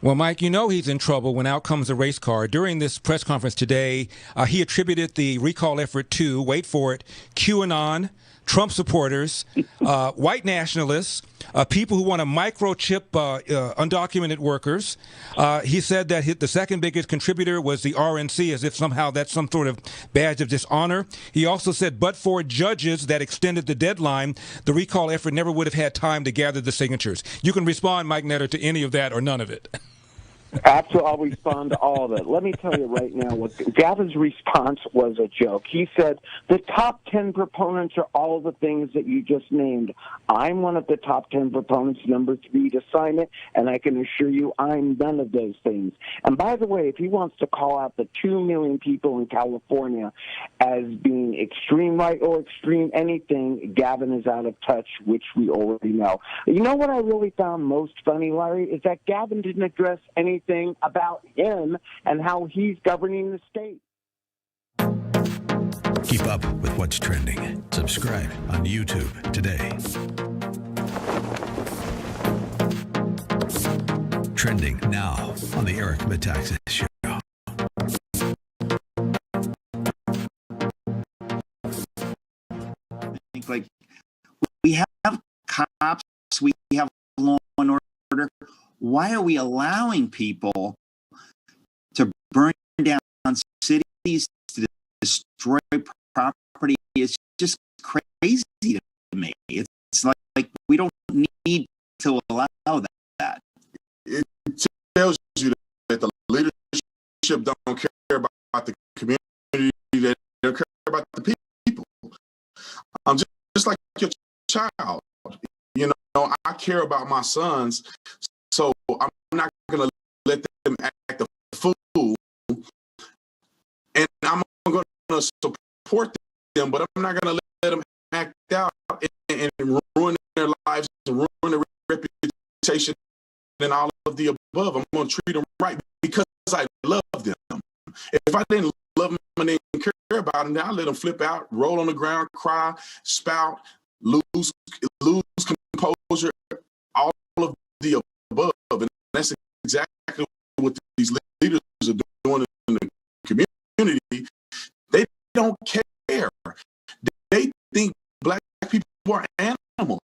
Well, Mike, he's in trouble when out comes a race car. During this press conference today, he attributed the recall effort to, wait for it, QAnon, Trump supporters, white nationalists, people who want to microchip undocumented workers. He said that the second biggest contributor was the RNC, as if somehow that's some sort of badge of dishonor. He also said, but for judges that extended the deadline, the recall effort never would have had time to gather the signatures. You can respond, Mike Netter, to any of that or none of it. Absolutely, I'll respond to all of it. Let me tell you right now, Gavin's response was a joke. He said, the top 10 proponents are all the things that you just named. I'm one of the top 10 proponents, number 3 to sign it, and I can assure you I'm none of those things. And by the way, if he wants to call out the 2 million people in California as being extreme right or extreme anything, Gavin is out of touch, which we already know. You know what I really found most funny, Larry, is that Gavin didn't address anything about him and how he's governing the state. Keep up with what's trending. Subscribe on YouTube today. Trending now on the Eric Metaxas Show. Like, we have cops, we have law and order. Why are we allowing people to burn down cities, to destroy property? It's just crazy to me. It's like we don't need to allow that. It tells you that the leadership don't care about the community, they don't care about the people. I'm just like your child. I care about my sons. So I'm not going to let them act a fool, and I'm going to support them, but I'm not going to let them act out and ruin their lives, and ruin their reputation, and all of the above. I'm going to treat them right because I love them. If I didn't love them and didn't care about them, then I'd let them flip out, roll on the ground, cry, spout, lose composure, all of the above. And that's exactly what these leaders are doing in the community. They don't care. They think black people are animals.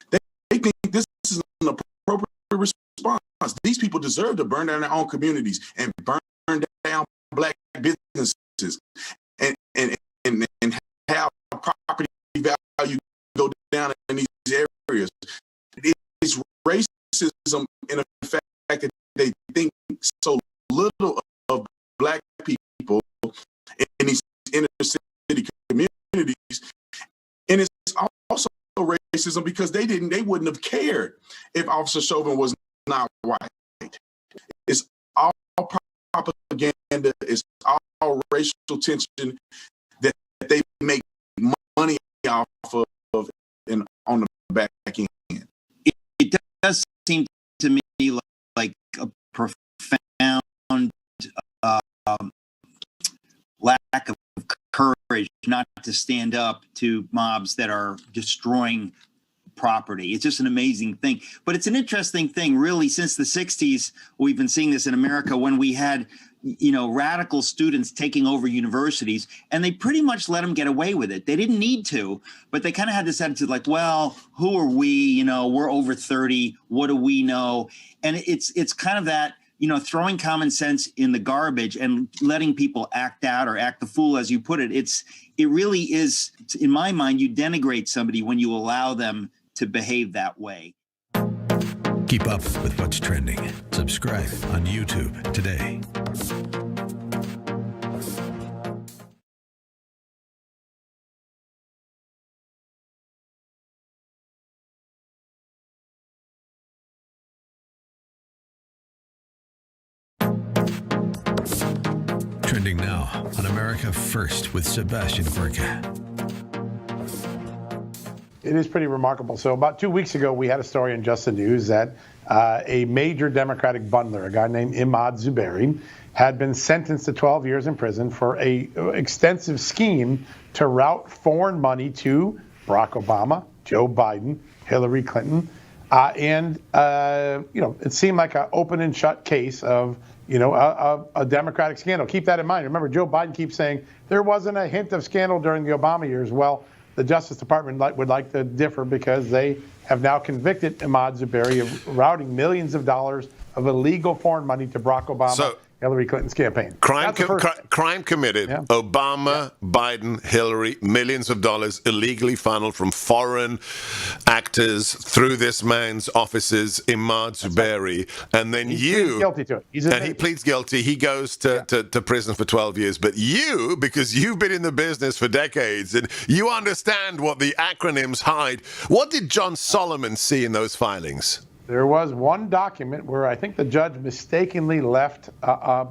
They think this is an appropriate response. These people deserve to burn down their own communities and burn down black businesses and in the fact that they think so little of black people in these inner city communities. And it's also racism because they wouldn't have cared if Officer Chauvin was not white. It's all propaganda, it's all racial tension that they make money off of and on the back end. It does seem to me like a profound lack of courage not to stand up to mobs that are destroying property. It's just an amazing thing. But it's an interesting thing, really, since the 60s, we've been seeing this in America when we had, radical students taking over universities, and they pretty much let them get away with it. They didn't need to, but they kind of had this attitude like, well, who are we? We're over 30. What do we know? And it's kind of that, throwing common sense in the garbage and letting people act out or act the fool, as you put it. It really is, in my mind, you denigrate somebody when you allow them to behave that way. Keep up with what's trending. Subscribe on YouTube today. Trending now on America First with Sebastian Gorka. It is pretty remarkable. So about 2 weeks ago, we had a story in Just the News that a major Democratic bundler, a guy named Imad Zuberi, had been sentenced to 12 years in prison for a extensive scheme to route foreign money to Barack Obama, Joe Biden, Hillary Clinton, and it seemed like an open and shut case of a Democratic scandal. Keep that in mind. Remember, Joe Biden keeps saying there wasn't a hint of scandal during the Obama years. Well, the Justice Department would like to differ because they have now convicted Imad Zuberi of routing millions of dollars of illegal foreign money to Barack Obama, Hillary Clinton's campaign. Crime committed. Yeah. Obama, Biden, Hillary, millions of dollars illegally funneled from foreign actors through this man's offices, Imad Zuberi. And then he pleads guilty to it. He pleads guilty. He goes to prison for 12 years. But you, because you've been in the business for decades and you understand what the acronyms hide, what did John Solomon see in those filings? There was one document where I think the judge mistakenly left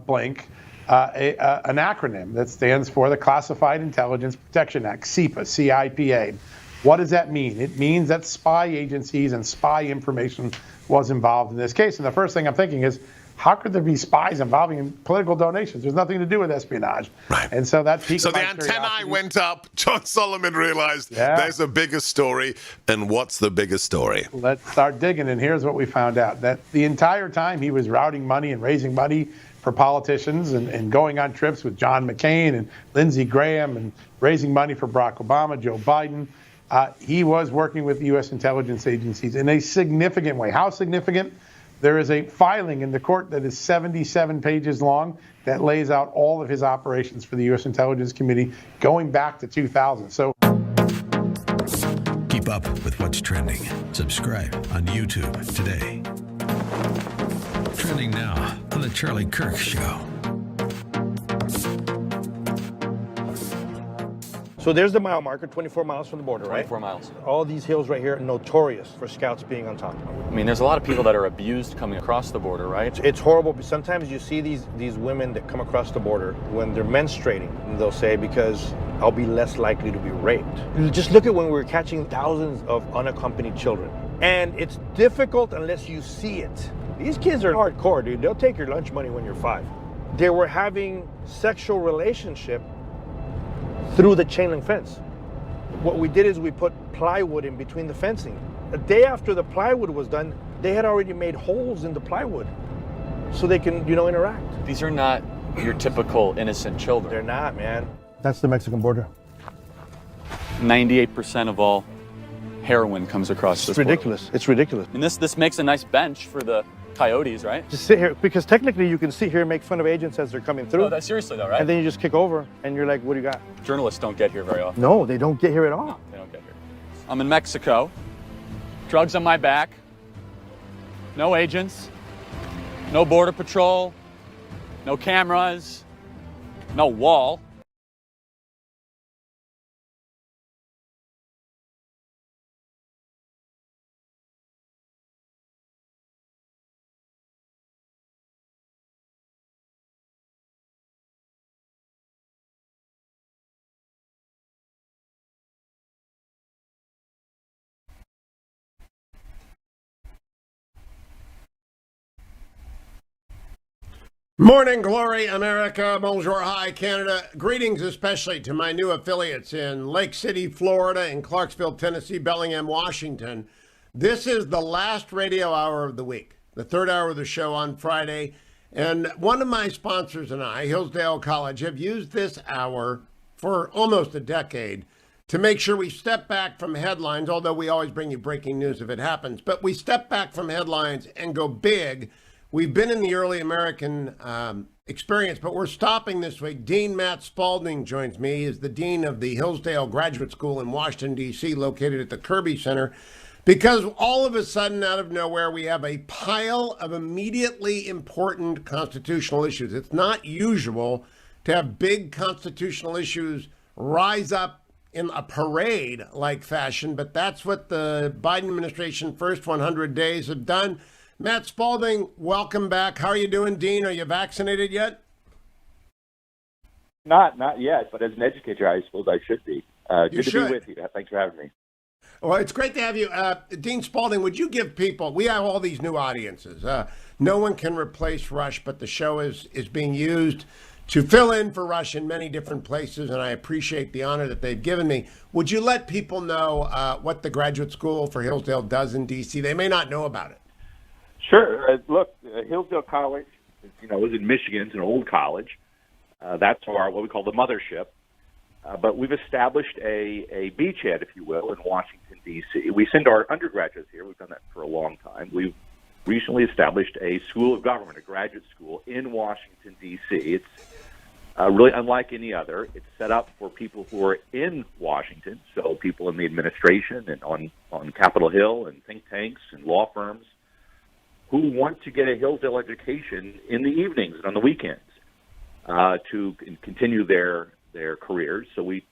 blank an acronym that stands for the Classified Intelligence Protection Act, CIPA. What does that mean? It means that spy agencies and spy information was involved in this case. And the first thing I'm thinking is, how could there be spies involving political donations? There's nothing to do with espionage. Right. And so that piqued So the my antennae curiosity. went up. John Solomon realized there's a bigger story. And what's the bigger story? Let's start digging. And here's what we found out. That the entire time he was routing money and raising money for politicians and going on trips with John McCain and Lindsey Graham and raising money for Barack Obama, Joe Biden, he was working with U.S. intelligence agencies in a significant way. How significant? There is a filing in the court that is 77 pages long that lays out all of his operations for the U.S. Intelligence Committee going back to 2000. So keep up with what's trending. Subscribe on YouTube today. Trending now on The Charlie Kirk Show. So there's the mile marker, 24 miles from the border, right? 24 miles. All these hills right here are notorious for scouts being on top. I mean, there's a lot of people that are abused coming across the border, right? It's horrible. But sometimes you see these women that come across the border when they're menstruating, and they'll say, because I'll be less likely to be raped. Just look at when we're catching thousands of unaccompanied children. And it's difficult unless you see it. These kids are hardcore, dude. They'll take your lunch money when you're 5. They were having sexual relationship through the chain link fence. What we did is we put plywood in between the fencing. A day after the plywood was done, they had already made holes in the plywood so they can, interact. These are not your typical innocent children. They're not, man. That's the Mexican border. 98% of all heroin comes across this border. Ridiculous. It's ridiculous. And this makes a nice bench for the coyotes, right? Just sit here, because technically you can sit here and make fun of agents as they're coming through. No, that's seriously though, right? And then you just kick over and you're like, what do you got? Journalists don't get here very often. No, they don't get here at all. No, they don't get here. I'm in Mexico. Drugs on my back. no agents, no border patrol, no cameras, no wall. Morning glory, America. Bonjour, hi, Canada. Greetings especially to my new affiliates in Lake City, Florida, in Clarksville, Tennessee, Bellingham, Washington. This is the last radio hour of the week, the third hour of the show on Friday. And one of my sponsors and I, Hillsdale College, have used this hour for almost a decade to make sure we step back from headlines, although we always bring you breaking news if it happens, but we step back from headlines and go big. We've been in the early American experience, but we're stopping this week. Dean Matt Spalding joins me. He is the dean of the Hillsdale Graduate School in Washington, D.C., located at the Kirby Center, because all of a sudden, out of nowhere, we have a pile of immediately important constitutional issues. It's not usual to have big constitutional issues rise up in a parade-like fashion, but that's what the Biden administration first 100 days have done. Matt Spalding, welcome back. How are you doing, Dean? Are you vaccinated yet? Not yet, but as an educator, I suppose I should be. Good to be with you. Thanks for having me. Well, it's great to have you. Dean Spalding, would you give people, we have all these new audiences. No one can replace Rush, but the show is being used to fill in for Rush in many different places, and I appreciate the honor that they've given me. Would you let people know what the Graduate School for Hillsdale does in D.C.? They may not know about it. Sure. Look, Hillsdale College, is in Michigan. It's an old college. That's what we call the mothership. But we've established a beachhead, if you will, in Washington, D.C. We send our undergraduates here. We've done that for a long time. We've recently established a school of government, a graduate school in Washington, D.C. It's really unlike any other. It's set up for people who are in Washington, so people in the administration and on Capitol Hill and think tanks and law firms who want to get a Hillsdale education in the evenings and on the weekends to continue their careers. So we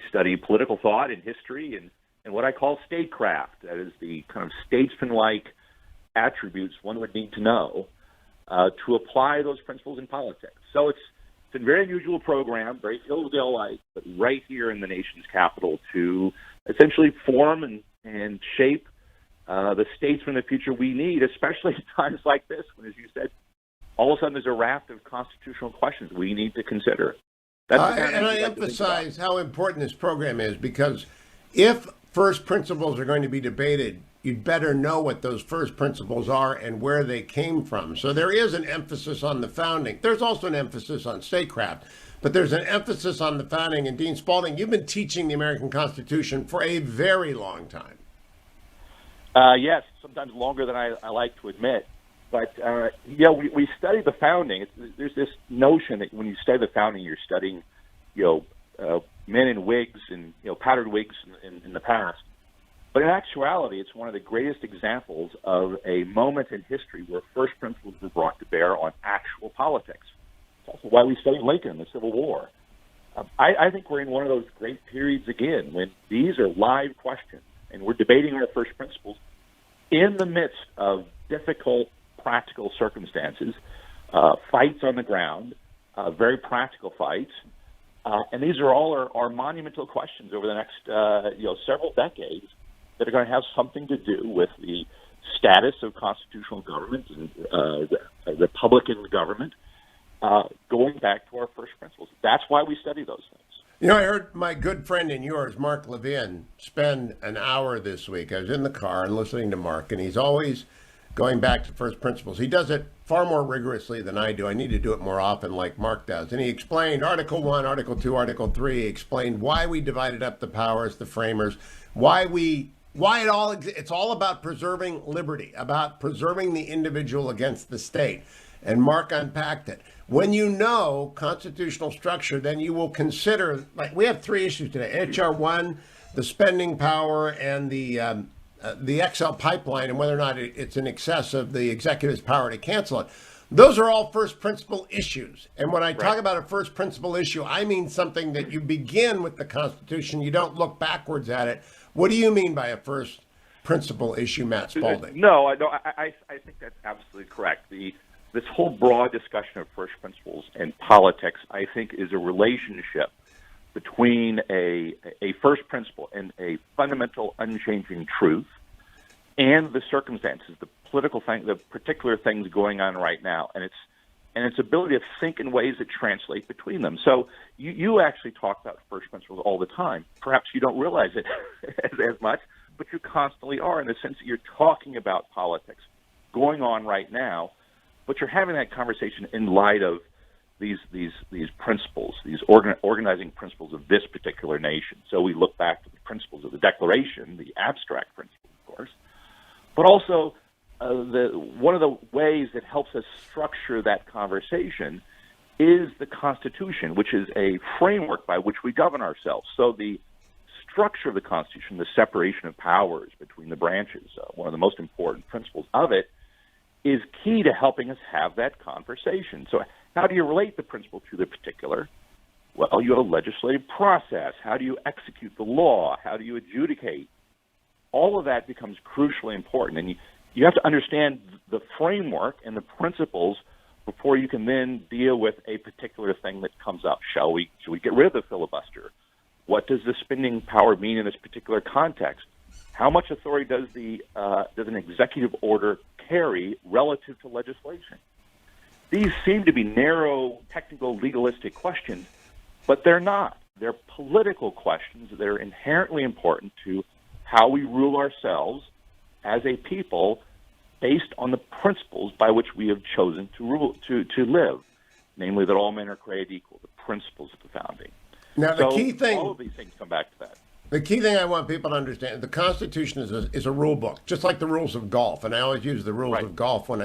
study political thought and history and what I call statecraft. That is the kind of statesman-like attributes one would need to know to apply those principles in politics. So it's a very unusual program, very Hillsdale-like, but right here in the nation's capital to essentially form and shape the statesmen of the future we need, especially at times like this, when, as you said, all of a sudden there's a raft of constitutional questions we need to consider. And I emphasize how important this program is, because if first principles are going to be debated, you'd better know what those first principles are and where they came from. So there is an emphasis on the founding. There's also an emphasis on statecraft, but there's an emphasis on the founding. And Dean Spalding, you've been teaching the American Constitution for a very long time. Yes, sometimes longer than I like to admit. But, we study the founding. There's this notion that when you study the founding, you're studying, men in wigs and, powdered wigs in the past. But in actuality, it's one of the greatest examples of a moment in history where first principles were brought to bear on actual politics. It's also why we study Lincoln and the Civil War. I think we're in one of those great periods again when these are live questions and we're debating our first principles in the midst of difficult practical circumstances, fights on the ground, very practical fights. And these are all our monumental questions over the next several decades that are going to have something to do with the status of constitutional government and Republican government, going back to our first principles. That's why we study those things. I heard my good friend and yours, Mark Levin, spend an hour this week. I was in the car and listening to Mark, and he's always going back to first principles. He does it far more rigorously than I do. I need to do it more often like Mark does. And he explained Article 1, Article 2, Article 3, he explained why we divided up the powers, the framers, it's all about preserving liberty, about preserving the individual against the state. And Mark unpacked it. When you know constitutional structure, then you will consider, we have three issues today. HR 1, the spending power and the the XL pipeline and whether or not it's in excess of the executive's power to cancel it. Those are all first principle issues. And when I talk about a first principle issue, I mean something that you begin with the Constitution. You don't look backwards at it. What do you mean by a first principle issue, Matt Spalding? No, I think that's absolutely correct. This whole broad discussion of first principles and politics, I think, is a relationship between a first principle and a fundamental unchanging truth and the circumstances, the political thing, the particular things going on right now, and its ability to think in ways that translate between them. So you actually talk about first principles all the time. Perhaps you don't realize it as much, but you constantly are, in the sense that you're talking about politics going on right now, but you're having that conversation in light of these principles, these organizing principles of this particular nation. So we look back to the principles of the Declaration, the abstract principles, of course, but also one of the ways that helps us structure that conversation is the Constitution, which is a framework by which we govern ourselves. So the structure of the Constitution, the separation of powers between the branches, one of the most important principles of it, is key to helping us have that conversation. So how do you relate the principle to the particular? Well, you have a legislative process. How do you execute the law? How do you adjudicate? All of that becomes crucially important. And you have to understand the framework and the principles before you can then deal with a particular thing that comes up. Should we get rid of the filibuster? What does the spending power mean in this particular context? How much authority does an executive order carry relative to legislation? These seem to be narrow, technical, legalistic questions, but they're not. They're political questions that are inherently important to how we rule ourselves as a people based on the principles by which we have chosen to live, namely that all men are created equal, the principles of the founding. Now, the key thing, all of these things come back to that. The key thing I want people to understand, the Constitution is a rule book, just like the rules of golf. And I always use the rules of golf and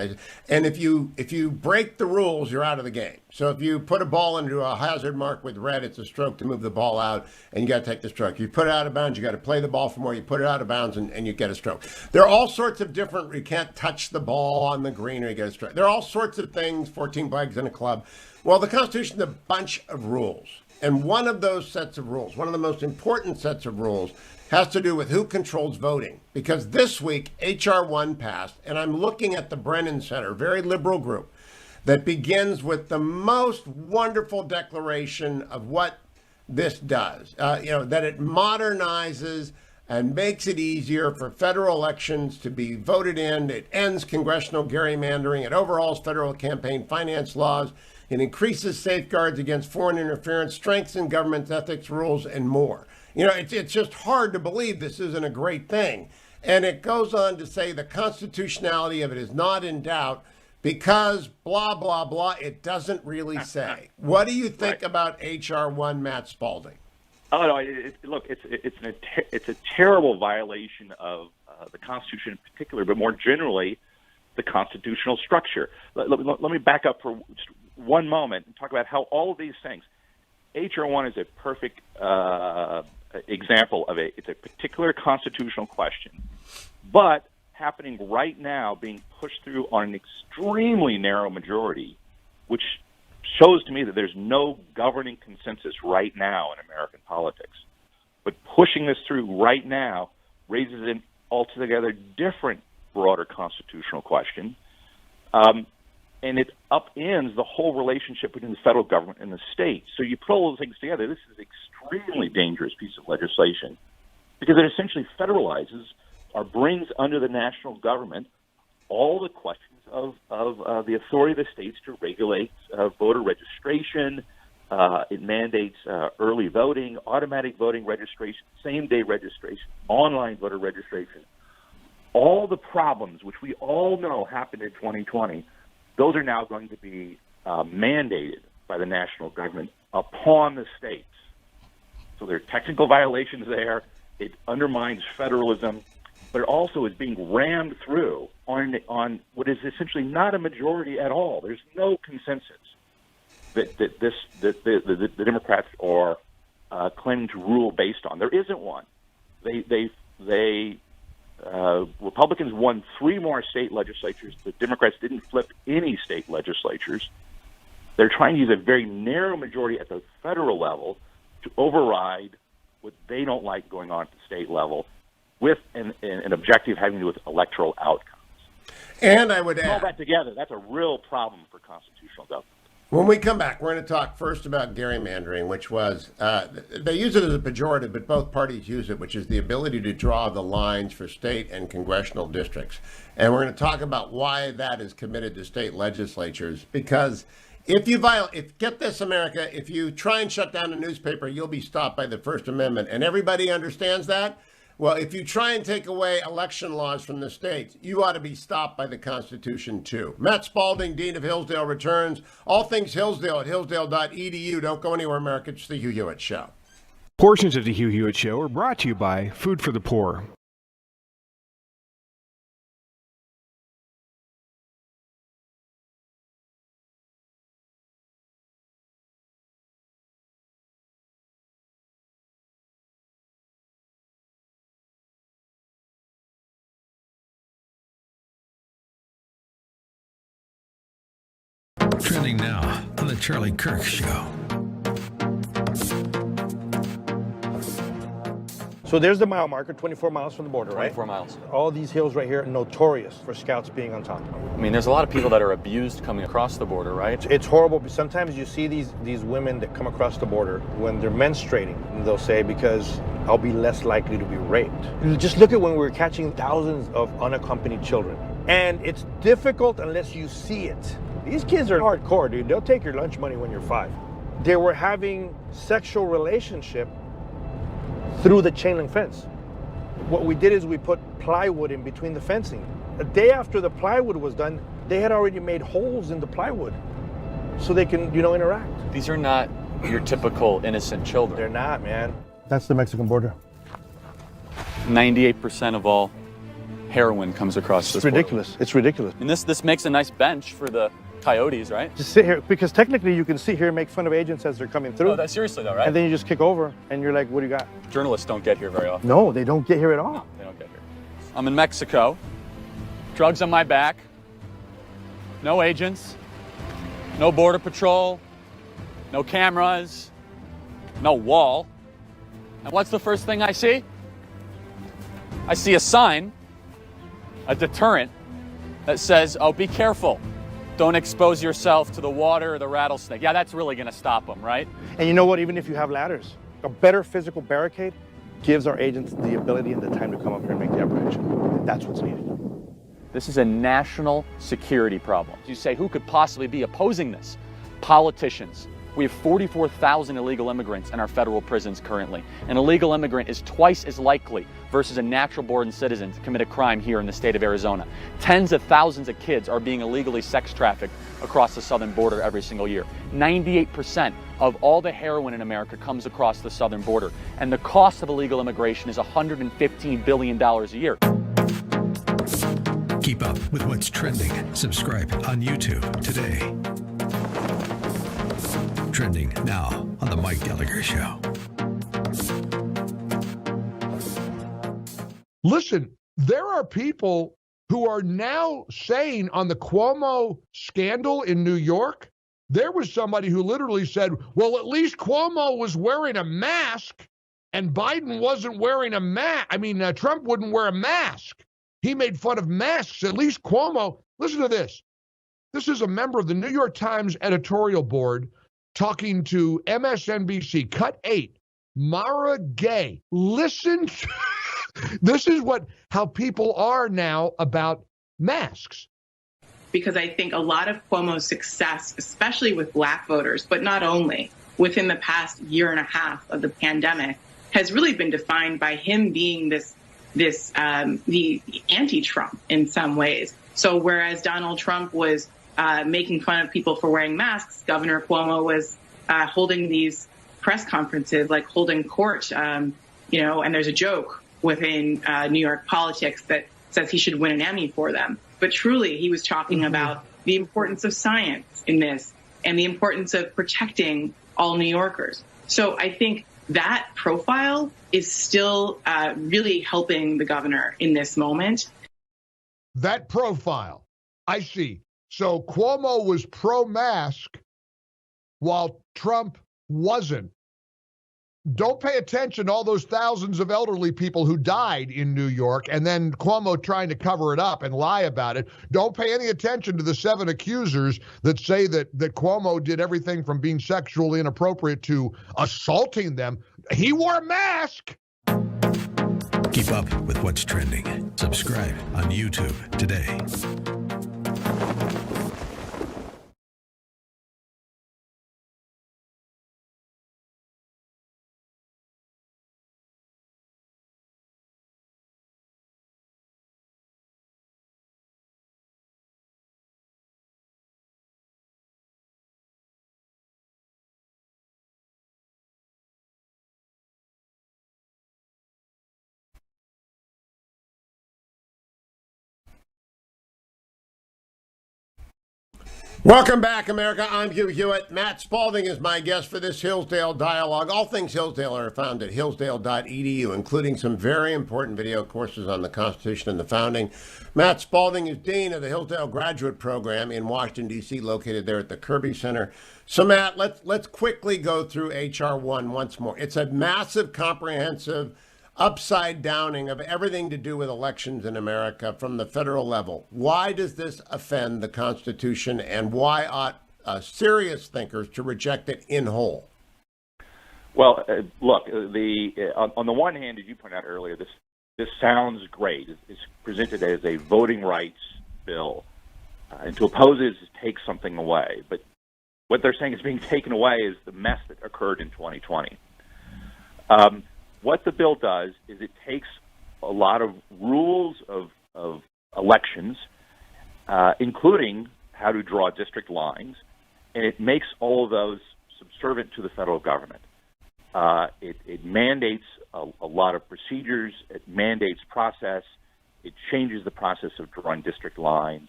if you break the rules, you're out of the game. So if you put a ball into a hazard mark with red, it's a stroke to move the ball out, and you got to take the stroke. You put it out of bounds, you got to play the ball from where you put it out of bounds, and you get a stroke. There are all sorts of different, you can't touch the ball on the green or you get a stroke. There are all sorts of things, 14 bugs in a club. Well, the Constitution is a bunch of rules. And one of those sets of rules, one of the most important sets of rules, has to do with who controls voting. Because this week, H.R. 1 passed, and I'm looking at the Brennan Center, very liberal group, that begins with the most wonderful declaration of what this does. That it modernizes and makes it easier for federal elections to be voted in. It ends congressional gerrymandering. It overhauls federal campaign finance laws. It increases safeguards against foreign interference, strengthens government ethics rules, and more. It's just hard to believe this isn't a great thing. And it goes on to say the constitutionality of it is not in doubt because blah, blah, blah. It doesn't really say. What do you think about H.R. 1, Matt Spalding? Oh, no, it's a terrible violation of the Constitution in particular, but more generally, the constitutional structure. Let me back up for just one moment and talk about how all of these things. H.R. 1 is a perfect example of it's a particular constitutional question, but happening right now, being pushed through on an extremely narrow majority, which shows to me that there's no governing consensus right now in American politics. But pushing this through right now raises an altogether different, broader constitutional question. And it upends the whole relationship between the federal government and the state. So you put all those things together, this is an extremely dangerous piece of legislation because it essentially federalizes or brings under the national government all the questions of the authority of the states to regulate voter registration. It mandates early voting, automatic voting registration, same-day registration, online voter registration. All the problems, which we all know happened in 2020, those are now going to be mandated by the national government upon the states. So there are technical violations there. It undermines federalism, but it also is being rammed through on what is essentially not a majority at all. There's no consensus that the Democrats are claiming to rule based on. There isn't one. They Republicans won 3 more state legislatures. The Democrats didn't flip any state legislatures. They're trying to use a very narrow majority at the federal level to override what they don't like going on at the state level, with an objective having to do with electoral outcomes. And I would All add, that together, that's a real problem for constitutional government. when we come back, we're going to talk first about gerrymandering, which was, they use it as a pejorative, but both parties use it, which is the ability to draw the lines for state and congressional districts. And we're going to talk about why that is committed to state legislatures, because if you get this, America, if you try and shut down a newspaper, you'll be stopped by the First Amendment. And everybody understands that. Well, if you try and take away election laws from the states, you ought to be stopped by the Constitution, too. Matt Spalding, Dean of Hillsdale, returns. All things Hillsdale at hillsdale.edu. Don't go anywhere, America. It's the Hugh Hewitt Show. Portions of the Hugh Hewitt Show are brought to you by Food for the Poor. Trending now on the Charlie Kirk Show. So there's the mile marker, 24 miles from the border, right? 24 miles. All these hills right here are notorious for scouts being on top. I mean, there's a lot of people that are abused coming across the border, right? It's horrible. But sometimes you see these women that come across the border when they're menstruating, and they'll say, because I'll be less likely to be raped. Just look at when we were catching thousands of unaccompanied children. And it's difficult unless you see it. These kids are hardcore, dude. They'll take your lunch money when you're 5. They were having sexual relationship through the chain link fence. What we did is we put plywood in between the fencing. A day after the plywood was done, they had already made holes in the plywood so they can, interact. These are not your typical innocent children. They're not, man. That's the Mexican border. 98% of all heroin comes across this ridiculous. border. It's ridiculous. And this makes a nice bench for the coyotes, right? Just sit here, because technically you can sit here and make fun of agents as they're coming through. Oh, that's seriously though, right? And then you just kick over and you're like, what do you got? Journalists don't get here very often. No, they don't get here at all. No, they don't get here. I'm in Mexico. Drugs on my back. No agents. No border patrol. No cameras. No wall. And what's the first thing I see? I see a sign, a deterrent, that says, oh, be careful. Don't expose yourself to the water or the rattlesnake. Yeah, that's really going to stop them, right? And you know what? Even if you have ladders, a better physical barricade gives our agents the ability and the time to come up here and make the apprehension. That's what's needed. This is a national security problem. You say, who could possibly be opposing this? Politicians. We have 44,000 illegal immigrants in our federal prisons currently. An illegal immigrant is twice as likely versus a natural-born citizen to commit a crime here in the state of Arizona. Tens of thousands of kids are being illegally sex trafficked across the southern border every single year. 98% of all the heroin in America comes across the southern border. And the cost of illegal immigration is $115 billion a year. Keep up with what's trending. Subscribe on YouTube today. Trending now on The Mike Gallagher Show. Listen, there are people who are now saying on the Cuomo scandal in New York, there was somebody who literally said, well, at least Cuomo was wearing a mask and Biden wasn't wearing a mask. I mean, Trump wouldn't wear a mask. He made fun of masks. At least Cuomo, listen to this. This is a member of the New York Times editorial board talking to MSNBC, Cut 8, Mara Gay. Listen to this is how people are now about masks. Because I think a lot of Cuomo's success, especially with Black voters, but not only, within the past year and a half of the pandemic, has really been defined by him being the anti-Trump in some ways. So whereas Donald Trump was making fun of people for wearing masks, Governor Cuomo was holding these press conferences, like holding court, and there's a joke within New York politics that says he should win an Emmy for them. But truly, he was talking about the importance of science in this and the importance of protecting all New Yorkers. So I think that profile is still really helping the governor in this moment. That profile, I see. So Cuomo was pro-mask while Trump wasn't. Don't pay attention to all those thousands of elderly people who died in New York and then Cuomo trying to cover it up and lie about it. Don't pay any attention to the 7 accusers that say that Cuomo did everything from being sexually inappropriate to assaulting them. He wore a mask. Keep up with what's trending. Subscribe on YouTube today. Welcome back, America. I'm Hugh Hewitt. Matt Spalding is my guest for this Hillsdale dialogue. All things Hillsdale are found at hillsdale.edu, including some very important video courses on the Constitution and the founding. Matt Spalding is Dean of the Hillsdale Graduate Program in Washington, D.C., located there at the Kirby Center. So, Matt, let's quickly go through H.R. 1 once more. It's a massive, comprehensive upside downing of everything to do with elections in America from the federal level. Why does this offend the Constitution, and why ought serious thinkers to reject it in whole? Well, look, on the one hand, as you pointed out earlier, this sounds great. It's presented as a voting rights bill, and to oppose it is to take something away. But what they're saying is being taken away is the mess that occurred in 2020. What the bill does is it takes a lot of rules of elections, including how to draw district lines, and it makes all of those subservient to the federal government. It mandates a lot of procedures. It mandates process. It changes the process of drawing district lines.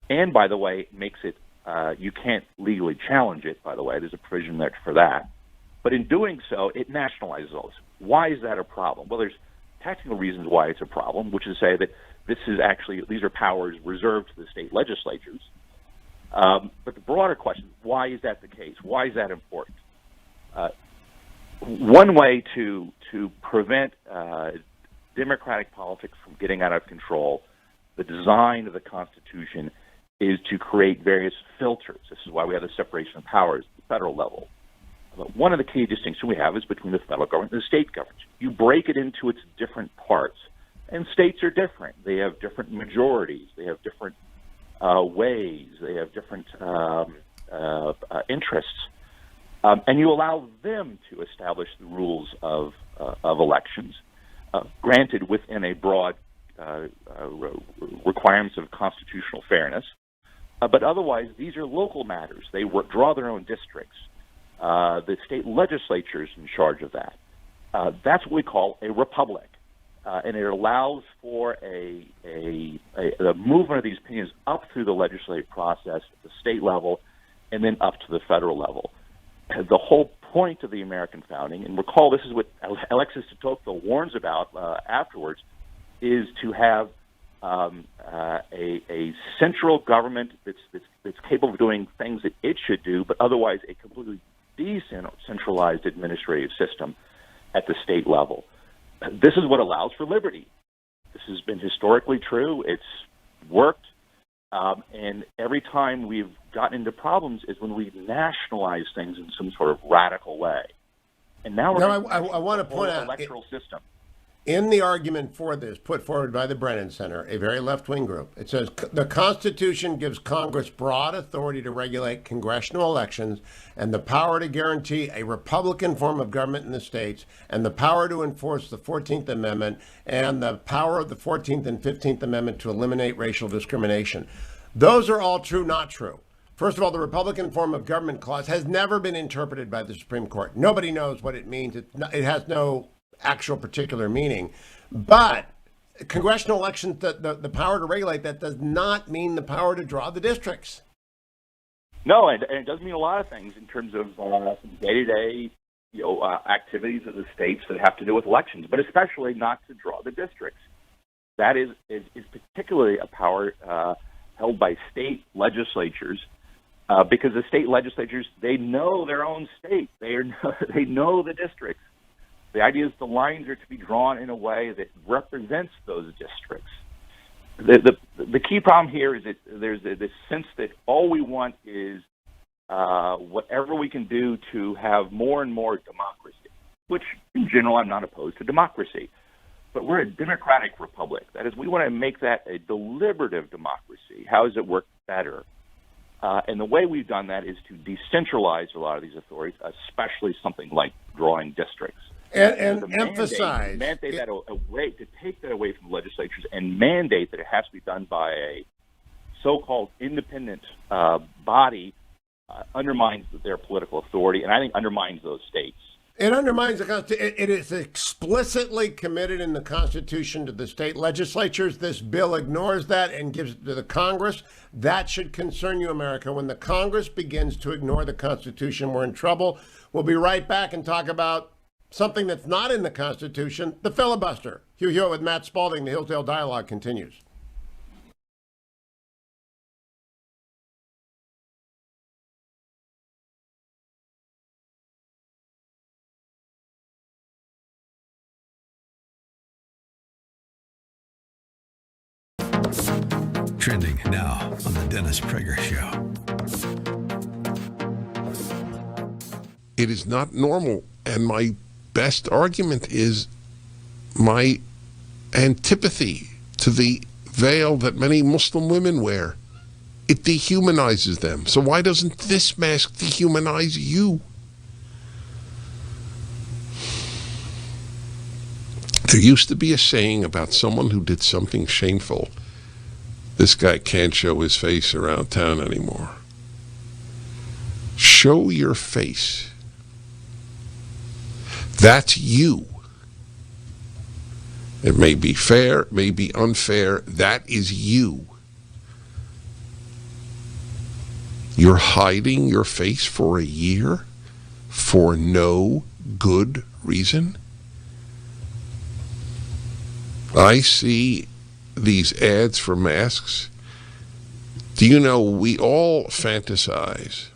And, by the way, it makes it, you can't legally challenge it, by the way. There's a provision there for that. But in doing so, it nationalizes those. Why is that a problem? Well, there's technical reasons why it's a problem, which is to say that these are powers reserved to the state legislatures. But the broader question, why is that the case? Why is that important? One way to prevent democratic politics from getting out of control, the design of the Constitution is to create various filters. This is why we have the separation of powers at the federal level. But one of the key distinctions we have is between the federal government and the state government. You break it into its different parts, and states are different. They have different majorities. They have different ways. They have different interests. And you allow them to establish the rules of elections, granted within a broad requirements of constitutional fairness. But otherwise, these are local matters. They draw their own districts. The state legislature is in charge of that. That's what we call a republic. And it allows for a movement of these opinions up through the legislative process at the state level and then up to the federal level. The whole point of the American founding, and recall this is what Alexis de Tocqueville warns about afterwards, is to have a central government that's capable of doing things that it should do, but otherwise a completely decentralized administrative system at the state level. This is what allows for liberty. This has been historically true. It's worked. And every time we've gotten into problems is when we nationalize things in some sort of radical way. And now I want to point out electoral system. In the argument for this, put forward by the Brennan Center, a very left-wing group, it says the Constitution gives Congress broad authority to regulate congressional elections and the power to guarantee a Republican form of government in the states and the power to enforce the 14th Amendment and the power of the 14th and 15th Amendment to eliminate racial discrimination. Those are all true, not true. First of all, the Republican form of government clause has never been interpreted by the Supreme Court. Nobody knows what it means. It has no actual particular meaning. But congressional elections, the power to regulate that does not mean the power to draw the districts. No, and it does mean a lot of things in terms of day-to-day activities of the states that have to do with elections, but especially not to draw the districts. That is particularly a power held by state legislatures, because the state legislatures, they know their own state. They know the districts. The idea is the lines are to be drawn in a way that represents those districts. The key problem here is that there's this sense that all we want is whatever we can do to have more and more democracy, which in general I'm not opposed to democracy. But we're a democratic republic. That is, we want to make that a deliberative democracy. How does it work better? And the way we've done that is to decentralize a lot of these authorities, especially something like drawing districts. And emphasize. Mandate that away, to take that away from legislatures and mandate that it has to be done by a so-called independent body undermines their political authority, and I think undermines those states. It undermines the Constitution. It is explicitly committed in the Constitution to the state legislatures. This bill ignores that and gives it to the Congress. That should concern you, America. When the Congress begins to ignore the Constitution, we're in trouble. We'll be right back and talk about something that's not in the Constitution, the filibuster. Hugh Hewitt with Matt Spalding. The Hillsdale Dialogue continues. Trending now on the Dennis Prager Show. It is not normal, and my best argument is my antipathy to the veil that many Muslim women wear. It dehumanizes them. So why doesn't this mask dehumanize you? There used to be a saying about someone who did something shameful. This guy can't show his face around town anymore. Show your face. That's you. It may be fair, it may be unfair. That is you. You're hiding your face for a year for no good reason. I see these ads for masks. Do you know, we all fantasize,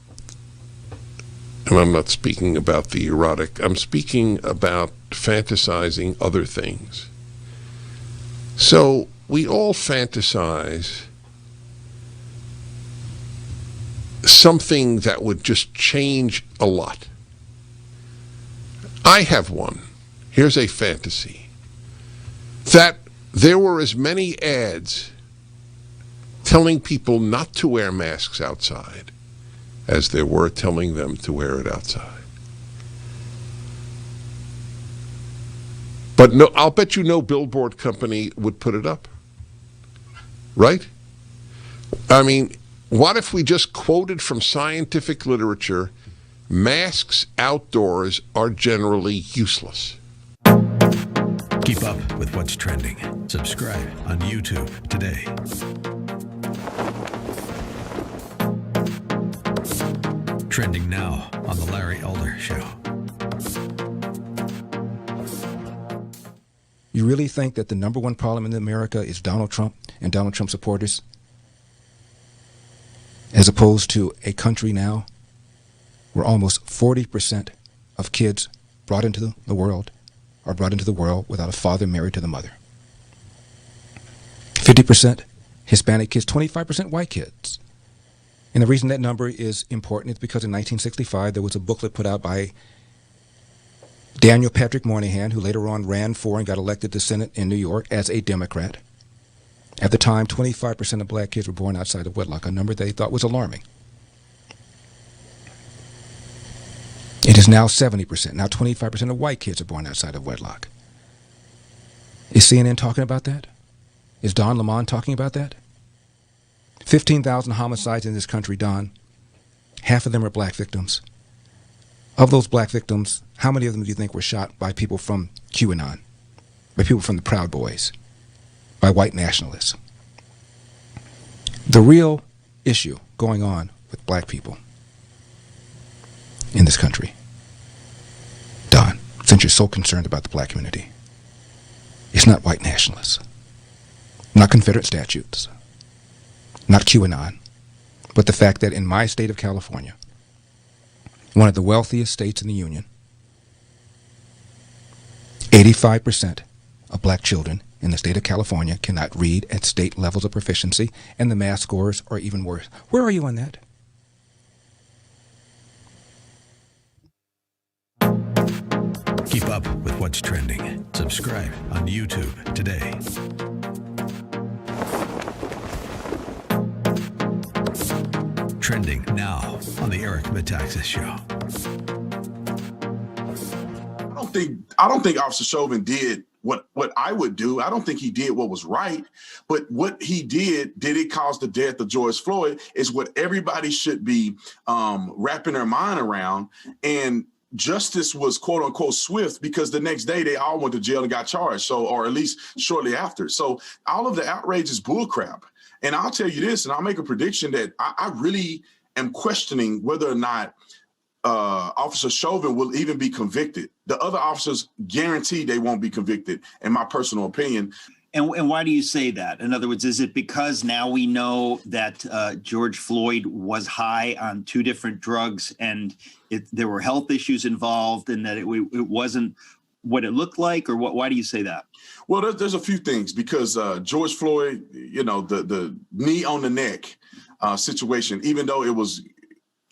and I'm not speaking about the erotic, I'm speaking about fantasizing other things. So we all fantasize something that would just change a lot. I have one. Here's a fantasy. That there were as many ads telling people not to wear masks outside as there were telling them to wear it outside. But no, I'll bet you no billboard company would put it up. Right? I mean, what if we just quoted from scientific literature, masks outdoors are generally useless? Keep up with what's trending. Subscribe on YouTube today. Trending now on The Larry Elder Show. You really think that the number one problem in America is Donald Trump and Donald Trump supporters? As opposed to a country now where almost 40% of kids brought into the world are brought into the world without a father married to the mother. 50% Hispanic kids, 25% white kids. And the reason that number is important is because in 1965 there was a booklet put out by Daniel Patrick Moynihan, who later on ran for and got elected to Senate in New York as a Democrat. At the time, 25% of black kids were born outside of wedlock, a number they thought was alarming. It is now 70%. Now 25% of white kids are born outside of wedlock. Is CNN talking about that? Is Don Lemon talking about that? 15,000 homicides in this country, Don. Half of them are black victims. Of those black victims, how many of them do you think were shot by people from QAnon, by people from the Proud Boys, by white nationalists? The real issue going on with black people in this country since you're so concerned about the black community. It's not white nationalists, not Confederate statutes, not QAnon, but the fact that in my state of California, one of the wealthiest states in the Union, 85% of black children in the state of California cannot read at state levels of proficiency, and the math scores are even worse. Where are you on that? Keep up with what's trending. Subscribe on YouTube today. Trending now on the Eric Metaxas Show. I don't think Officer Chauvin did what I would do. I don't think he did what was right, but what he did it cause the death of George Floyd is what everybody should be wrapping their mind around. And justice was quote unquote swift because the next day they all went to jail and got charged. So, or at least shortly after. So all of the outrage is bullcrap. And I'll tell you this, and I'll make a prediction that I really am questioning whether or not Officer Chauvin will even be convicted. The other officers guarantee they won't be convicted, in my personal opinion. And why do you say that? In other words, is it because now we know that George Floyd was high on two different drugs and there were health issues involved and that it wasn't what it looked like? Or why do you say that? Well, there's a few things because George Floyd, you know, the knee on the neck situation, even though it was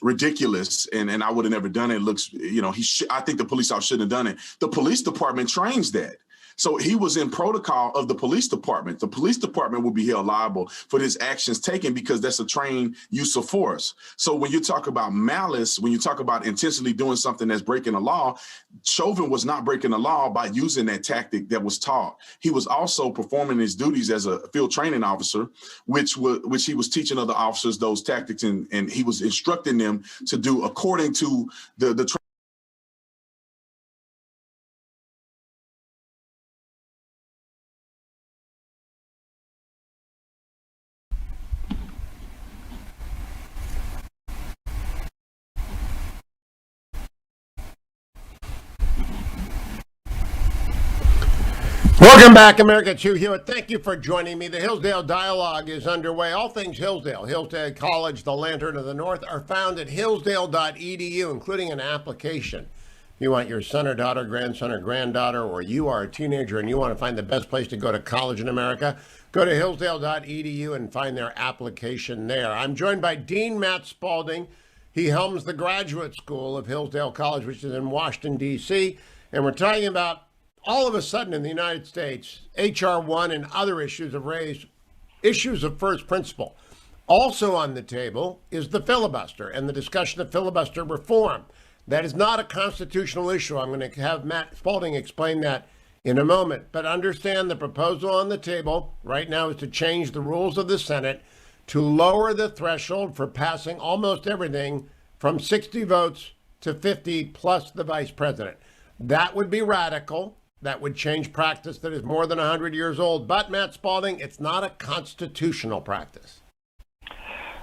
ridiculous and I would have never done it, looks, you know, I think the police officer shouldn't have done it. The police department trains that. So he was in protocol of the police department. The police department will be held liable for his actions taken because that's a trained use of force. So when you talk about malice, when you talk about intentionally doing something that's breaking the law, Chauvin was not breaking the law by using that tactic that was taught. He was also performing his duties as a field training officer, which he was teaching other officers those tactics and he was instructing them to do according to the Welcome back, America. It's Hugh Hewitt. Thank you for joining me. The Hillsdale Dialogue is underway. All things Hillsdale, Hillsdale College, the Lantern of the North, are found at hillsdale.edu, including an application. If you want your son or daughter, grandson or granddaughter, or you are a teenager and you want to find the best place to go to college in America, go to hillsdale.edu and find their application there. I'm joined by Dean Matt Spalding. He helms the graduate school of Hillsdale College, which is in Washington, D.C., and we're talking about all of a sudden in the United States, H.R. 1 and other issues have raised issues of first principle. Also on the table is the filibuster and the discussion of filibuster reform. That is not a constitutional issue. I'm going to have Matt Spalding explain that in a moment. But understand the proposal on the table right now is to change the rules of the Senate to lower the threshold for passing almost everything from 60 votes to 50 plus the vice president. That would be radical. That would change practice that is more than 100 years old. But, Matt Spalding, it's not a constitutional practice.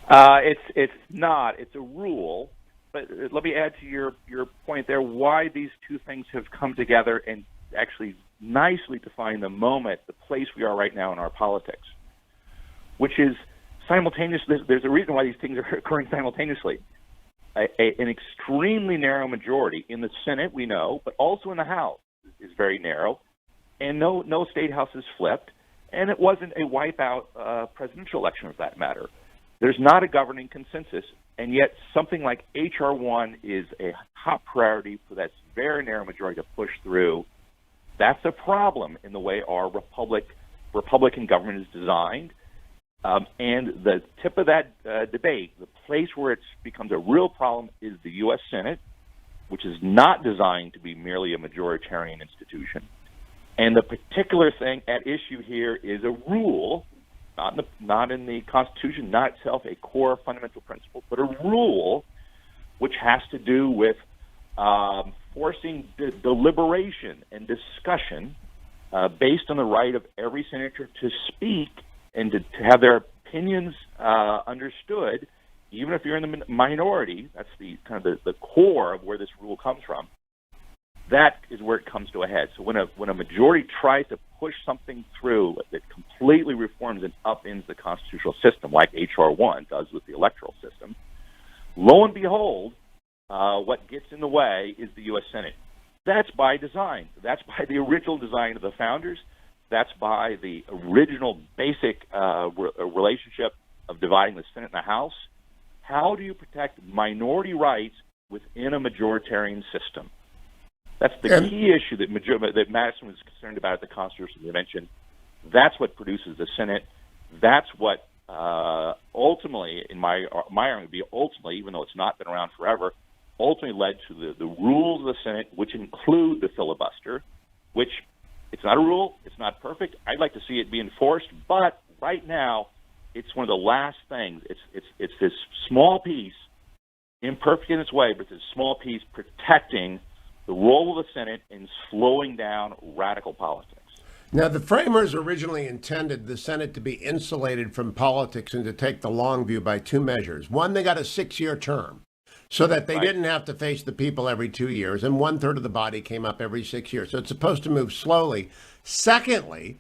It's not. It's a rule. But let me add to your point there why these two things have come together and actually nicely define the moment, the place we are right now in our politics, which is simultaneous. There's a reason why these things are occurring simultaneously. An extremely narrow majority in the Senate, we know, but also in the House is very narrow, and no state house is flipped, and it wasn't a wipeout presidential election for that matter. There's not a governing consensus, and yet something like H.R. 1 is a top priority for that very narrow majority to push through. That's a problem in the way our Republican government is designed. And the tip of that debate, the place where it becomes a real problem, is the U.S. Senate, which is not designed to be merely a majoritarian institution. And the particular thing at issue here is a rule, not in the Constitution, not itself a core fundamental principle, but a rule which has to do with forcing deliberation and discussion based on the right of every senator to speak and to have their opinions understood, even if you're in the minority. That's the kind of the core of where this rule comes from. that is where it comes to a head. So when a majority tries to push something through that completely reforms and upends the constitutional system, like H.R. 1 does with the electoral system, lo and behold, what gets in the way is the U.S. Senate. That's by design. That's by the original design of the founders. That's by the original basic relationship of dividing the Senate and the House. How do you protect minority rights within a majoritarian system? That's the key issue that Madison was concerned about at the Constitutional Convention. That's what produces the Senate. That's what ultimately, in my argument, would be ultimately, even though it's not been around forever, ultimately led to the rules of the Senate, which include the filibuster, which it's not a rule, it's not perfect. I'd like to see it be enforced, but right now, it's one of the last things. It's this small piece, imperfect in its way, but this small piece protecting the role of the Senate in slowing down radical politics. Now, the framers originally intended the Senate to be insulated from politics and to take the long view by two measures. One, they got a 6-year term so that they didn't have to face the people every 2 years, and 1/3 of the body came up every 6 years. So it's supposed to move slowly. Secondly,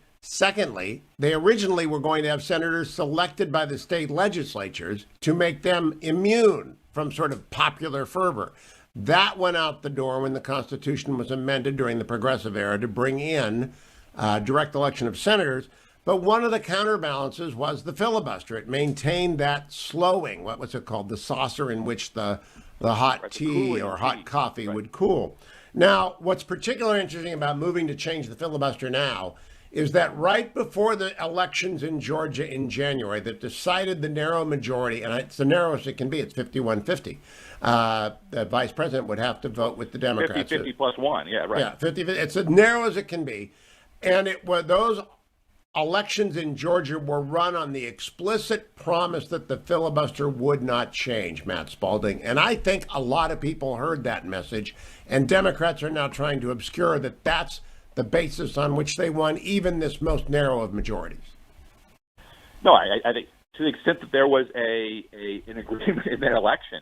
they originally were going to have senators selected by the state legislatures to make them immune from sort of popular fervor. That went out the door when the Constitution was amended during the Progressive era to bring in direct election of senators. But one of the counterbalances was the filibuster. It maintained that slowing, what was it called, the saucer in which the hot tea or hot coffee would cool. Now, what's particularly interesting about moving to change the filibuster now is that right before the elections in Georgia in January that decided the narrow majority, and it's the narrowest it can be, it's 51-50. The vice president would have to vote with the Democrats. 50 plus one, yeah, right. Yeah, 50. It's as narrow as it can be. And it was those elections in Georgia were run on the explicit promise that the filibuster would not change, Matt Spalding. And I think a lot of people heard that message, and Democrats are now trying to obscure that that's the basis on which they won even this most narrow of majorities. No, I think to the extent that there was an agreement in that election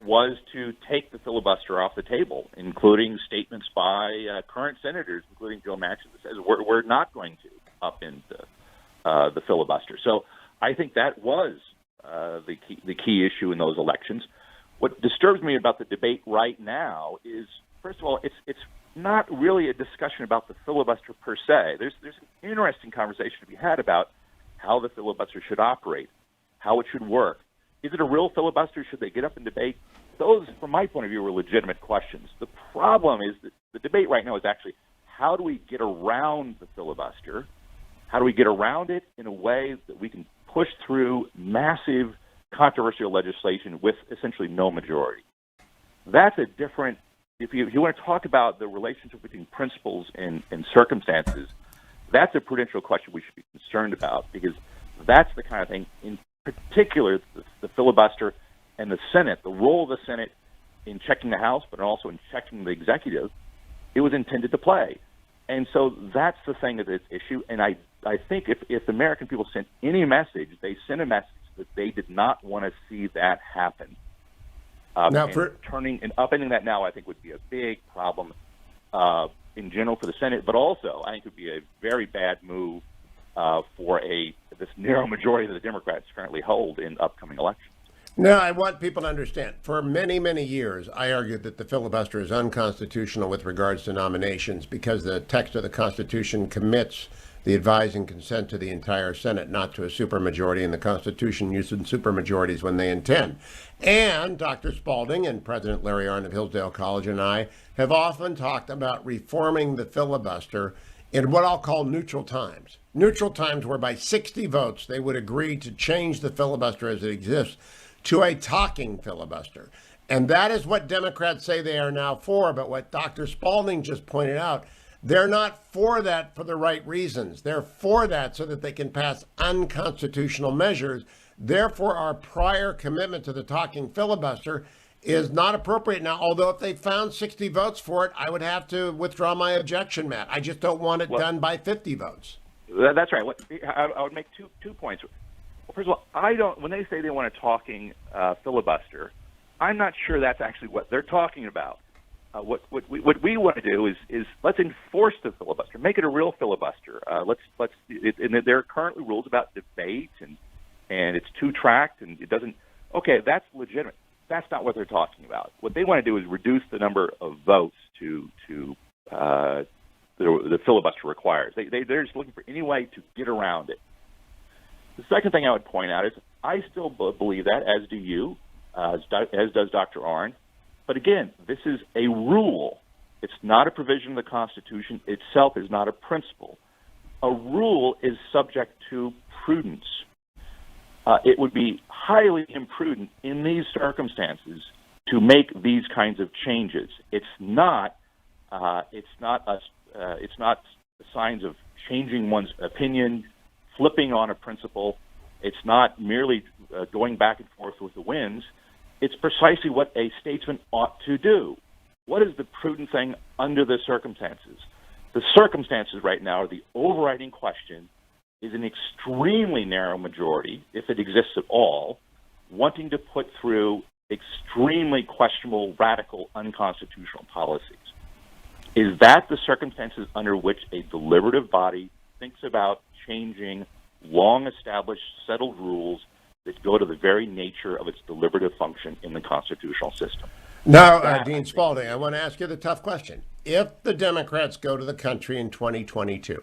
was to take the filibuster off the table, including statements by current senators, including Joe Manchin, that says we're not going to upend the filibuster. So I think that was the key issue in those elections. What disturbs me about the debate right now is, first of all, it's not really a discussion about the filibuster per se. There's an interesting conversation to be had about how the filibuster should operate, how it should work. Is it a real filibuster? Should they get up and debate? Those, from my point of view, are legitimate questions. The problem is that the debate right now is actually how do we get around the filibuster? How do we get around it in a way that we can push through massive controversial legislation with essentially no majority? That's a different, if you want to talk about the relationship between principles and circumstances, that's a prudential question we should be concerned about, because that's the kind of thing, in particular, the filibuster and the Senate, the role of the Senate in checking the House, but also in checking the executive, it was intended to play. And so that's the thing of this issue. And I think if the American people sent any message, they sent a message that they did not want to see that happen. Now, turning and upending that now, I think, would be a big problem in general for the Senate, but also I think it would be a very bad move for this narrow majority that the Democrats currently hold in upcoming elections. No, I want people to understand. For many, many years, I argued that the filibuster is unconstitutional with regards to nominations because the text of the Constitution commits the advise and consent to the entire Senate, not to a supermajority, and the Constitution uses supermajorities when they intend. And Dr. Spalding and President Larry Arnn of Hillsdale College and I have often talked about reforming the filibuster in what I'll call neutral times. Neutral times where by 60 votes they would agree to change the filibuster as it exists to a talking filibuster. And that is what Democrats say they are now for. But what Dr. Spalding just pointed out, they're not for that for the right reasons. They're for that so that they can pass unconstitutional measures. Therefore, our prior commitment to the talking filibuster is not appropriate now. Although if they found 60 votes for it, I would have to withdraw my objection, Matt. I just don't want it done by 50 votes. That's right. I would make two points. First of all, when they say they want a talking filibuster, I'm not sure that's actually what they're talking about. What we want to do is let's enforce the filibuster, make it a real filibuster. And there are currently rules about debate and it's two-tracked and it doesn't. Okay, that's legitimate. That's not what they're talking about. What they want to do is reduce the number of votes to the filibuster requires. They're just looking for any way to get around it. The second thing I would point out is I still believe that, as do you, as does Dr. Arnn. But again, this is a rule. It's not a provision of the Constitution. Itself is not a principle. A rule is subject to prudence. It would be highly imprudent in these circumstances to make these kinds of changes. It's not signs of changing one's opinion, flipping on a principle. It's not merely going back and forth with the winds. It's precisely what a statesman ought to do. What is the prudent thing under the circumstances? The circumstances right now are the overriding question is an extremely narrow majority, if it exists at all, wanting to put through extremely questionable, radical, unconstitutional policies. Is that the circumstances under which a deliberative body thinks about changing long-established, settled rules that go to the very nature of its deliberative function in the constitutional system? Now, Dean Spalding, I want to ask you the tough question. If the Democrats go to the country in 2022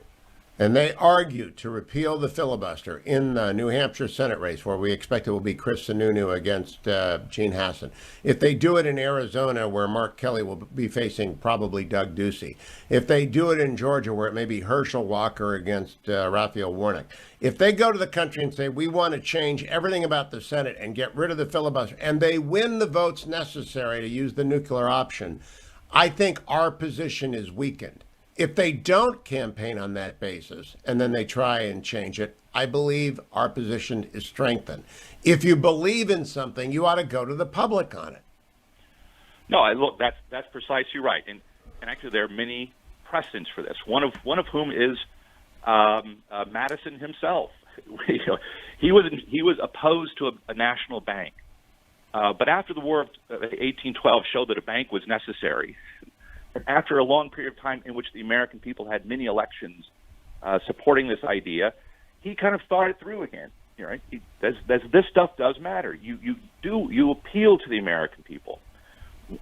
and they argue to repeal the filibuster in the New Hampshire Senate race, where we expect it will be Chris Sununu against Gene Hassan, if they do it in Arizona, where Mark Kelly will be facing probably Doug Ducey, if they do it in Georgia, where it may be Herschel Walker against Raphael Warnock, if they go to the country and say, we want to change everything about the Senate and get rid of the filibuster, and they win the votes necessary to use the nuclear option, I think our position is weakened. If they don't campaign on that basis and then they try and change it, I believe our position is strengthened. If you believe in something, you ought to go to the public on it. No, look, that's precisely right. And actually, there are many precedents for this. One of whom is Madison himself. He was opposed to a national bank, but after the War of 1812 showed that a bank was necessary. And after a long period of time in which the American people had many elections supporting this idea, he kind of thought it through again. Right? This stuff does matter. You appeal to the American people.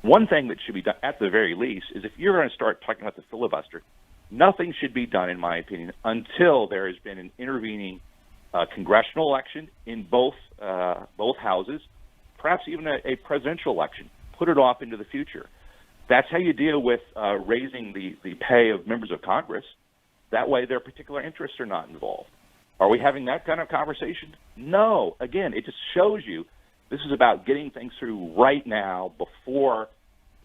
One thing that should be done, at the very least, is if you're going to start talking about the filibuster, nothing should be done, in my opinion, until there has been an intervening congressional election in both houses, perhaps even a presidential election. Put it off into the future. That's how you deal with raising the pay of members of Congress. That way their particular interests are not involved. Are we having that kind of conversation? No. Again, it just shows you this is about getting things through right now before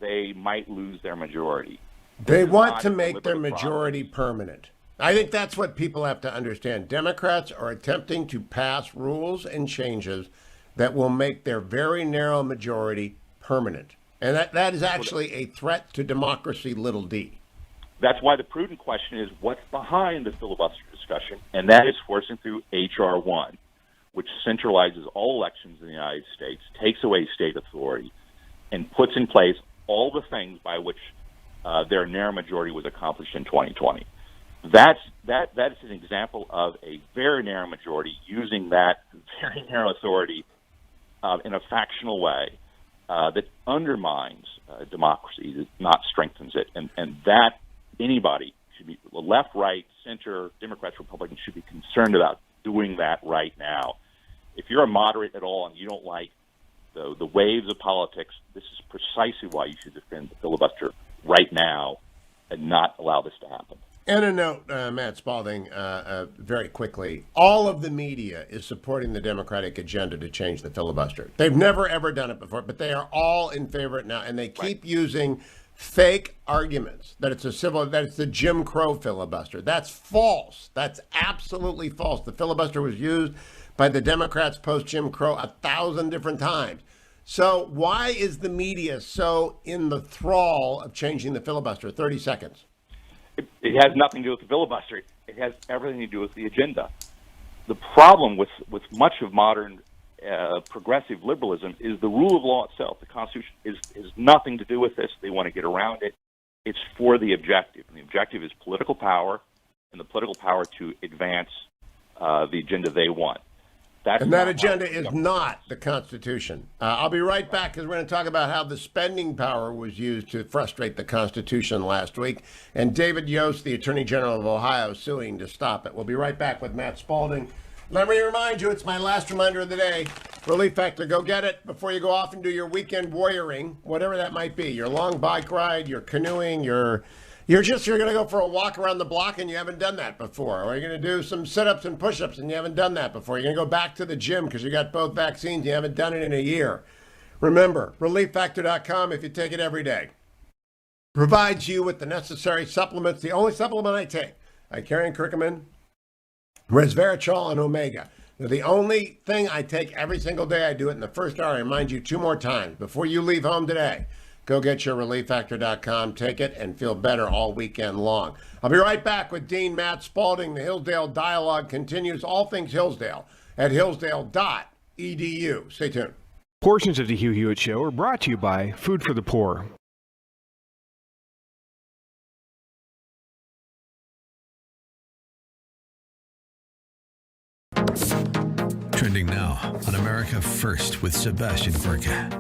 they might lose their majority. They want to make their majority permanent. I think that's what people have to understand. Democrats are attempting to pass rules and changes that will make their very narrow majority permanent. And that is actually a threat to democracy, little d. That's why the prudent question is what's behind the filibuster discussion, and that is forcing through H.R. 1, which centralizes all elections in the United States, takes away state authority, and puts in place all the things by which their narrow majority was accomplished in 2020. That is an example of a very narrow majority using that very narrow authority in a factional way that undermines democracy, not strengthens it. And that anybody should be, left, right, center, Democrats, Republicans, should be concerned about doing that right now. If you're a moderate at all and you don't like the waves of politics, this is precisely why you should defend the filibuster right now and not allow this to happen. And a note, Matt Spalding, very quickly, all of the media is supporting the Democratic agenda to change the filibuster. They've never, ever done it before, but they are all in favor of it now, and they keep using fake arguments that it's that it's the Jim Crow filibuster. That's false. That's absolutely false. The filibuster was used by the Democrats post-Jim Crow 1,000 different times. So why is the media so in the thrall of changing the filibuster? 30 seconds. It has nothing to do with the filibuster. It has everything to do with the agenda. The problem with much of modern progressive liberalism is the rule of law itself. The Constitution is nothing to do with this. They want to get around it. It's for the objective, and the objective is political power, and the political power to advance the agenda they want. And that agenda is not the Constitution. I'll be right back because we're going to talk about how the spending power was used to frustrate the Constitution last week, and David Yost, the Attorney General of Ohio, suing to stop it. We'll be right back with Matt Spalding. Let me remind you, it's my last reminder of the day. Relief Factor, go get it before you go off and do your weekend warrioring, whatever that might be. Your long bike ride, your canoeing, you're going to go for a walk around the block and you haven't done that before. Or you're going to do some sit-ups and push-ups and you haven't done that before. You're going to go back to the gym because you got both vaccines. You haven't done it in a year. Remember, relieffactor.com, if you take it every day, provides you with the necessary supplements. The only supplement I take, I carry in curcumin, resveratrol, and omega. They're the only thing I take every single day. I do it in the first hour. I remind you 2 more times before you leave home today. Go get your relieffactor.com, take it, and feel better all weekend long. I'll be right back with Dean Matt Spalding. The Hillsdale Dialogue continues, all things Hillsdale, at hillsdale.edu. Stay tuned. Portions of the Hugh Hewitt Show are brought to you by Food for the Poor. Trending now on America First with Sebastian Gorka.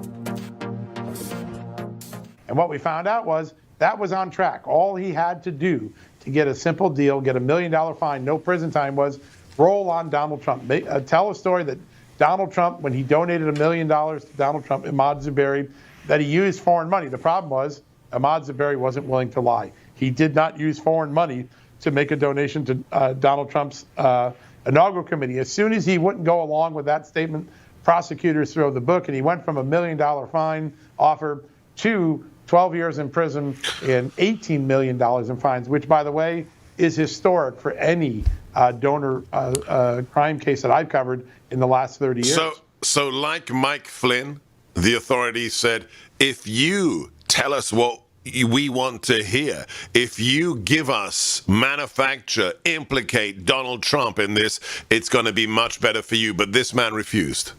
And what we found out was that was on track. All he had to do to get a simple deal, get $1 million fine, no prison time, was roll on Donald Trump. Tell a story that Donald Trump, when he donated $1 million to Donald Trump, Ahmad Zuberi, that he used foreign money. The problem was Ahmad Zuberi wasn't willing to lie. He did not use foreign money to make a donation to Donald Trump's inaugural committee. As soon as he wouldn't go along with that statement, prosecutors throw the book, and he went from $1 million fine offer to 12 years in prison and $18 million in fines, which, by the way, is historic for any donor crime case that I've covered in the last 30 years. So like Mike Flynn, the authorities said, if you tell us what we want to hear, if you give us, manufacture, implicate Donald Trump in this, it's going to be much better for you. But this man refused.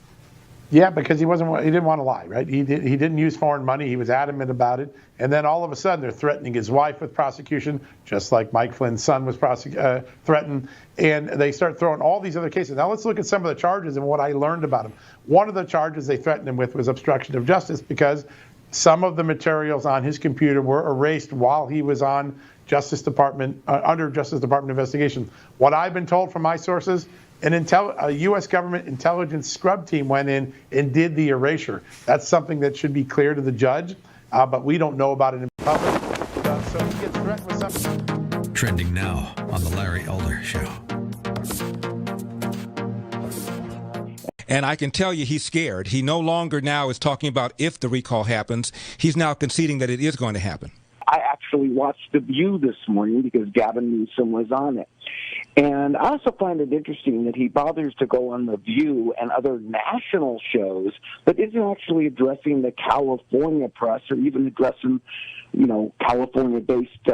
Yeah, because he didn't want to lie, right? He didn't use foreign money. He was adamant about it. And then all of a sudden, they're threatening his wife with prosecution, just like Mike Flynn's son was threatened. And they start throwing all these other cases. Now let's look at some of the charges and what I learned about him. One of the charges they threatened him with was obstruction of justice, because some of the materials on his computer were erased while he was on Justice Department under Justice Department investigation. What I've been told from my sources, a U.S. government intelligence scrub team went in and did the erasure. That's something that should be clear to the judge, but we don't know about it in public. So he gets threatened with something. Trending now on the Larry Elder Show. And I can tell you he's scared. He no longer now is talking about if the recall happens. He's now conceding that it is going to happen. I actually watched The View this morning because Gavin Newsom was on it. And I also find it interesting that he bothers to go on The View and other national shows, but isn't actually addressing the California press or even addressing, California-based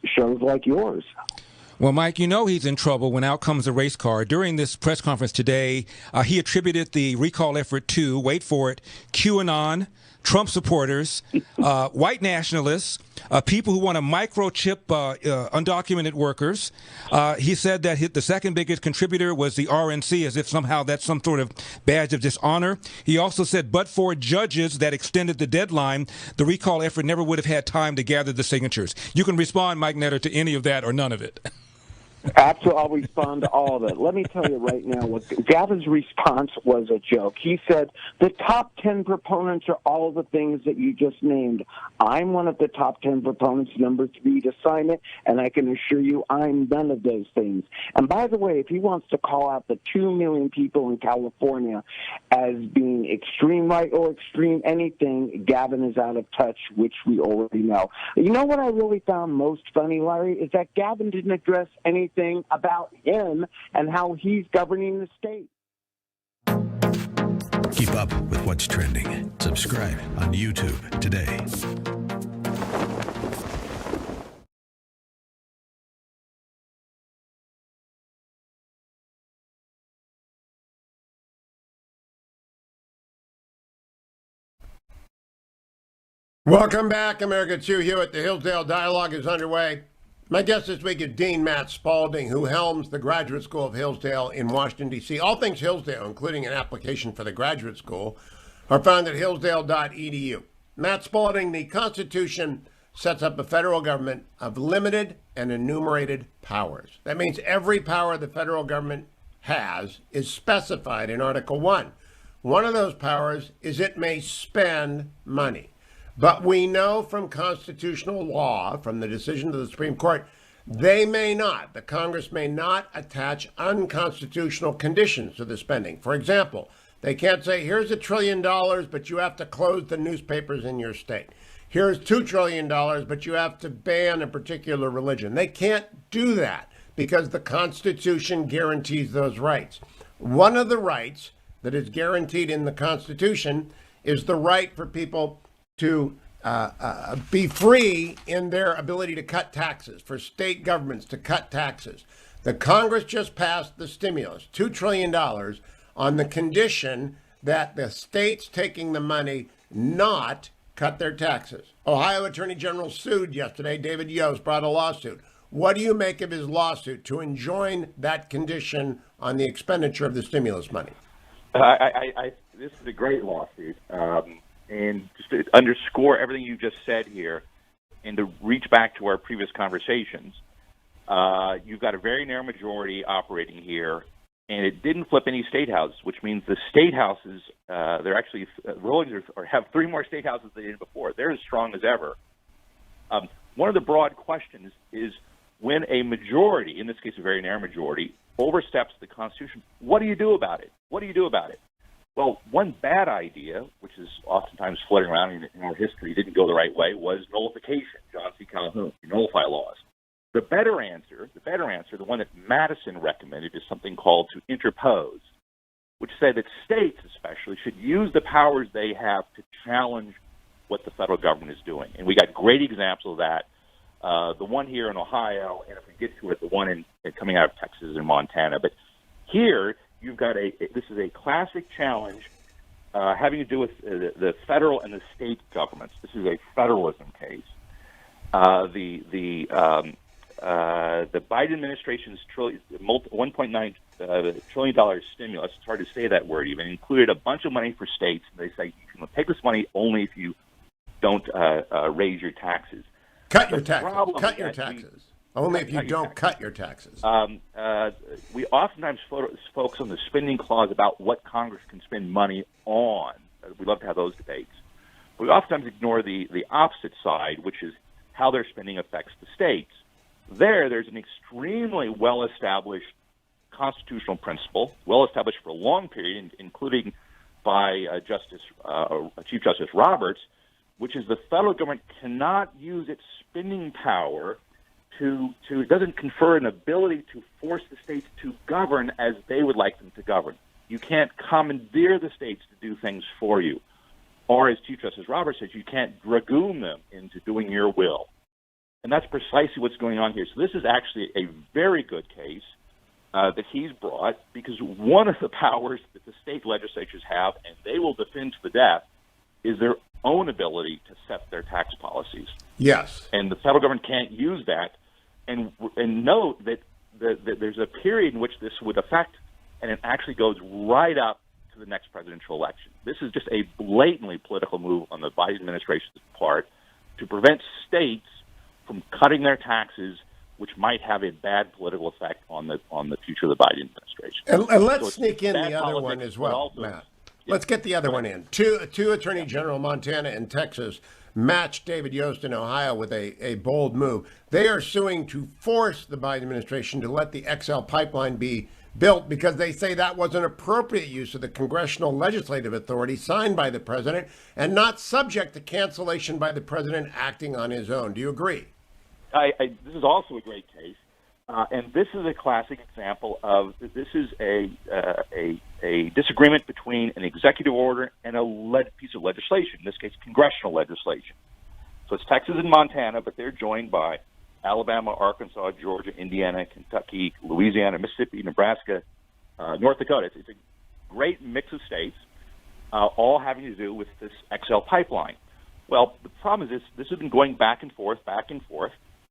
shows like yours. Well, Mike, you know he's in trouble when out comes a race car. During this press conference today, he attributed the recall effort to, wait for it, QAnon, Trump supporters, white nationalists, people who want to microchip undocumented workers. He said that the second biggest contributor was the RNC, as if somehow that's some sort of badge of dishonor. He also said, but for judges that extended the deadline, the recall effort never would have had time to gather the signatures. You can respond, Mike Netter, to any of that or none of it. Absolutely, I'll respond to all of it. Let me tell you right now, Gavin's response was a joke. He said, the top 10 proponents are all the things that you just named. I'm one of the top 10 proponents, number 3 to sign it, and I can assure you I'm none of those things. And by the way, if he wants to call out the 2 million people in California as being extreme right or extreme anything, Gavin is out of touch, which we already know. You know what I really found most funny, Larry, is that Gavin didn't address anything about him and how he's governing the state. Keep up with what's trending. Subscribe on YouTube today. Welcome back, America. It's Hugh Hewitt. The Hillsdale Dialogue is underway. My guest this week is Dean Matt Spalding, who helms the Graduate School of Hillsdale in Washington, D.C. All things Hillsdale, including an application for the graduate school, are found at hillsdale.edu. Matt Spalding, the Constitution sets up a federal government of limited and enumerated powers. That means every power the federal government has is specified in Article 1. One of those powers is it may spend money. But we know from constitutional law, from the decision of the Supreme Court, the Congress may not attach unconstitutional conditions to the spending. For example, they can't say, here's $1 trillion, but you have to close the newspapers in your state. Here's $2 trillion, but you have to ban a particular religion. They can't do that because the Constitution guarantees those rights. One of the rights that is guaranteed in the Constitution is the right for people to be free in their ability to cut taxes, for state governments to cut taxes. The Congress just passed the stimulus, $2 trillion, on the condition that the states taking the money not cut their taxes. Ohio Attorney General sued yesterday. David Yost brought a lawsuit. What do you make of his lawsuit to enjoin that condition on the expenditure of the stimulus money? This is a great lawsuit. And just to underscore everything you just said here, and to reach back to our previous conversations, you've got a very narrow majority operating here, and it didn't flip any state houses, which means the state houses, they're actually rolling or have 3 more state houses than they did before. They're as strong as ever. One of the broad questions is when a majority, in this case a very narrow majority, oversteps the Constitution, what do you do about it? What do you do about it? Well, one bad idea, which is oftentimes floating around in our history, didn't go the right way, was nullification. John C. Calhoun, you nullify laws. The better answer, the one that Madison recommended, is something called to interpose, which said that states especially should use the powers they have to challenge what the federal government is doing. And we got great examples of that. The one here in Ohio, and if we get to it, the one coming out of Texas and Montana. But here, you've got this is a classic challenge having to do with the federal and the state governments. This is a federalism case. The Biden administration's $1.9 trillion stimulus, it's hard to say that word even, included a bunch of money for states. They say you can take this money only if you don't raise your taxes. Cut your taxes. Only if you don't cut your taxes. We oftentimes focus on the spending clause about what Congress can spend money on. We love to have those debates. We oftentimes ignore the opposite side, which is how their spending affects the states. There's an extremely well-established constitutional principle, well-established for a long period, including by Chief Justice Roberts, which is the federal government cannot use its spending power it doesn't confer an ability to force the states to govern as they would like them to govern. You can't commandeer the states to do things for you. Or, as Chief Justice Roberts says, you can't dragoon them into doing your will. And that's precisely what's going on here. So this is actually a very good case that he's brought, because one of the powers that the state legislatures have, and they will defend to the death, is their own ability to set their tax policies. Yes. And the federal government can't use that. And note that there's a period in which this would affect, and it actually goes right up to the next presidential election. This is just a blatantly political move on the Biden administration's part to prevent states from cutting their taxes, which might have a bad political effect on the future of the Biden administration. And let's sneak in the other one as well, Matt. Let's get the other one in. Two Attorney General, Montana and Texas, matched David Yost in Ohio with a bold move. They are suing to force the Biden administration to let the XL pipeline be built because they say that was an appropriate use of the congressional legislative authority signed by the president and not subject to cancellation by the president acting on his own. Do you agree? This is also a great case. And this is a classic example of this is a disagreement between an executive order and a piece of legislation, in this case, congressional legislation. So it's Texas and Montana, but they're joined by Alabama, Arkansas, Georgia, Indiana, Kentucky, Louisiana, Mississippi, Nebraska, North Dakota. It's a great mix of states, all having to do with this XL pipeline. Well, the problem is this has been going back and forth,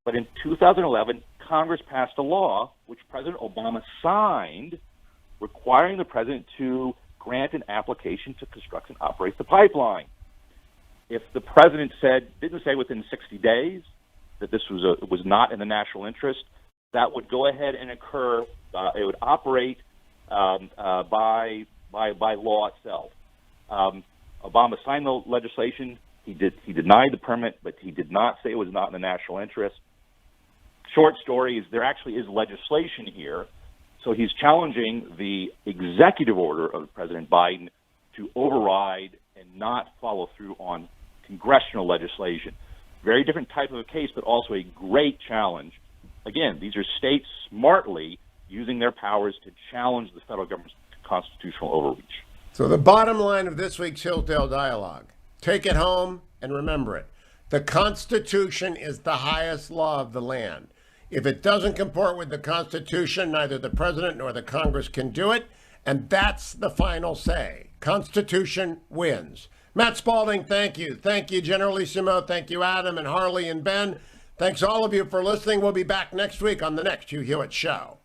but in 2011, Congress passed a law which President Obama signed requiring the president to grant an application to construct and operate the pipeline. If the president didn't say within 60 days that this was not in the national interest, that would go ahead and occur. It would operate by law itself. Obama signed the legislation. He denied the permit, but he did not say it was not in the national interest. Short story is there actually is legislation here. So he's challenging the executive order of President Biden to override and not follow through on congressional legislation. Very different type of a case, but also a great challenge. Again, these are states smartly using their powers to challenge the federal government's constitutional overreach. So the bottom line of this week's Hillsdale Dialogue, take it home and remember it. The Constitution is the highest law of the land. If it doesn't comport with the Constitution, neither the president nor the Congress can do it, and that's the final say. Constitution wins. Matt Spalding, thank you. Thank you, Generalissimo. Thank you, Adam and Harley and Ben. Thanks all of you for listening. We'll be back next week on the next Hugh Hewitt Show.